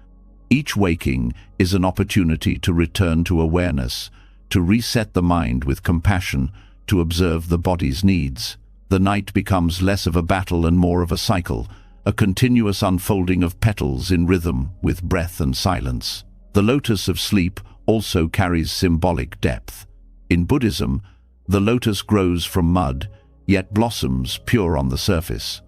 Each waking is an opportunity to return to awareness, to reset the mind with compassion, to observe the body's needs. The night becomes less of a battle and more of a cycle, a continuous unfolding of petals in rhythm with breath and silence. The lotus of sleep also carries symbolic depth. In Buddhism, the lotus grows from mud, yet blossoms pure on the surface.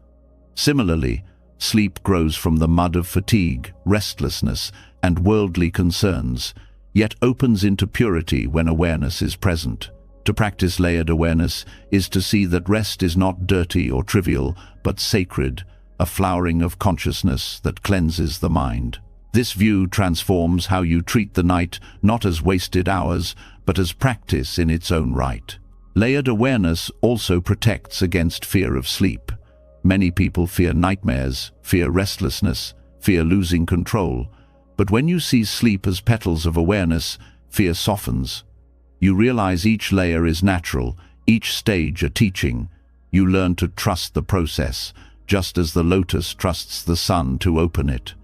Similarly, sleep grows from the mud of fatigue, restlessness, and worldly concerns, yet opens into purity when awareness is present. To practice layered awareness is to see that rest is not dirty or trivial, but sacred, a flowering of consciousness that cleanses the mind. This view transforms how you treat the night, not as wasted hours, but as practice in its own right. Layered awareness also protects against fear of sleep. Many people fear nightmares, fear restlessness, fear losing control. But when you see sleep as petals of awareness, fear softens. You realize each layer is natural, each stage a teaching. You learn to trust the process, just as the lotus trusts the sun to open it.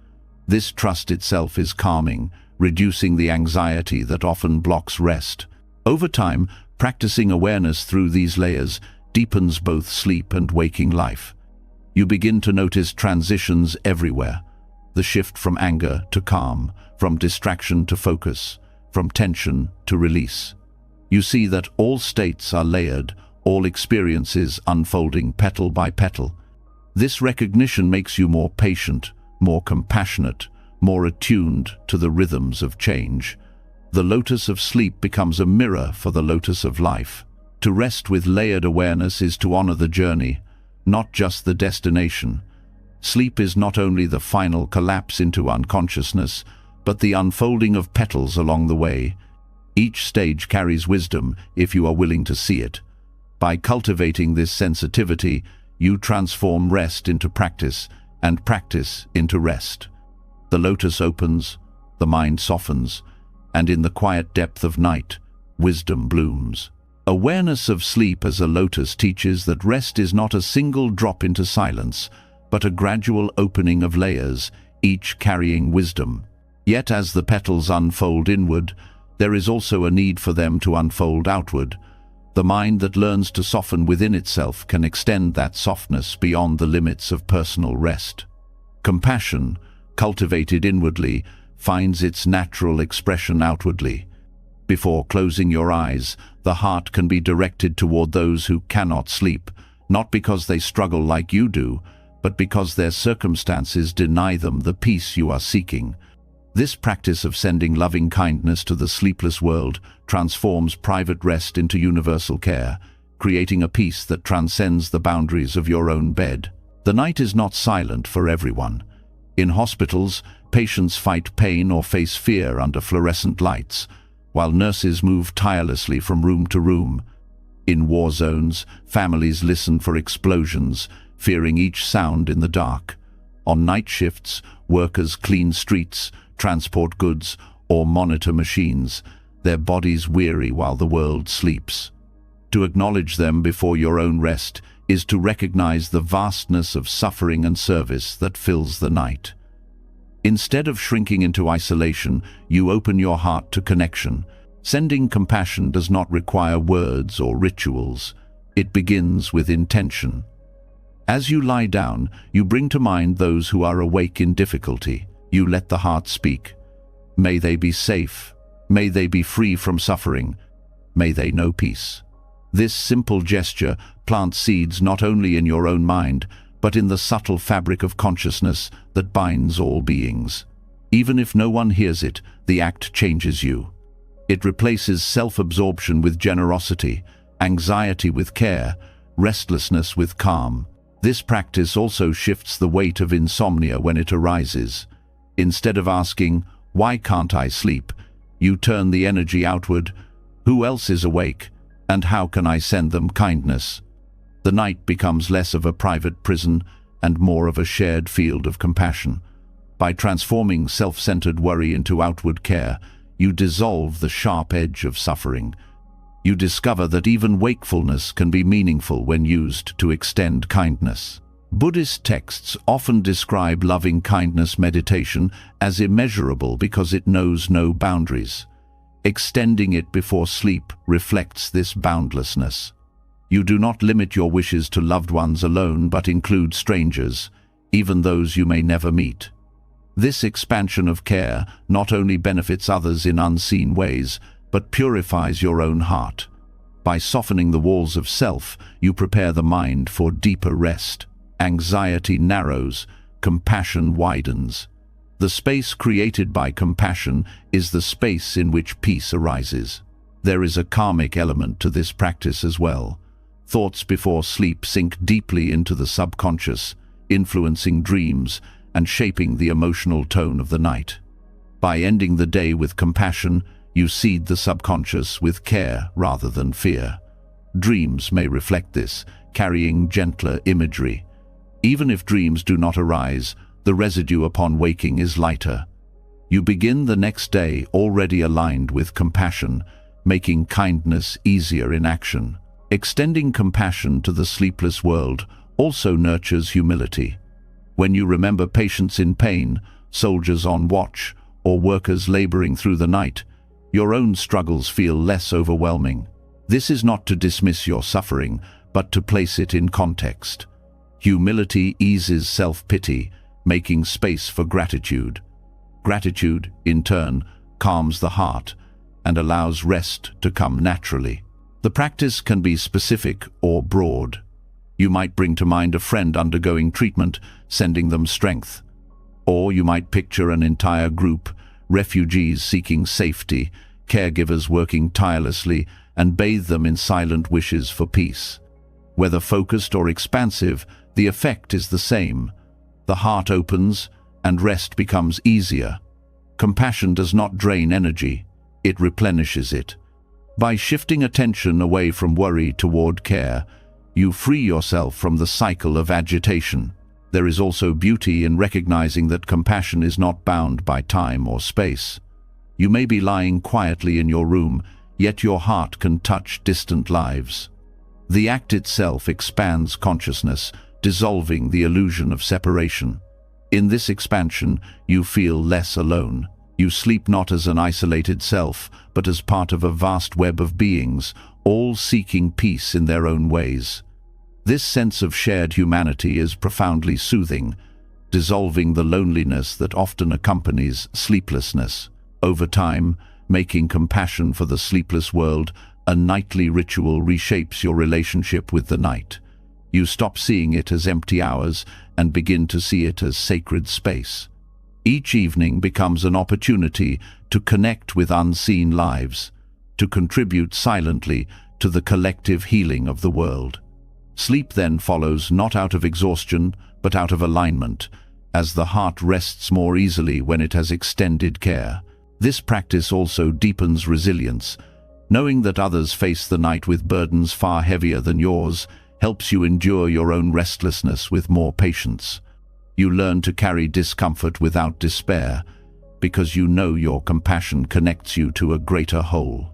This trust itself is calming, reducing the anxiety that often blocks rest. Over time, practicing awareness through these layers deepens both sleep and waking life. You begin to notice transitions everywhere. The shift from anger to calm, from distraction to focus, from tension to release. You see that all states are layered, all experiences unfolding petal by petal. This recognition makes you more patient, more compassionate, more attuned to the rhythms of change. The lotus of sleep becomes a mirror for the lotus of life. To rest with layered awareness is to honor the journey, not just the destination. Sleep is not only the final collapse into unconsciousness, but the unfolding of petals along the way. Each stage carries wisdom if you are willing to see it. By cultivating this sensitivity, you transform rest into practice and practice into rest. The lotus opens, the mind softens, and in the quiet depth of night, wisdom blooms. Awareness of sleep as a lotus teaches that rest is not a single drop into silence, but a gradual opening of layers, each carrying wisdom. Yet as the petals unfold inward, there is also a need for them to unfold outward. The mind that learns to soften within itself can extend that softness beyond the limits of personal rest. Compassion, cultivated inwardly, finds its natural expression outwardly. Before closing your eyes, the heart can be directed toward those who cannot sleep, not because they struggle like you do, but because their circumstances deny them the peace you are seeking. This practice of sending loving kindness to the sleepless world transforms private rest into universal care, creating a peace that transcends the boundaries of your own bed. The night is not silent for everyone. In hospitals, patients fight pain or face fear under fluorescent lights, while nurses move tirelessly from room to room. In war zones, families listen for explosions, fearing each sound in the dark. On night shifts, workers clean streets, transport goods, or monitor machines, their bodies weary while the world sleeps. To acknowledge them before your own rest is to recognize the vastness of suffering and service that fills the night. Instead of shrinking into isolation, you open your heart to connection. Sending compassion does not require words or rituals. It begins with intention. As you lie down, you bring to mind those who are awake in difficulty. You let the heart speak. May they be safe. May they be free from suffering. May they know peace. This simple gesture plants seeds not only in your own mind, but in the subtle fabric of consciousness that binds all beings. Even if no one hears it, the act changes you. It replaces self-absorption with generosity, anxiety with care, restlessness with calm. This practice also shifts the weight of insomnia when it arises. Instead of asking, "Why can't I sleep?" you turn the energy outward. Who else is awake? And how can I send them kindness? The night becomes less of a private prison and more of a shared field of compassion. By transforming self-centered worry into outward care, you dissolve the sharp edge of suffering. You discover that even wakefulness can be meaningful when used to extend kindness. Buddhist texts often describe loving kindness meditation as immeasurable because it knows no boundaries. Extending it before sleep reflects this boundlessness. You do not limit your wishes to loved ones alone, but include strangers. even those you may never meet. This expansion of care not only benefits others in unseen ways, but purifies your own heart. By softening the walls of self, you prepare the mind for deeper rest. Anxiety narrows, compassion widens. The space created by compassion is the space in which peace arises. There is a karmic element to this practice as well. Thoughts before sleep sink deeply into the subconscious, influencing dreams and shaping the emotional tone of the night. By ending the day with compassion, you seed the subconscious with care rather than fear. Dreams may reflect this, carrying gentler imagery. Even if dreams do not arise, the residue upon waking is lighter. You begin the next day already aligned with compassion, making kindness easier in action. Extending compassion to the sleepless world also nurtures humility. When you remember patients in pain, soldiers on watch, or workers laboring through the night, your own struggles feel less overwhelming. This is not to dismiss your suffering, but to place it in context. Humility eases self-pity, making space for gratitude. Gratitude, in turn, calms the heart and allows rest to come naturally. The practice can be specific or broad. You might bring to mind a friend undergoing treatment, sending them strength. Or you might picture an entire group, refugees seeking safety, caregivers working tirelessly, and bathe them in silent wishes for peace. Whether focused or expansive, the effect is the same. The heart opens, and rest becomes easier. Compassion does not drain energy, it replenishes it. By shifting attention away from worry toward care, you free yourself from the cycle of agitation. There is also beauty in recognizing that compassion is not bound by time or space. You may be lying quietly in your room, yet your heart can touch distant lives. The act itself expands consciousness, dissolving the illusion of separation. In this expansion, you feel less alone. You sleep not as an isolated self, but as part of a vast web of beings, all seeking peace in their own ways. This sense of shared humanity is profoundly soothing, dissolving the loneliness that often accompanies sleeplessness. Over time, making compassion for the sleepless world a nightly ritual reshapes your relationship with the night. You stop seeing it as empty hours and begin to see it as sacred space. Each evening becomes an opportunity to connect with unseen lives, to contribute silently to the collective healing of the world. Sleep then follows not out of exhaustion, but out of alignment, as the heart rests more easily when it has extended care. This practice also deepens resilience. Knowing that others face the night with burdens far heavier than yours helps you endure your own restlessness with more patience. You learn to carry discomfort without despair, because you know your compassion connects you to a greater whole.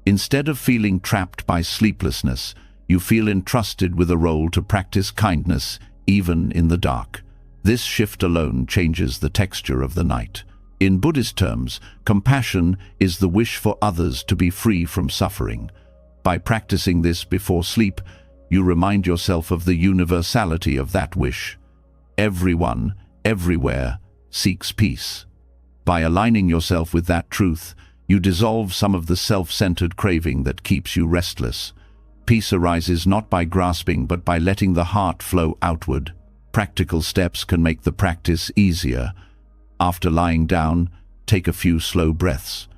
Instead of feeling trapped by sleeplessness, you feel entrusted with a role to practice kindness, even in the dark. This shift alone changes the texture of the night. In Buddhist terms, compassion is the wish for others to be free from suffering. By practicing this before sleep, you remind yourself of the universality of that wish. Everyone, everywhere, seeks peace. By aligning yourself with that truth, you dissolve some of the self-centered craving that keeps you restless. Peace arises not by grasping, but by letting the heart flow outward. Practical steps can make the practice easier. After lying down, take a few slow breaths.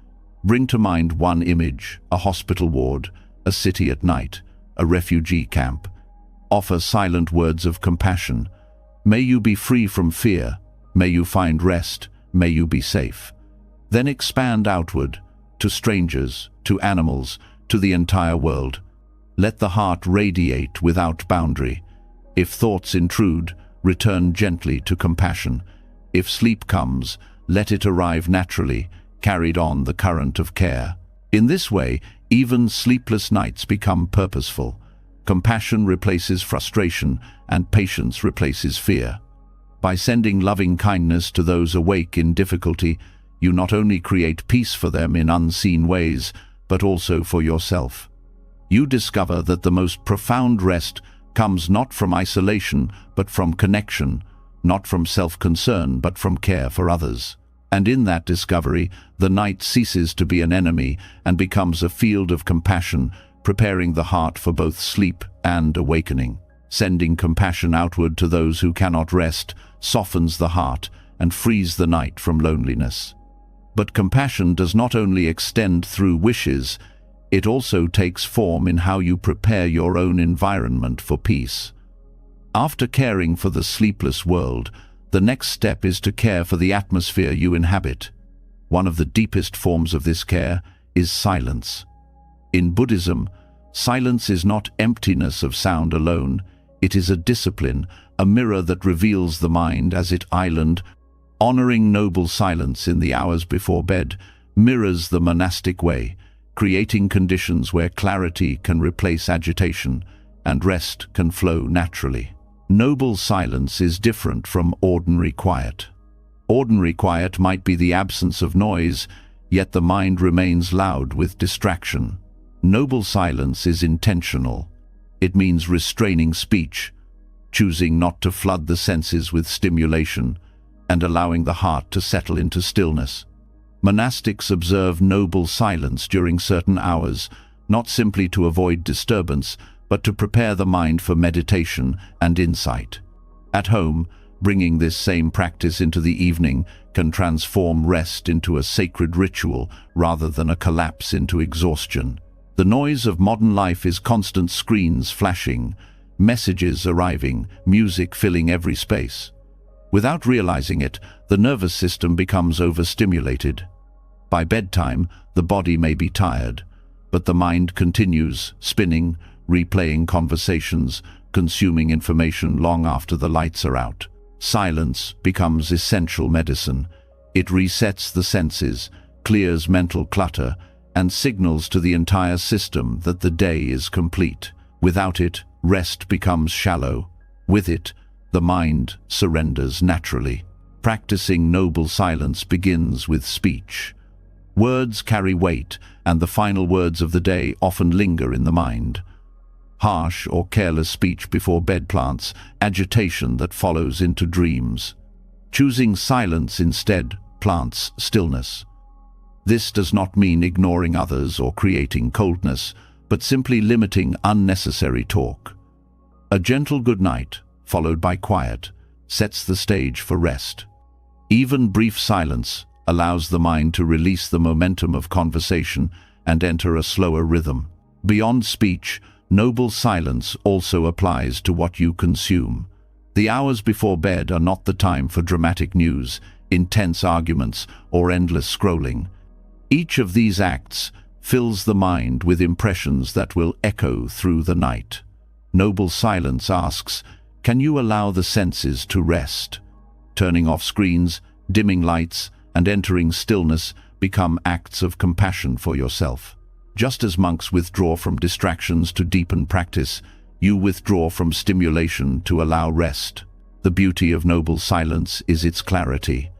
Bring to mind one image: a hospital ward, a city at night, a refugee camp. Offer silent words of compassion. May you be free from fear. May you find rest. May you be safe. Then expand outward, to strangers, to animals, to the entire world. Let the heart radiate without boundary. If thoughts intrude, return gently to compassion. If sleep comes, let it arrive naturally, carried on the current of care. In this way, even sleepless nights become purposeful. Compassion replaces frustration, and patience replaces fear. By sending loving kindness to those awake in difficulty, you not only create peace for them in unseen ways, but also for yourself. You discover that the most profound rest comes not from isolation, but from connection, not from self-concern but from care for others. And in that discovery, the night ceases to be an enemy and becomes a field of compassion, preparing the heart for both sleep and awakening. Sending compassion outward to those who cannot rest softens the heart and frees the night from loneliness. But compassion does not only extend through wishes, it also takes form in how you prepare your own environment for peace. After caring for the sleepless world, the next step is to care for the atmosphere you inhabit. One of the deepest forms of this care is silence. In Buddhism, silence is not emptiness of sound alone. It is a discipline, a mirror that reveals the mind as its island. Honoring noble silence in the hours before bed mirrors the monastic way, creating conditions where clarity can replace agitation and rest can flow naturally. Noble silence is different from ordinary quiet. Ordinary quiet might be the absence of noise, yet the mind remains loud with distraction. Noble silence is intentional. It means restraining speech, choosing not to flood the senses with stimulation, and allowing the heart to settle into stillness. Monastics observe noble silence during certain hours, not simply to avoid disturbance, but to prepare the mind for meditation and insight. At home, bringing this same practice into the evening can transform rest into a sacred ritual rather than a collapse into exhaustion. The noise of modern life is constant screens flashing, messages arriving, music filling every space. Without realizing it, the nervous system becomes overstimulated. By bedtime, the body may be tired, but the mind continues, spinning, replaying conversations, consuming information long after the lights are out. Silence becomes essential medicine. It resets the senses, clears mental clutter, and signals to the entire system that the day is complete. Without it, rest becomes shallow. With it, the mind surrenders naturally. Practicing noble silence begins with speech. Words carry weight, and the final words of the day often linger in the mind. Harsh or careless speech before bed plants agitation that follows into dreams. Choosing silence instead plants stillness. This does not mean ignoring others or creating coldness, but simply limiting unnecessary talk. A gentle good night, followed by quiet, sets the stage for rest. Even brief silence allows the mind to release the momentum of conversation and enter a slower rhythm. Beyond speech, noble silence also applies to what you consume. The hours before bed are not the time for dramatic news, intense arguments, or endless scrolling. Each of these acts fills the mind with impressions that will echo through the night. Noble silence asks, can you allow the senses to rest? Turning off screens, dimming lights, and entering stillness become acts of compassion for yourself. Just as monks withdraw from distractions to deepen practice, you withdraw from stimulation to allow rest. The beauty of noble silence is its clarity.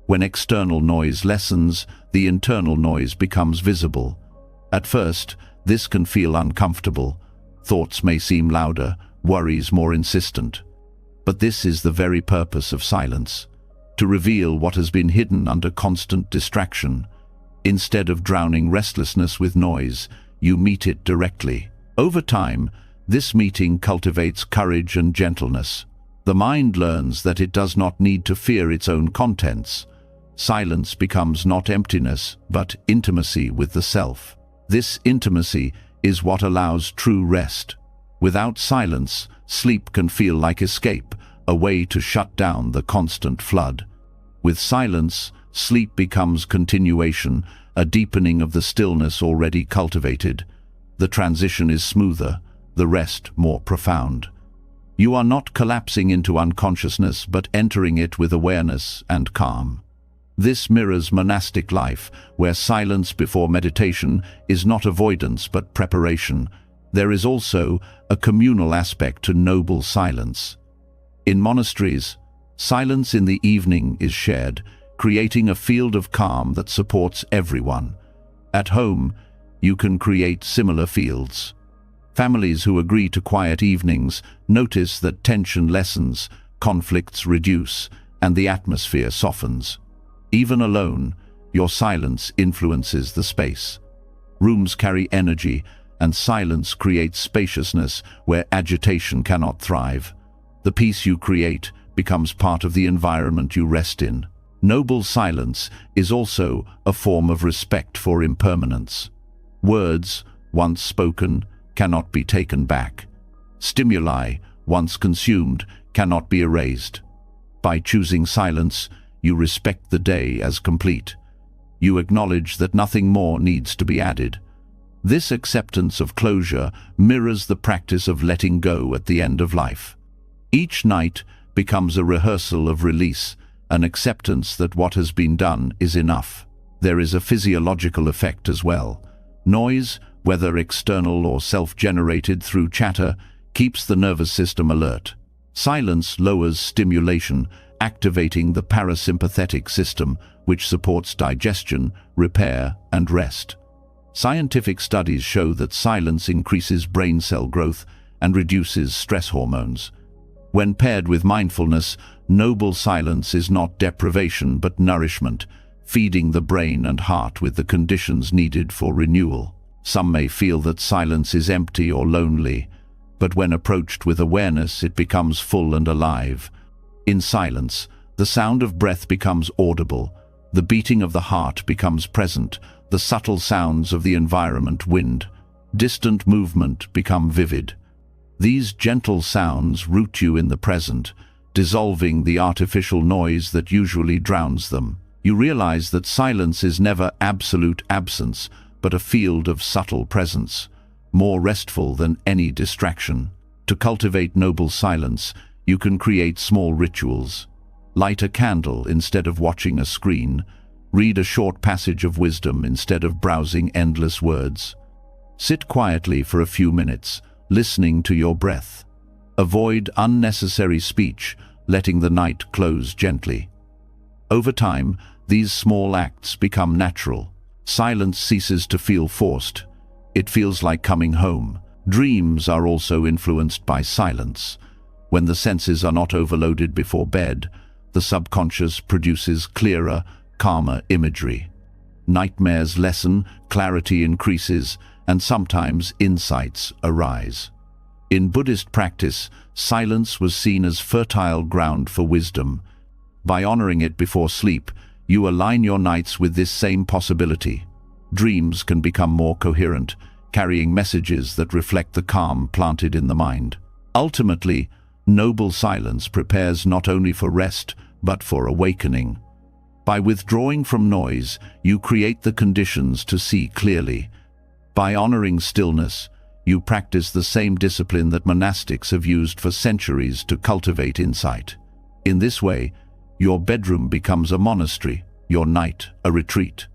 When external noise lessens, the internal noise becomes visible. At first, this can feel uncomfortable. Thoughts may seem louder, worries more insistent. But this is the very purpose of silence, to reveal what has been hidden under constant distraction. Instead of drowning restlessness with noise, you meet it directly. Over time, this meeting cultivates courage and gentleness. The mind learns that it does not need to fear its own contents. Silence becomes not emptiness, but intimacy with the self. This intimacy is what allows true rest. Without silence, sleep can feel like escape, a way to shut down the constant flood. With silence, sleep becomes continuation, a deepening of the stillness already cultivated. The transition is smoother, the rest more profound. You are not collapsing into unconsciousness, but entering it with awareness and calm. This mirrors monastic life, where silence before meditation is not avoidance but preparation. There is also a communal aspect to noble silence. In monasteries, silence in the evening is shared, creating a field of calm that supports everyone. At home, you can create similar fields. Families who agree to quiet evenings notice that tension lessens, conflicts reduce, and the atmosphere softens. Even alone, your silence influences the space. Rooms carry energy, and silence creates spaciousness where agitation cannot thrive. The peace you create becomes part of the environment you rest in. Noble silence is also a form of respect for impermanence. Words, once spoken, cannot be taken back. Stimuli, once consumed, cannot be erased. By choosing silence, you respect the day as complete. You acknowledge that nothing more needs to be added. This acceptance of closure mirrors the practice of letting go at the end of life. Each night becomes a rehearsal of release, an acceptance that what has been done is enough. There is a physiological effect as well. Noise, whether external or self-generated through chatter, keeps the nervous system alert. Silence lowers stimulation, activating the parasympathetic system, which supports digestion, repair, and rest. Scientific studies show that silence increases brain cell growth and reduces stress hormones. When paired with mindfulness, noble silence is not deprivation but nourishment, feeding the brain and heart with the conditions needed for renewal. Some may feel that silence is empty or lonely, but when approached with awareness, it becomes full and alive. In silence, the sound of breath becomes audible, the beating of the heart becomes present, the subtle sounds of the environment, wind, distant movement, become vivid. These gentle sounds root you in the present, dissolving the artificial noise that usually drowns them. You realize that silence is never absolute absence, but a field of subtle presence, more restful than any distraction. To cultivate noble silence, you can create small rituals. Light a candle instead of watching a screen. Read a short passage of wisdom instead of browsing endless words. Sit quietly for a few minutes, listening to your breath. Avoid unnecessary speech, letting the night close gently. Over time, these small acts become natural. Silence ceases to feel forced. It feels like coming home. Dreams are also influenced by silence. When the senses are not overloaded before bed, the subconscious produces clearer, calmer imagery. Nightmares lessen, clarity increases, and sometimes insights arise. In Buddhist practice, silence was seen as fertile ground for wisdom. By honoring it before sleep, you align your nights with this same possibility. Dreams can become more coherent, carrying messages that reflect the calm planted in the mind. Ultimately, noble silence prepares not only for rest, but for awakening. By withdrawing from noise, you create the conditions to see clearly. By honoring stillness, you practice the same discipline that monastics have used for centuries to cultivate insight. In this way, your bedroom becomes a monastery, your night a retreat.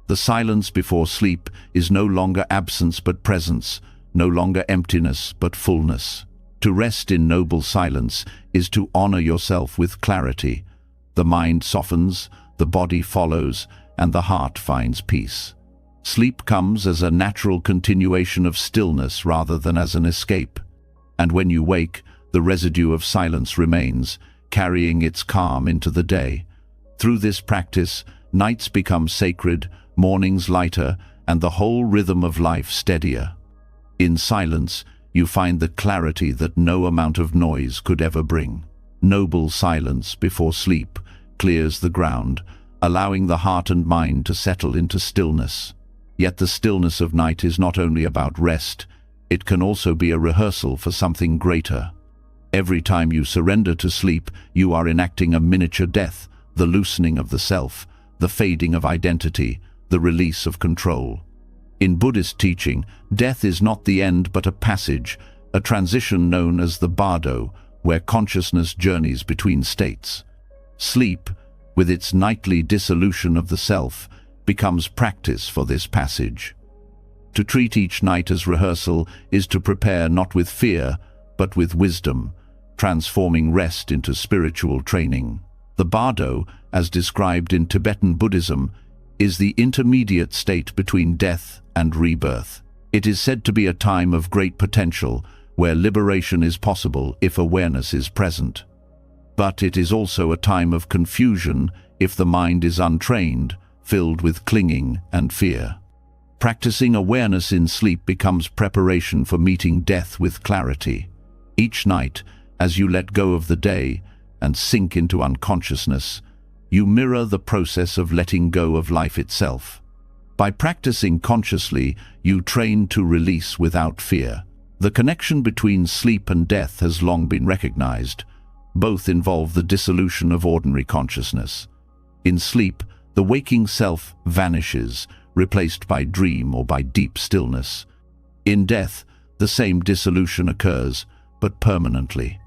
The silence before sleep is no longer absence but presence, no longer emptiness but fullness. To rest in noble silence is to honor yourself with clarity. The mind softens, the body follows, and the heart finds peace. Sleep comes as a natural continuation of stillness rather than as an escape. And when you wake, the residue of silence remains, carrying its calm into the day. Through this practice, nights become sacred, mornings lighter, and the whole rhythm of life steadier. In silence, you find the clarity that no amount of noise could ever bring. Noble silence before sleep clears the ground, allowing the heart and mind to settle into stillness. Yet the stillness of night is not only about rest, it can also be a rehearsal for something greater. Every time you surrender to sleep, you are enacting a miniature death, the loosening of the self, the fading of identity, the release of control. In Buddhist teaching, death is not the end but a passage, a transition known as the bardo, where consciousness journeys between states. Sleep, with its nightly dissolution of the self, becomes practice for this passage. To treat each night as rehearsal is to prepare not with fear, but with wisdom, transforming rest into spiritual training. The bardo, as described in Tibetan Buddhism, is the intermediate state between death and rebirth. It is said to be a time of great potential, where liberation is possible if awareness is present. But it is also a time of confusion if the mind is untrained, filled with clinging and fear. Practicing awareness in sleep becomes preparation for meeting death with clarity. Each night, as you let go of the day and sink into unconsciousness, you mirror the process of letting go of life itself. By practicing consciously, you train to release without fear. The connection between sleep and death has long been recognized. Both involve the dissolution of ordinary consciousness. In sleep, the waking self vanishes, replaced by dream or by deep stillness. In death, the same dissolution occurs, but permanently.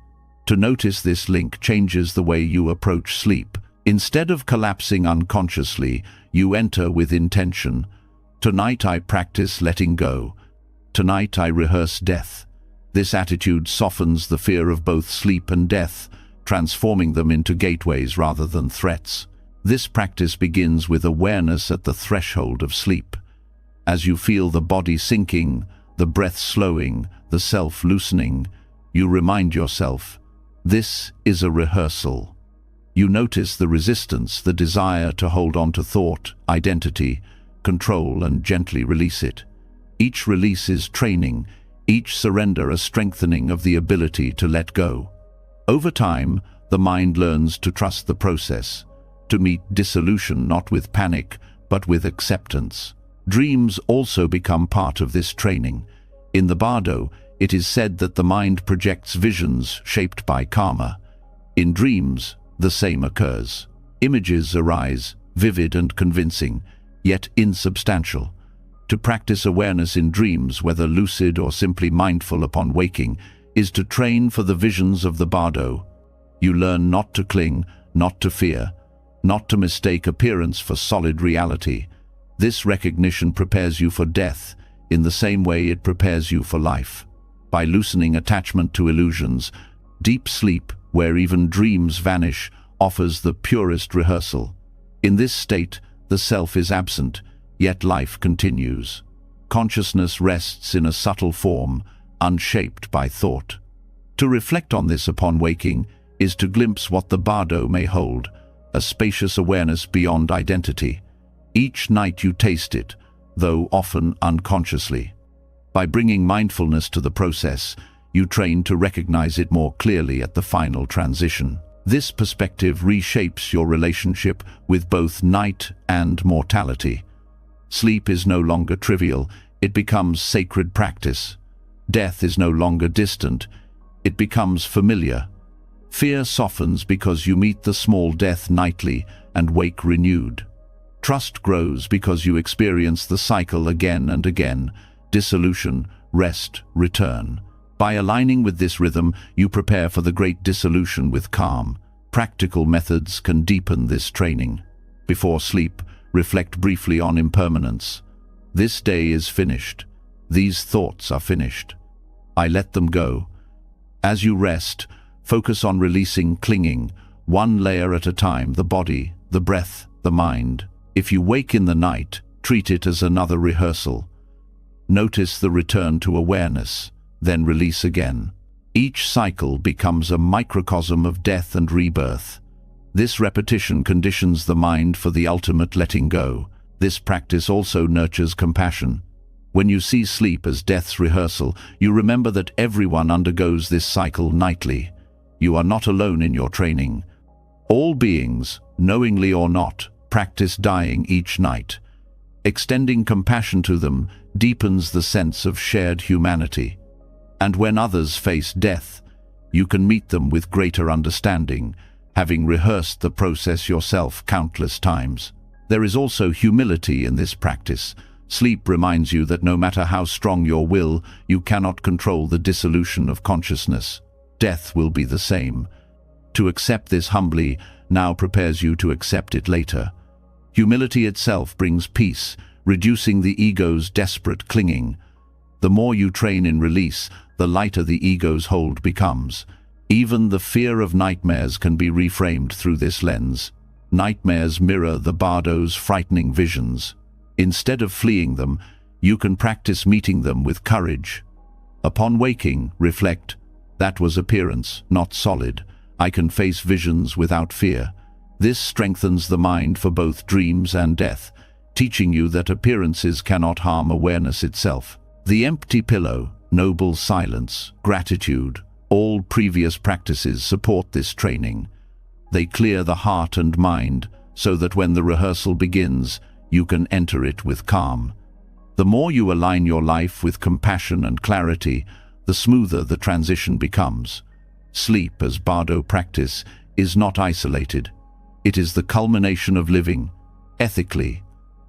To notice this link changes the way you approach sleep. Instead of collapsing unconsciously, you enter with intention. Tonight I practice letting go. Tonight I rehearse death. This attitude softens the fear of both sleep and death, transforming them into gateways rather than threats. This practice begins with awareness at the threshold of sleep. As you feel the body sinking, the breath slowing, the self loosening, you remind yourself, this is a rehearsal. You notice the resistance, the desire to hold on to thought, identity, control, and gently release it. Each release is training, each surrender a strengthening of the ability to let go. Over time, the mind learns to trust the process, to meet dissolution not with panic, but with acceptance. Dreams also become part of this training. In the Bardo, it is said that the mind projects visions shaped by karma. In dreams, the same occurs. Images arise, vivid and convincing, yet insubstantial. To practice awareness in dreams, whether lucid or simply mindful upon waking, is to train for the visions of the Bardo. You learn not to cling, not to fear, not to mistake appearance for solid reality. This recognition prepares you for death in the same way it prepares you for life. By loosening attachment to illusions, deep sleep, where even dreams vanish, offers the purest rehearsal. In this state, the self is absent, yet life continues. Consciousness rests in a subtle form, unshaped by thought. To reflect on this upon waking is to glimpse what the Bardo may hold, a spacious awareness beyond identity. Each night you taste it, though often unconsciously. By bringing mindfulness to the process, you train to recognize it more clearly at the final transition. This perspective reshapes your relationship with both night and mortality. Sleep is no longer trivial, it becomes sacred practice. Death is no longer distant, it becomes familiar. Fear softens because you meet the small death nightly and wake renewed. Trust grows because you experience the cycle again and again: dissolution, rest, return. By aligning with this rhythm, you prepare for the great dissolution with calm. Practical methods can deepen this training. Before sleep, reflect briefly on impermanence. This day is finished. These thoughts are finished. I let them go. As you rest, focus on releasing clinging, one layer at a time: the body, the breath, the mind. If you wake in the night, treat it as another rehearsal. Notice the return to awareness, then release again. Each cycle becomes a microcosm of death and rebirth. This repetition conditions the mind for the ultimate letting go. This practice also nurtures compassion. When you see sleep as death's rehearsal, you remember that everyone undergoes this cycle nightly. You are not alone in your training. All beings, knowingly or not, practice dying each night. Extending compassion to them deepens the sense of shared humanity. And when others face death, you can meet them with greater understanding, having rehearsed the process yourself countless times. There is also humility in this practice. Sleep reminds you that no matter how strong your will, you cannot control the dissolution of consciousness. Death will be the same. To accept this humbly now prepares you to accept it later. Humility itself brings peace, reducing the ego's desperate clinging. The more you train in release, the lighter the ego's hold becomes. Even the fear of nightmares can be reframed through this lens. Nightmares mirror the Bardo's frightening visions. Instead of fleeing them, you can practice meeting them with courage. Upon waking, reflect, that was appearance, not solid. I can face visions without fear. This strengthens the mind for both dreams and death, teaching you that appearances cannot harm awareness itself. The empty pillow, noble silence, gratitude, all previous practices support this training. They clear the heart and mind so that when the rehearsal begins, you can enter it with calm. The more you align your life with compassion and clarity, the smoother the transition becomes. Sleep as Bardo practice is not isolated. It is the culmination of living, ethically,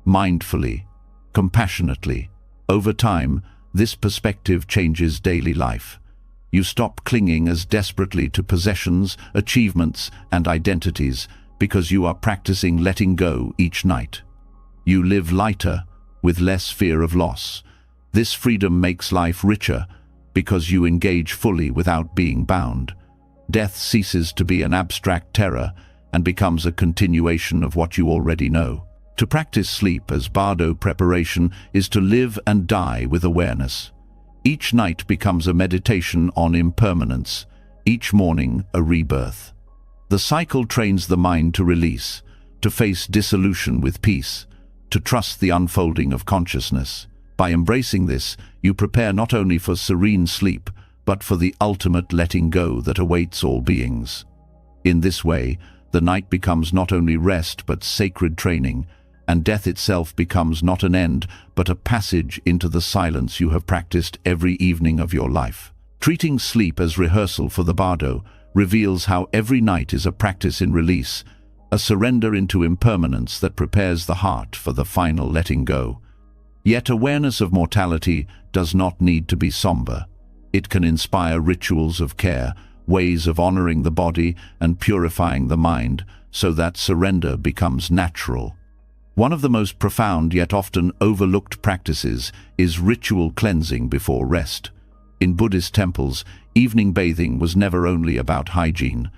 mindfully, compassionately. Over time, this perspective changes daily life. You stop clinging as desperately to possessions, achievements, and identities because you are practicing letting go each night. You live lighter, with less fear of loss. This freedom makes life richer because you engage fully without being bound. Death ceases to be an abstract terror and becomes a continuation of what you already know. To practice sleep as Bardo preparation is to live and die with awareness. Each night becomes a meditation on impermanence, each morning a rebirth. The cycle trains the mind to release, to face dissolution with peace, to trust the unfolding of consciousness. By embracing this, you prepare not only for serene sleep, but for the ultimate letting go that awaits all beings. In this way, the night becomes not only rest but sacred training, and death itself becomes not an end but a passage into the silence you have practiced every evening of your life. Treating sleep as rehearsal for the Bardo reveals how every night is a practice in release, a surrender into impermanence that prepares the heart for the final letting go. Yet awareness of mortality does not need to be somber. It can inspire rituals of care, ways of honoring the body and purifying the mind, so that surrender becomes natural. One of the most profound yet often overlooked practices is ritual cleansing before rest. In Buddhist temples, evening bathing was never only about hygiene.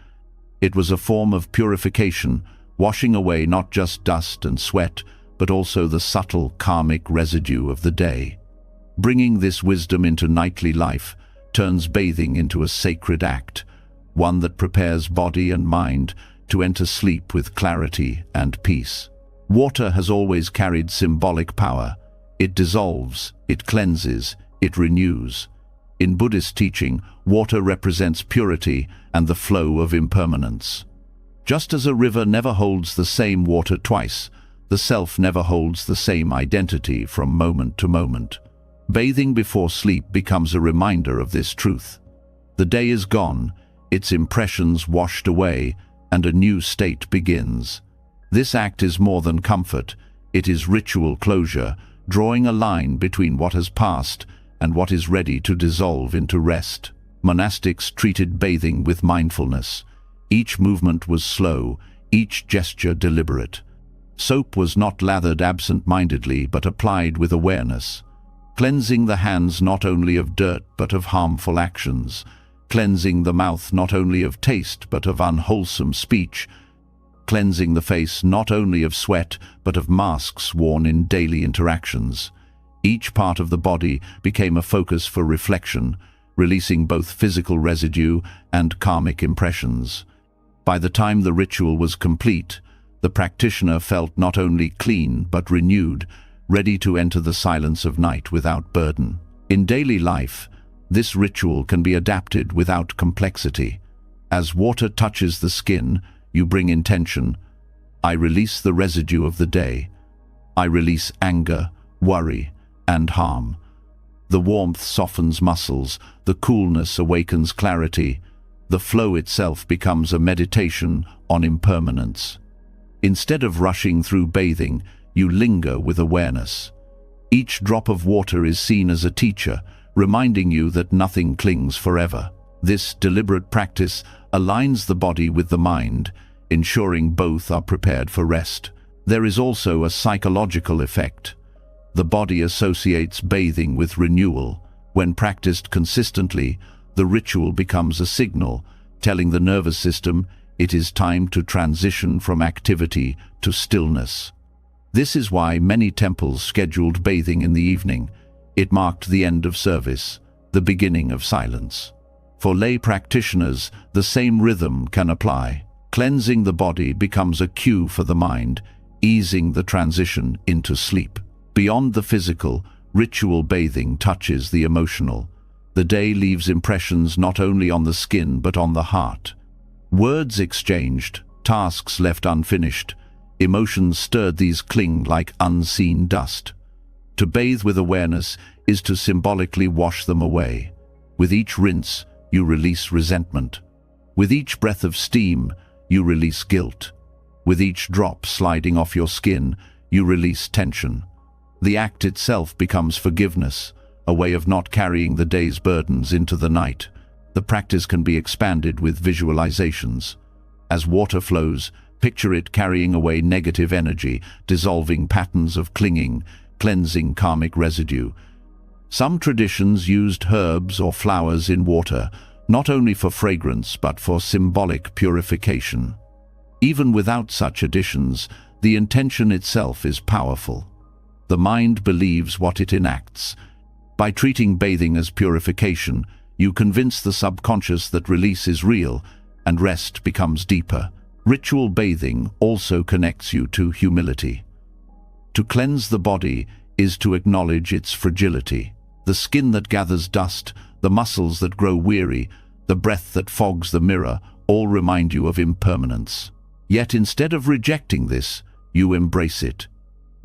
It was a form of purification, washing away not just dust and sweat, but also the subtle karmic residue of the day. Bringing this wisdom into nightly life turns bathing into a sacred act, one that prepares body and mind to enter sleep with clarity and peace. Water has always carried symbolic power. It dissolves, it cleanses, it renews. In Buddhist teaching, water represents purity and the flow of impermanence. Just as a river never holds the same water twice, the self never holds the same identity from moment to moment. Bathing before sleep becomes a reminder of this truth. The day is gone, its impressions washed away, and a new state begins. This act is more than comfort, it is ritual closure, drawing a line between what has passed and what is ready to dissolve into rest. Monastics treated bathing with mindfulness. Each movement was slow, each gesture deliberate. Soap was not lathered absent-mindedly but applied with awareness, cleansing the hands not only of dirt but of harmful actions, cleansing the mouth not only of taste but of unwholesome speech, cleansing the face not only of sweat but of masks worn in daily interactions. Each part of the body became a focus for reflection, releasing both physical residue and karmic impressions. By the time the ritual was complete, the practitioner felt not only clean but renewed, ready to enter the silence of night without burden. In daily life, this ritual can be adapted without complexity. As water touches the skin, you bring intention. I release the residue of the day. I release anger, worry, and harm. The warmth softens muscles, the coolness awakens clarity. The flow itself becomes a meditation on impermanence. Instead of rushing through bathing, you linger with awareness. Each drop of water is seen as a teacher, reminding you that nothing clings forever. This deliberate practice aligns the body with the mind, ensuring both are prepared for rest. There is also a psychological effect. The body associates bathing with renewal. When practiced consistently, the ritual becomes a signal, telling the nervous system it is time to transition from activity to stillness. This is why many temples scheduled bathing in the evening. It marked the end of service, the beginning of silence. For lay practitioners, the same rhythm can apply. Cleansing the body becomes a cue for the mind, easing the transition into sleep. Beyond the physical, ritual bathing touches the emotional. The day leaves impressions not only on the skin but on the heart. Words exchanged, tasks left unfinished, emotions stirred, these cling like unseen dust. To bathe with awareness is to symbolically wash them away. With each rinse, you release resentment. With each breath of steam, you release guilt. With each drop sliding off your skin, you release tension. The act itself becomes forgiveness, a way of not carrying the day's burdens into the night. The practice can be expanded with visualizations. As water flows, picture it carrying away negative energy, dissolving patterns of clinging, cleansing karmic residue. Some traditions used herbs or flowers in water, not only for fragrance but for symbolic purification. Even without such additions, the intention itself is powerful. The mind believes what it enacts. By treating bathing as purification, you convince the subconscious that release is real and rest becomes deeper. Ritual bathing also connects you to humility. To cleanse the body is to acknowledge its fragility. The skin that gathers dust, the muscles that grow weary, the breath that fogs the mirror, all remind you of impermanence. Yet instead of rejecting this, you embrace it.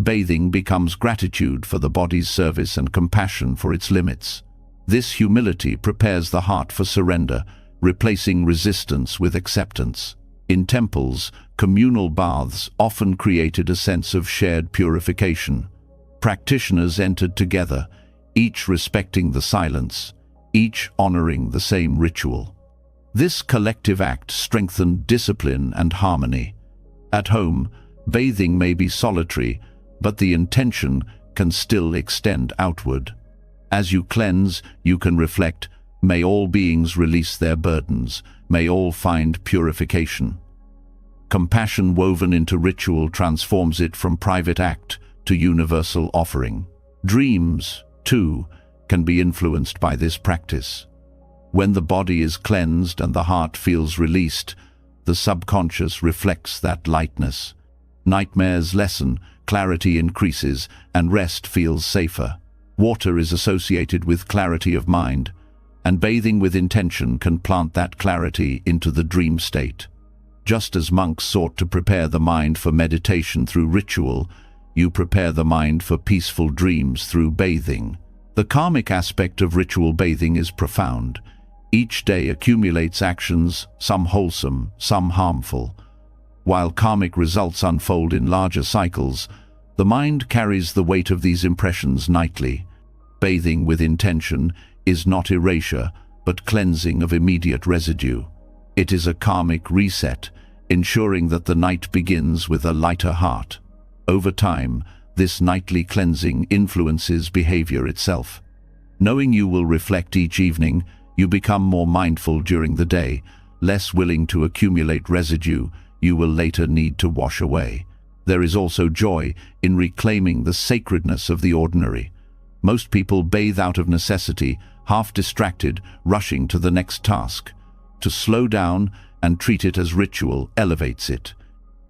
Bathing becomes gratitude for the body's service and compassion for its limits. This humility prepares the heart for surrender, replacing resistance with acceptance. In temples, communal baths often created a sense of shared purification. Practitioners entered together, each respecting the silence, each honoring the same ritual. This collective act strengthened discipline and harmony. At home, bathing may be solitary, but the intention can still extend outward. As you cleanse, you can reflect, may all beings release their burdens, may all find purification. Compassion woven into ritual transforms it from private act to universal offering. Dreams, too, can be influenced by this practice. When the body is cleansed and the heart feels released, the subconscious reflects that lightness. Nightmares lessen, clarity increases, and rest feels safer. Water is associated with clarity of mind, and bathing with intention can plant that clarity into the dream state. Just as monks sought to prepare the mind for meditation through ritual, you prepare the mind for peaceful dreams through bathing. The karmic aspect of ritual bathing is profound. Each day accumulates actions, some wholesome, some harmful. While karmic results unfold in larger cycles, the mind carries the weight of these impressions nightly. Bathing with intention is not erasure, but cleansing of immediate residue. It is a karmic reset, ensuring that the night begins with a lighter heart. Over time, this nightly cleansing influences behavior itself. Knowing you will reflect each evening, you become more mindful during the day, less willing to accumulate residue you will later need to wash away. There is also joy in reclaiming the sacredness of the ordinary. Most people bathe out of necessity, half distracted, rushing to the next task. To slow down and treat it as ritual elevates it.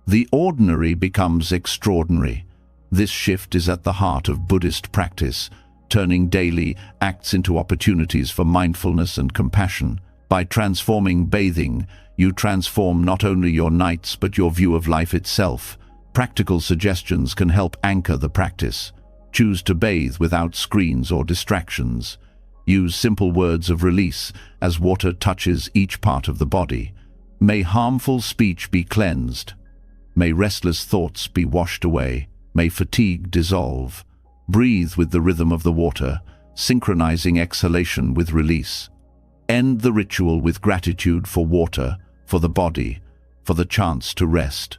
The ordinary becomes extraordinary. This shift is at the heart of Buddhist practice, turning daily acts into opportunities for mindfulness and compassion. By transforming bathing, you transform not only your nights but your view of life itself. Practical suggestions can help anchor the practice. Choose to bathe without screens or distractions. Use simple words of release as water touches each part of the body. May harmful speech be cleansed. May restless thoughts be washed away. May fatigue dissolve. Breathe with the rhythm of the water, synchronizing exhalation with release. End the ritual with gratitude for water, for the body, for the chance to rest.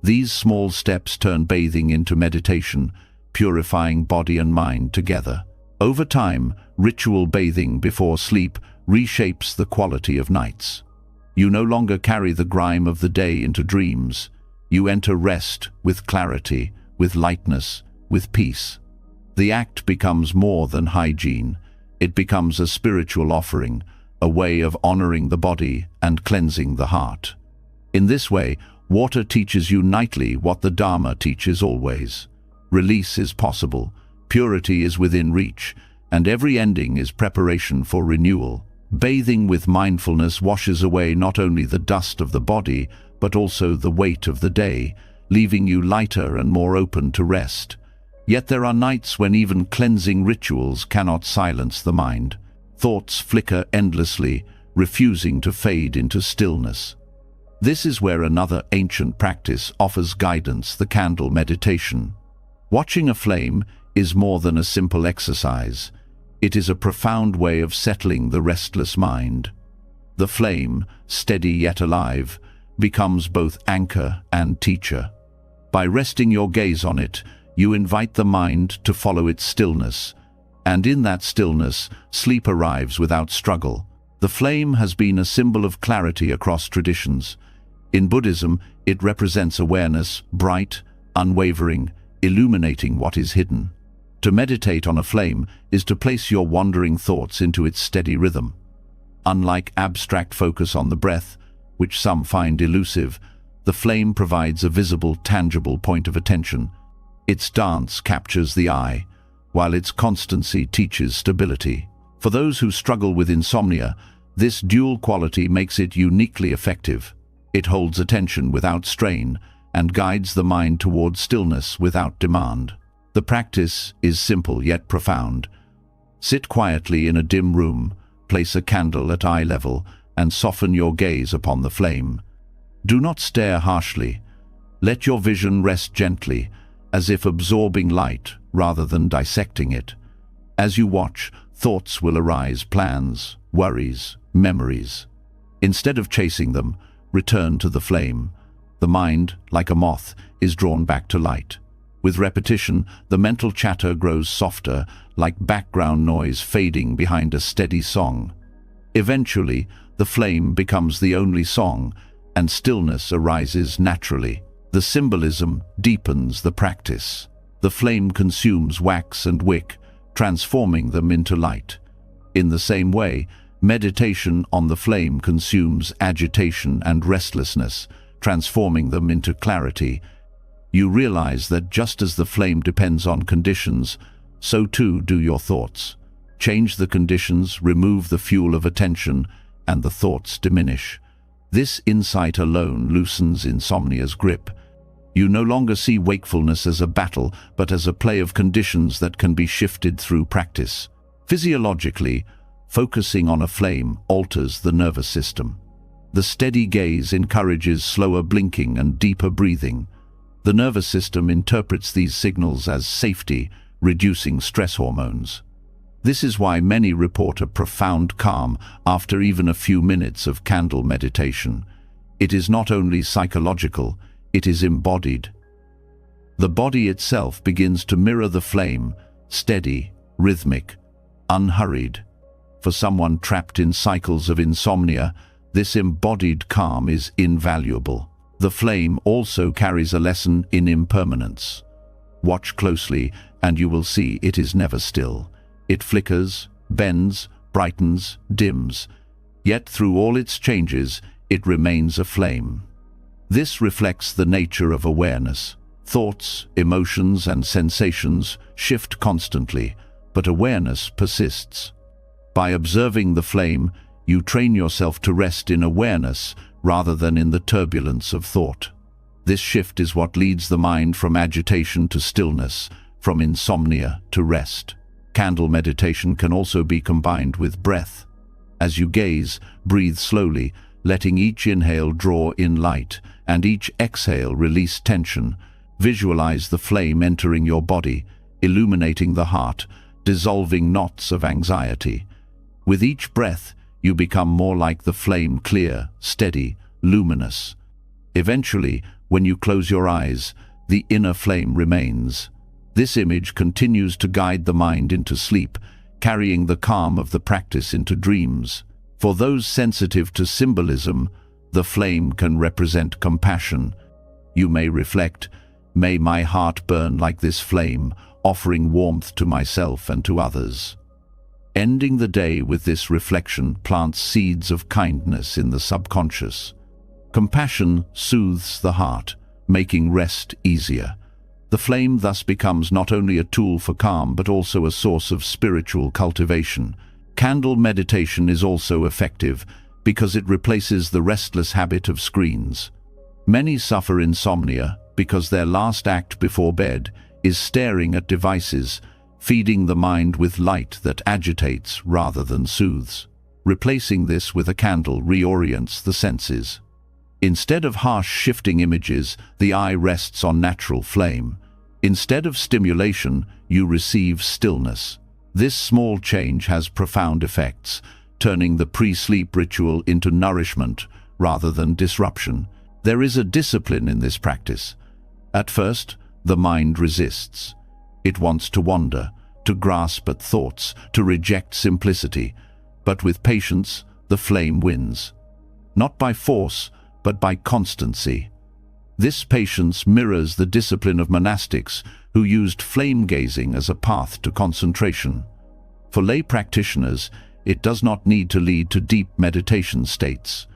These small steps turn bathing into meditation, purifying body and mind together. Over time, ritual bathing before sleep reshapes the quality of nights. You no longer carry the grime of the day into dreams. You enter rest with clarity, with lightness, with peace. The act becomes more than hygiene. It becomes a spiritual offering, a way of honoring the body and cleansing the heart. In this way, water teaches you nightly what the Dharma teaches always. Release is possible, purity is within reach, and every ending is preparation for renewal. Bathing with mindfulness washes away not only the dust of the body, but also the weight of the day, leaving you lighter and more open to rest. Yet there are nights when even cleansing rituals cannot silence the mind. Thoughts flicker endlessly, refusing to fade into stillness. This is where another ancient practice offers guidance: the candle meditation. Watching a flame is more than a simple exercise. It is a profound way of settling the restless mind. The flame, steady yet alive, becomes both anchor and teacher. By resting your gaze on it, you invite the mind to follow its stillness, and in that stillness, sleep arrives without struggle. The flame has been a symbol of clarity across traditions. In Buddhism, it represents awareness, bright, unwavering, illuminating what is hidden. To meditate on a flame is to place your wandering thoughts into its steady rhythm. Unlike abstract focus on the breath, which some find elusive, the flame provides a visible, tangible point of attention. Its dance captures the eye, while its constancy teaches stability. For those who struggle with insomnia, this dual quality makes it uniquely effective. It holds attention without strain and guides the mind towards stillness without demand. The practice is simple yet profound. Sit quietly in a dim room, place a candle at eye level, and soften your gaze upon the flame. Do not stare harshly. Let your vision rest gently, as if absorbing light rather than dissecting it. As you watch, thoughts will arise: plans, worries, memories. Instead of chasing them, return to the flame. The mind, like a moth, is drawn back to light. With repetition, the mental chatter grows softer, like background noise fading behind a steady song. Eventually, the flame becomes the only song, and stillness arises naturally. The symbolism deepens the practice. The flame consumes wax and wick, transforming them into light. In the same way, meditation on the flame consumes agitation and restlessness, transforming them into clarity. You realize that just as the flame depends on conditions, so too do your thoughts. Change the conditions, remove the fuel of attention, and the thoughts diminish. This insight alone loosens insomnia's grip. You no longer see wakefulness as a battle, but as a play of conditions that can be shifted through practice. Physiologically, focusing on a flame alters the nervous system. The steady gaze encourages slower blinking and deeper breathing. The nervous system interprets these signals as safety, reducing stress hormones. This is why many report a profound calm after even a few minutes of candle meditation. It is not only psychological, it is embodied. The body itself begins to mirror the flame, steady, rhythmic, unhurried. For someone trapped in cycles of insomnia, this embodied calm is invaluable. The flame also carries a lesson in impermanence. Watch closely, and you will see it is never still. It flickers, bends, brightens, dims. Yet through all its changes, it remains a flame. This reflects the nature of awareness. Thoughts, emotions, and sensations shift constantly, but awareness persists. By observing the flame, you train yourself to rest in awareness rather than in the turbulence of thought. This shift is what leads the mind from agitation to stillness, from insomnia to rest. Candle meditation can also be combined with breath. As you gaze, breathe slowly, letting each inhale draw in light and each exhale release tension. Visualize the flame entering your body, illuminating the heart, dissolving knots of anxiety. With each breath, you become more like the flame, clear, steady, luminous. Eventually, when you close your eyes, the inner flame remains. This image continues to guide the mind into sleep, carrying the calm of the practice into dreams. For those sensitive to symbolism, the flame can represent compassion. You may reflect, "May my heart burn like this flame, offering warmth to myself and to others." Ending the day with this reflection plants seeds of kindness in the subconscious. Compassion soothes the heart, making rest easier. The flame thus becomes not only a tool for calm but also a source of spiritual cultivation. Candle meditation is also effective because it replaces the restless habit of screens. Many suffer insomnia because their last act before bed is staring at devices, feeding the mind with light that agitates rather than soothes. Replacing this with a candle reorients the senses. Instead of harsh shifting images, the eye rests on natural flame. Instead of stimulation, you receive stillness. This small change has profound effects, turning the pre-sleep ritual into nourishment rather than disruption. There is a discipline in this practice. At first, the mind resists. It wants to wander, to grasp at thoughts, to reject simplicity. But with patience, the flame wins. Not by force, but by constancy. This patience mirrors the discipline of monastics who used flame gazing as a path to concentration. For lay practitioners, it does not need to lead to deep meditation states.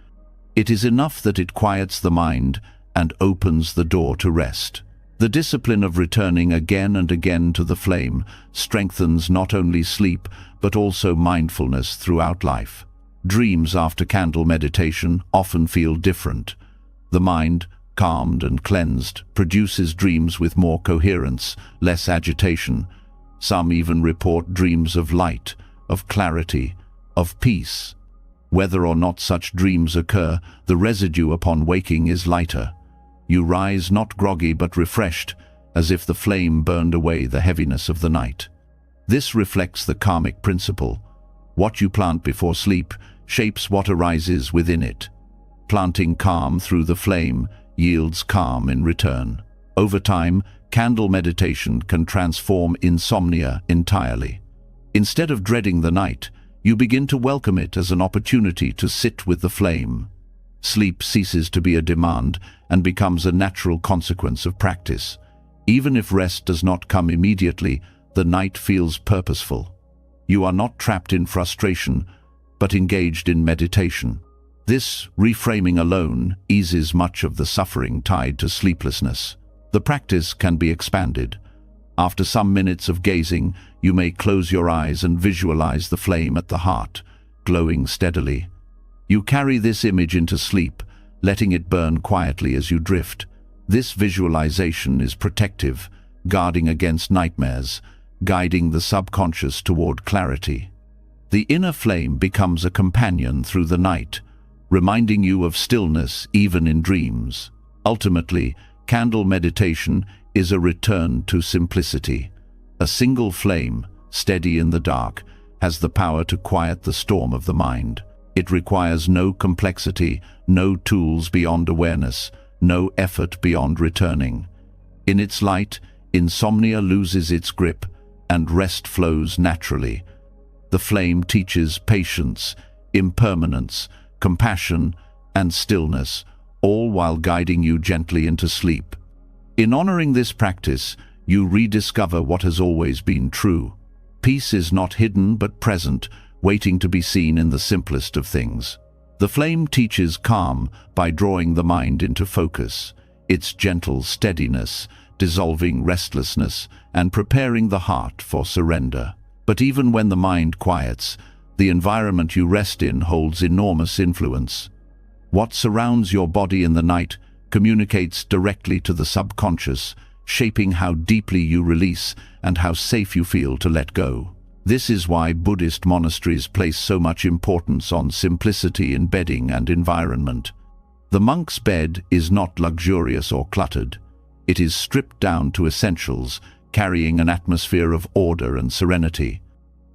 It is enough that it quiets the mind and opens the door to rest. The discipline of returning again and again to the flame strengthens not only sleep but also mindfulness throughout life. Dreams after candle meditation often feel different. The mind, calmed and cleansed, produces dreams with more coherence, less agitation. Some even report dreams of light, of clarity, of peace. Whether or not such dreams occur, the residue upon waking is lighter. You rise not groggy but refreshed, as if the flame burned away the heaviness of the night. This reflects the karmic principle. What you plant before sleep shapes what arises within it. Planting calm through the flame yields calm in return. Over time, candle meditation can transform insomnia entirely. Instead of dreading the night, you begin to welcome it as an opportunity to sit with the flame. Sleep ceases to be a demand and becomes a natural consequence of practice. Even if rest does not come immediately, the night feels purposeful. You are not trapped in frustration, but engaged in meditation. This reframing alone eases much of the suffering tied to sleeplessness. The practice can be expanded. After some minutes of gazing, you may close your eyes and visualize the flame at the heart, glowing steadily. You carry this image into sleep, letting it burn quietly as you drift. This visualization is protective, guarding against nightmares, guiding the subconscious toward clarity. The inner flame becomes a companion through the night, reminding you of stillness even in dreams. Ultimately, candle meditation is a return to simplicity. A single flame, steady in the dark, has the power to quiet the storm of the mind. It requires no complexity, no tools beyond awareness, no effort beyond returning. In its light, insomnia loses its grip and rest flows naturally. The flame teaches patience, impermanence, compassion, and stillness, all while guiding you gently into sleep. In honoring this practice, you rediscover what has always been true. Peace is not hidden but present, waiting to be seen in the simplest of things. The flame teaches calm by drawing the mind into focus, its gentle steadiness, dissolving restlessness and preparing the heart for surrender. But even when the mind quiets, the environment you rest in holds enormous influence. What surrounds your body in the night communicates directly to the subconscious, shaping how deeply you release and how safe you feel to let go. This is why Buddhist monasteries place so much importance on simplicity in bedding and environment. The monk's bed is not luxurious or cluttered. It is stripped down to essentials, carrying an atmosphere of order and serenity.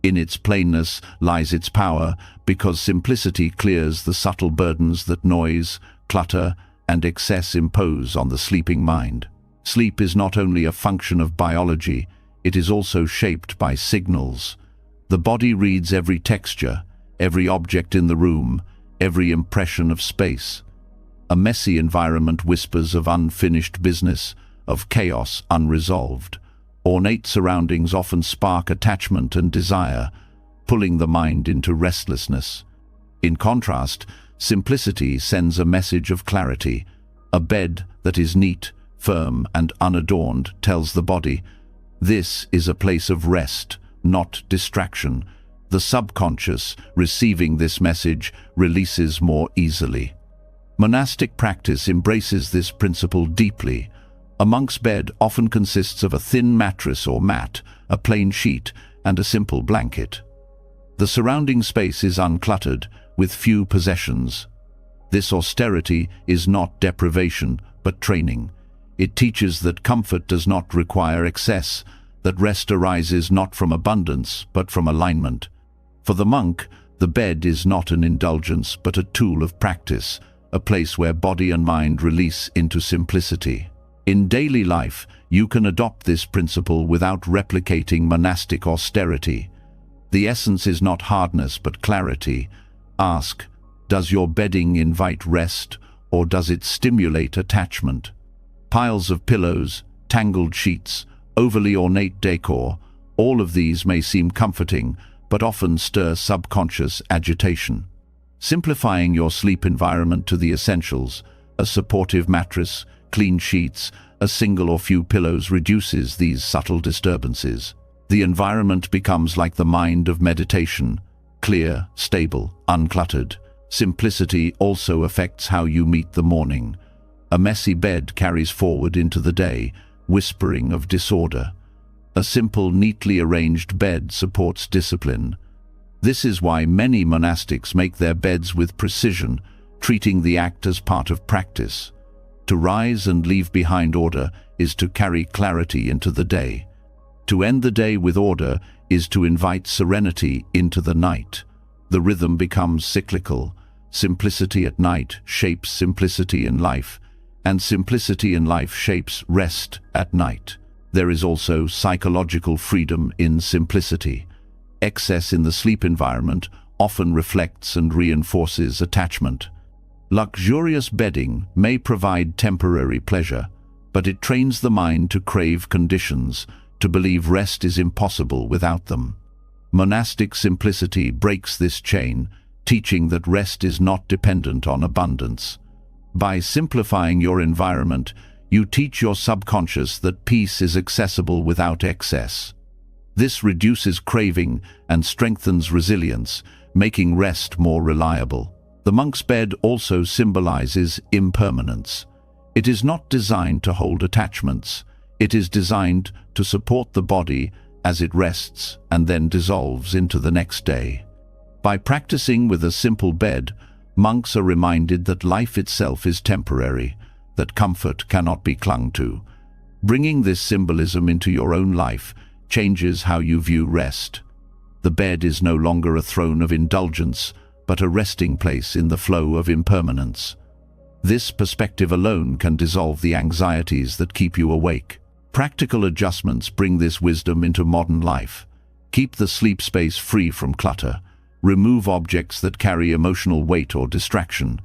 In its plainness lies its power, because simplicity clears the subtle burdens that noise, clutter, and excess impose on the sleeping mind. Sleep is not only a function of biology, it is also shaped by signals. The body reads every texture, every object in the room, every impression of space. A messy environment whispers of unfinished business, of chaos unresolved. Ornate surroundings often spark attachment and desire. pulling the mind into restlessness. In contrast, simplicity sends a message of clarity. A bed that is neat, firm, and unadorned tells the body, this is a place of rest, not distraction. The subconscious, receiving this message, releases more easily. Monastic practice embraces this principle deeply. A monk's bed often consists of a thin mattress or mat, a plain sheet, and a simple blanket. The surrounding space is uncluttered, with few possessions. This austerity is not deprivation, but training. It teaches that comfort does not require excess, that rest arises not from abundance, but from alignment. For the monk, the bed is not an indulgence, but a tool of practice, a place where body and mind release into simplicity. In daily life, you can adopt this principle without replicating monastic austerity. The essence is not hardness, but clarity. Ask, does your bedding invite rest, or does it stimulate attachment? Piles of pillows, tangled sheets, overly ornate decor, all of these may seem comforting, but often stir subconscious agitation. Simplifying your sleep environment to the essentials, a supportive mattress, clean sheets, a single or few pillows reduces these subtle disturbances. The environment becomes like the mind of meditation, clear, stable, uncluttered. Simplicity also affects how you meet the morning. A messy bed carries forward into the day, whispering of disorder. A simple, neatly arranged bed supports discipline. This is why many monastics make their beds with precision, treating the act as part of practice. To rise and leave behind order is to carry clarity into the day. To end the day with order is to invite serenity into the night. The rhythm becomes cyclical. Simplicity at night shapes simplicity in life, and simplicity in life shapes rest at night. There is also psychological freedom in simplicity. Excess in the sleep environment often reflects and reinforces attachment. Luxurious bedding may provide temporary pleasure, but it trains the mind to crave conditions, to believe rest is impossible without them. Monastic simplicity breaks this chain, teaching that rest is not dependent on abundance. By simplifying your environment, you teach your subconscious that peace is accessible without excess. This reduces craving and strengthens resilience, making rest more reliable. The monk's bed also symbolizes impermanence. It is not designed to hold attachments. It is designed to support the body as it rests and then dissolves into the next day. By practicing with a simple bed, monks are reminded that life itself is temporary, that comfort cannot be clung to. Bringing this symbolism into your own life changes how you view rest. The bed is no longer a throne of indulgence, but a resting place in the flow of impermanence. This perspective alone can dissolve the anxieties that keep you awake. Practical adjustments bring this wisdom into modern life. Keep the sleep space free from clutter. Remove objects that carry emotional weight or distraction.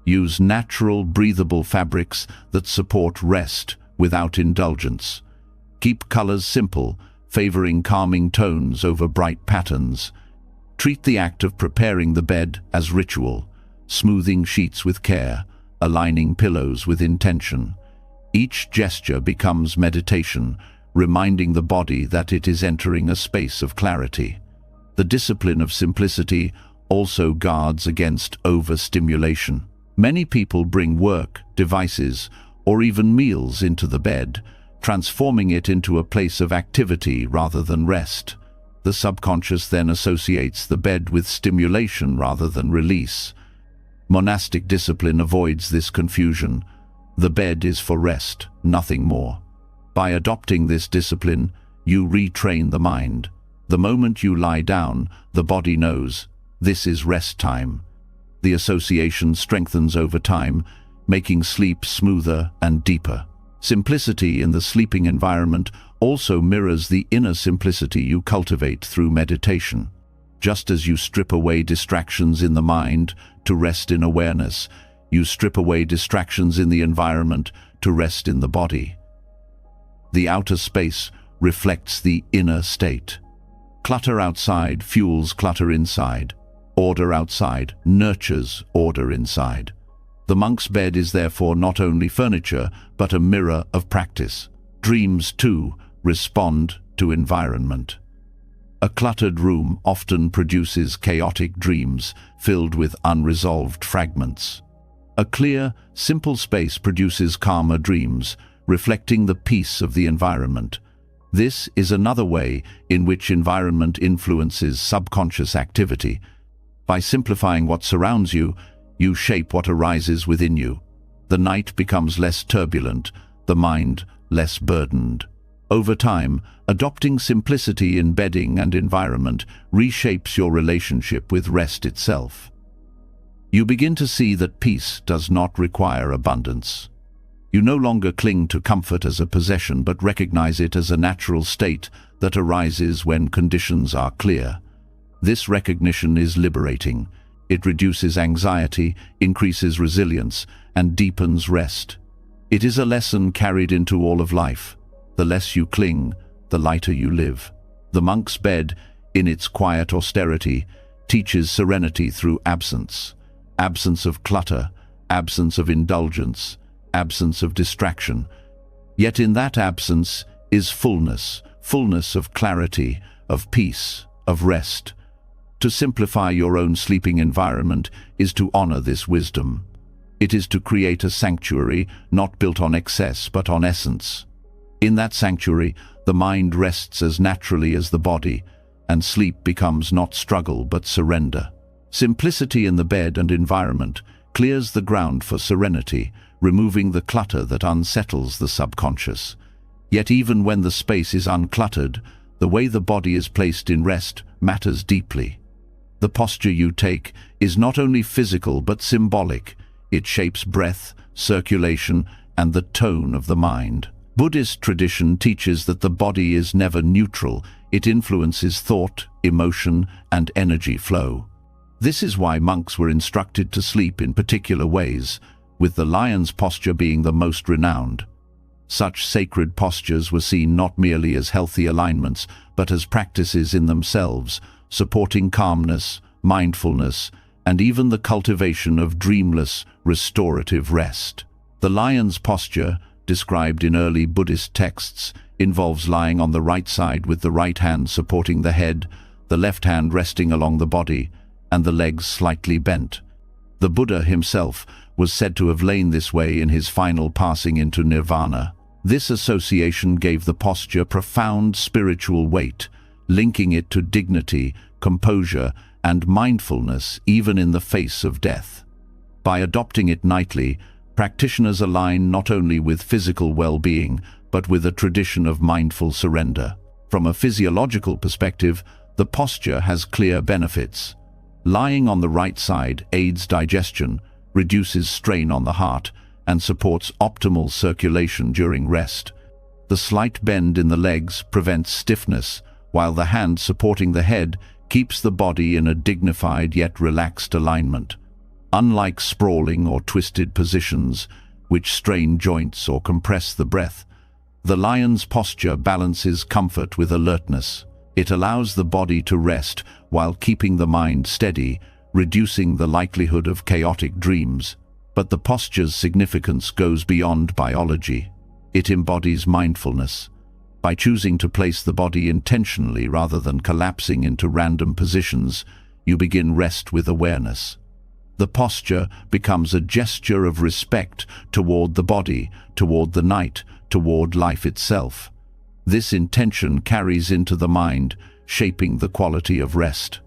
Use natural, breathable fabrics that support rest without indulgence. Keep colors simple, favoring calming tones over bright patterns. Treat the act of preparing the bed as ritual, smoothing sheets with care, aligning pillows with intention. Each gesture becomes meditation, reminding the body that it is entering a space of clarity. The discipline of simplicity also guards against overstimulation. Many people bring work, devices, or even meals into the bed, transforming it into a place of activity rather than rest. The subconscious then associates the bed with stimulation rather than release. Monastic discipline avoids this confusion. The bed is for rest, nothing more. By adopting this discipline, you retrain the mind. The moment you lie down, the body knows, this is rest time. The association strengthens over time, making sleep smoother and deeper. Simplicity in the sleeping environment also mirrors the inner simplicity you cultivate through meditation. Just as you strip away distractions in the mind to rest in awareness, you strip away distractions in the environment to rest in the body. The outer space reflects the inner state. Clutter outside fuels clutter inside. Order outside nurtures order inside. The monk's bed is therefore not only furniture, but a mirror of practice. Dreams, too, respond to environment. A cluttered room often produces chaotic dreams filled with unresolved fragments. A clear, simple space produces calmer dreams, reflecting the peace of the environment. This is another way in which environment influences subconscious activity. By simplifying what surrounds you, you shape what arises within you. The night becomes less turbulent, the mind less burdened. Over time, adopting simplicity in bedding and environment reshapes your relationship with rest itself. You begin to see that peace does not require abundance. You no longer cling to comfort as a possession, but recognize it as a natural state that arises when conditions are clear. This recognition is liberating. It reduces anxiety, increases resilience, and deepens rest. It is a lesson carried into all of life. The less you cling, the lighter you live. The monk's bed, in its quiet austerity, teaches serenity through absence. Absence of clutter, absence of indulgence, absence of distraction. Yet in that absence is fullness, fullness of clarity, of peace, of rest. To simplify your own sleeping environment is to honor this wisdom. It is to create a sanctuary not built on excess but on essence. In that sanctuary, the mind rests as naturally as the body, and sleep becomes not struggle but surrender. Simplicity in the bed and environment clears the ground for serenity, removing the clutter that unsettles the subconscious. Yet even when the space is uncluttered, the way the body is placed in rest matters deeply. The posture you take is not only physical but symbolic. It shapes breath, circulation, and the tone of the mind. Buddhist tradition teaches that the body is never neutral. It influences thought, emotion, and energy flow. This is why monks were instructed to sleep in particular ways, with the lion's posture being the most renowned. Such sacred postures were seen not merely as healthy alignments, but as practices in themselves, supporting calmness, mindfulness, and even the cultivation of dreamless, restorative rest. The lion's posture, described in early Buddhist texts, involves lying on the right side with the right hand supporting the head, the left hand resting along the body, and the legs slightly bent. The Buddha himself was said to have lain this way in his final passing into nirvana. This association gave the posture profound spiritual weight, linking it to dignity, composure, and mindfulness even in the face of death. By adopting it nightly, practitioners align not only with physical well-being, but with a tradition of mindful surrender. From a physiological perspective, the posture has clear benefits. Lying on the right side aids digestion, reduces strain on the heart, and supports optimal circulation during rest. The slight bend in the legs prevents stiffness, while the hand supporting the head keeps the body in a dignified yet relaxed alignment. Unlike sprawling or twisted positions, which strain joints or compress the breath, the lion's posture balances comfort with alertness. It allows the body to rest while keeping the mind steady, reducing the likelihood of chaotic dreams. But the posture's significance goes beyond biology. It embodies mindfulness. By choosing to place the body intentionally rather than collapsing into random positions, you begin rest with awareness. The posture becomes a gesture of respect toward the body, toward the night, toward life itself. This intention carries into the mind, shaping the quality of rest.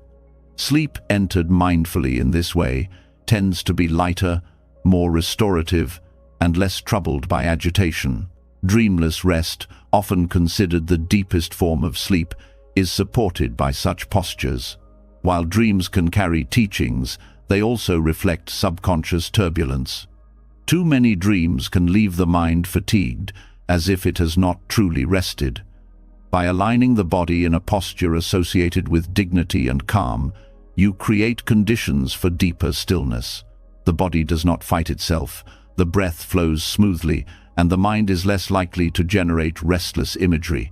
Sleep entered mindfully in this way tends to be lighter, more restorative, and less troubled by agitation. Dreamless rest, often considered the deepest form of sleep, is supported by such postures. While dreams can carry teachings, they also reflect subconscious turbulence. Too many dreams can leave the mind fatigued, as if it has not truly rested. By aligning the body in a posture associated with dignity and calm, you create conditions for deeper stillness. The body does not fight itself, the breath flows smoothly, and the mind is less likely to generate restless imagery.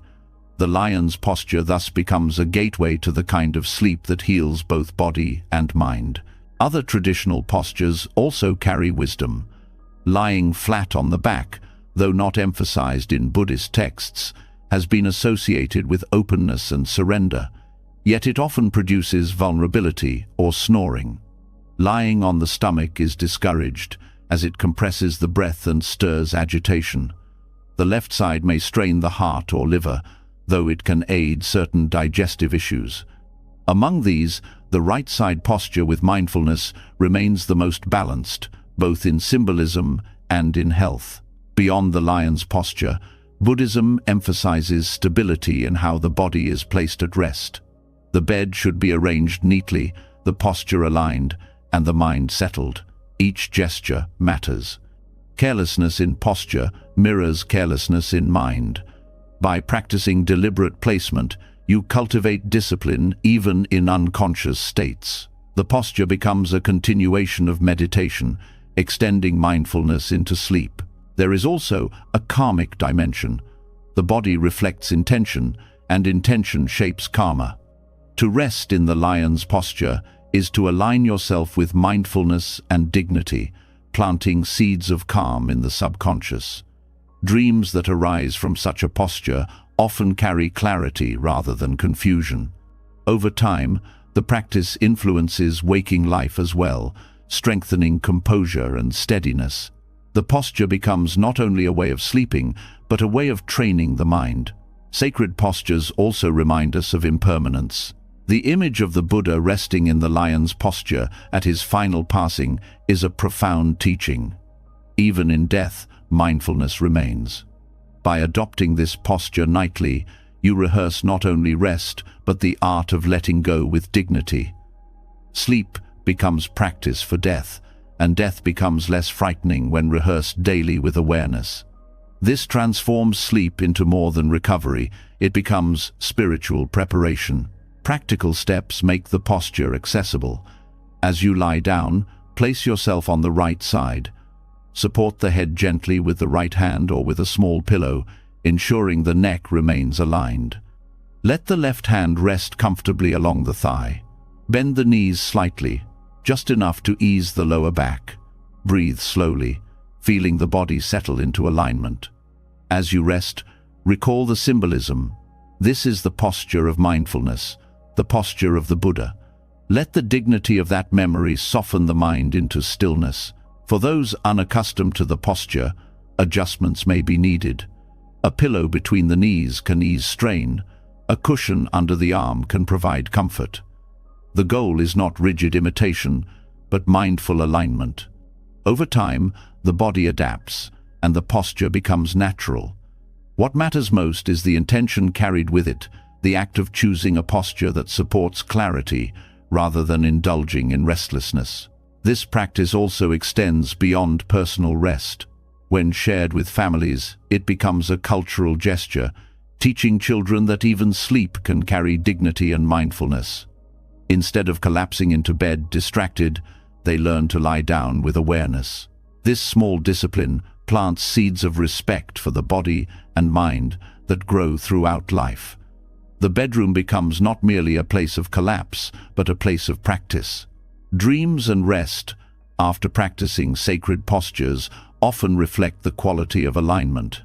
The lion's posture thus becomes a gateway to the kind of sleep that heals both body and mind. Other traditional postures also carry wisdom. Lying flat on the back, though not emphasized in Buddhist texts, has been associated with openness and surrender, yet it often produces vulnerability or snoring. Lying on the stomach is discouraged, as it compresses the breath and stirs agitation. The left side may strain the heart or liver, though it can aid certain digestive issues. Among these, the right side posture with mindfulness remains the most balanced, both in symbolism and in health. Beyond the lion's posture, Buddhism emphasizes stability in how the body is placed at rest. The bed should be arranged neatly, the posture aligned, and the mind settled. Each gesture matters. Carelessness in posture mirrors carelessness in mind. By practicing deliberate placement, you cultivate discipline even in unconscious states. The posture becomes a continuation of meditation, extending mindfulness into sleep. There is also a karmic dimension. The body reflects intention, and intention shapes karma. To rest in the lion's posture is to align yourself with mindfulness and dignity, planting seeds of calm in the subconscious. Dreams that arise from such a posture often carry clarity rather than confusion. Over time, the practice influences waking life as well, strengthening composure and steadiness. The posture becomes not only a way of sleeping, but a way of training the mind. Sacred postures also remind us of impermanence. The image of the Buddha resting in the lion's posture at his final passing is a profound teaching. Even in death, mindfulness remains. By adopting this posture nightly, you rehearse not only rest, but the art of letting go with dignity. Sleep becomes practice for death, and death becomes less frightening when rehearsed daily with awareness. This transforms sleep into more than recovery. It becomes spiritual preparation. Practical steps make the posture accessible. As you lie down, place yourself on the right side. Support the head gently with the right hand or with a small pillow, ensuring the neck remains aligned. Let the left hand rest comfortably along the thigh. Bend the knees slightly, just enough to ease the lower back. Breathe slowly, feeling the body settle into alignment. As you rest, recall the symbolism. This is the posture of mindfulness, the posture of the Buddha. Let the dignity of that memory soften the mind into stillness. For those unaccustomed to the posture, adjustments may be needed. A pillow between the knees can ease strain. A cushion under the arm can provide comfort. The goal is not rigid imitation, but mindful alignment. Over time, the body adapts, and the posture becomes natural. What matters most is the intention carried with it, the act of choosing a posture that supports clarity rather than indulging in restlessness. This practice also extends beyond personal rest. When shared with families, it becomes a cultural gesture, teaching children that even sleep can carry dignity and mindfulness. Instead of collapsing into bed distracted, they learn to lie down with awareness. This small discipline plants seeds of respect for the body and mind that grow throughout life. The bedroom becomes not merely a place of collapse, but a place of practice. Dreams and rest, after practicing sacred postures, often reflect the quality of alignment.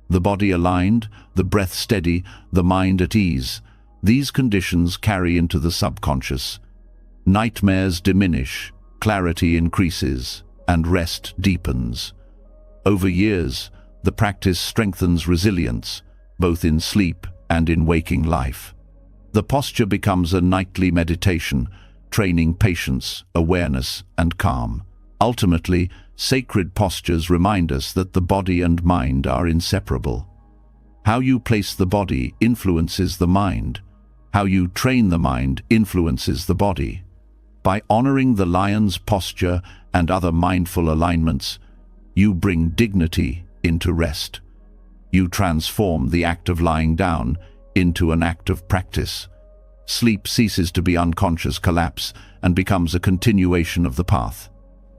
The body aligned, the breath steady, the mind at ease. These conditions carry into the subconscious. Nightmares diminish, clarity increases, and rest deepens. Over years, the practice strengthens resilience, both in sleep and in waking life. The posture becomes a nightly meditation, training patience, awareness, and calm. Ultimately, sacred postures remind us that the body and mind are inseparable. How you place the body influences the mind. How you train the mind influences the body. By honoring the lion's posture and other mindful alignments, you bring dignity into rest. You transform the act of lying down into an act of practice. Sleep ceases to be unconscious collapse and becomes a continuation of the path.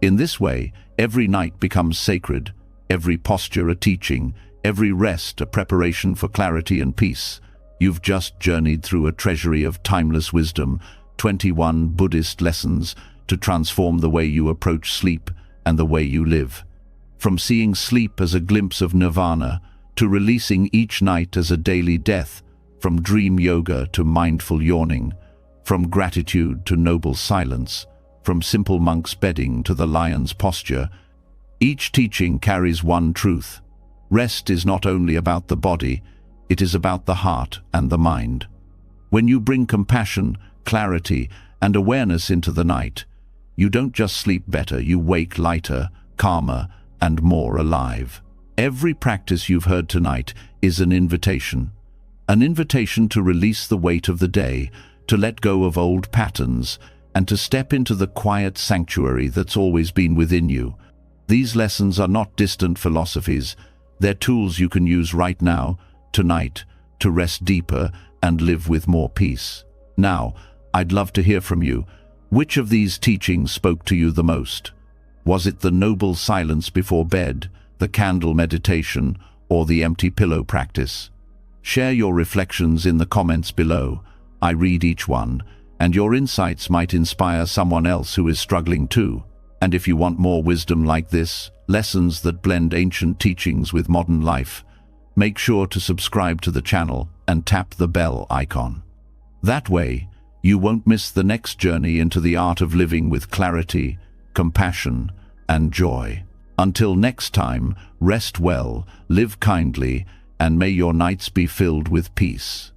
In this way, every night becomes sacred, every posture a teaching, every rest a preparation for clarity and peace. You've just journeyed through a treasury of timeless wisdom, 21 Buddhist lessons to transform the way you approach sleep and the way you live. From seeing sleep as a glimpse of nirvana, to releasing each night as a daily death, from dream yoga to mindful yawning, from gratitude to noble silence, from simple monk's bedding to the lion's posture, each teaching carries one truth. Rest is not only about the body, it is about the heart and the mind. When you bring compassion, clarity, and awareness into the night, you don't just sleep better, you wake lighter, calmer, and more alive. Every practice you've heard tonight is an invitation to release the weight of the day, to let go of old patterns, and to step into the quiet sanctuary that's always been within you. These lessons are not distant philosophies, they're tools you can use right now, tonight, to rest deeper and live with more peace. Now, I'd love to hear from you. Which of these teachings spoke to you the most? Was it the noble silence before bed, the candle meditation, or the empty pillow practice? Share your reflections in the comments below. I read each one, and your insights might inspire someone else who is struggling too. And if you want more wisdom like this, lessons that blend ancient teachings with modern life, make sure to subscribe to the channel and tap the bell icon. That way, you won't miss the next journey into the art of living with clarity, compassion, and joy. Until next time, rest well, live kindly, and may your nights be filled with peace.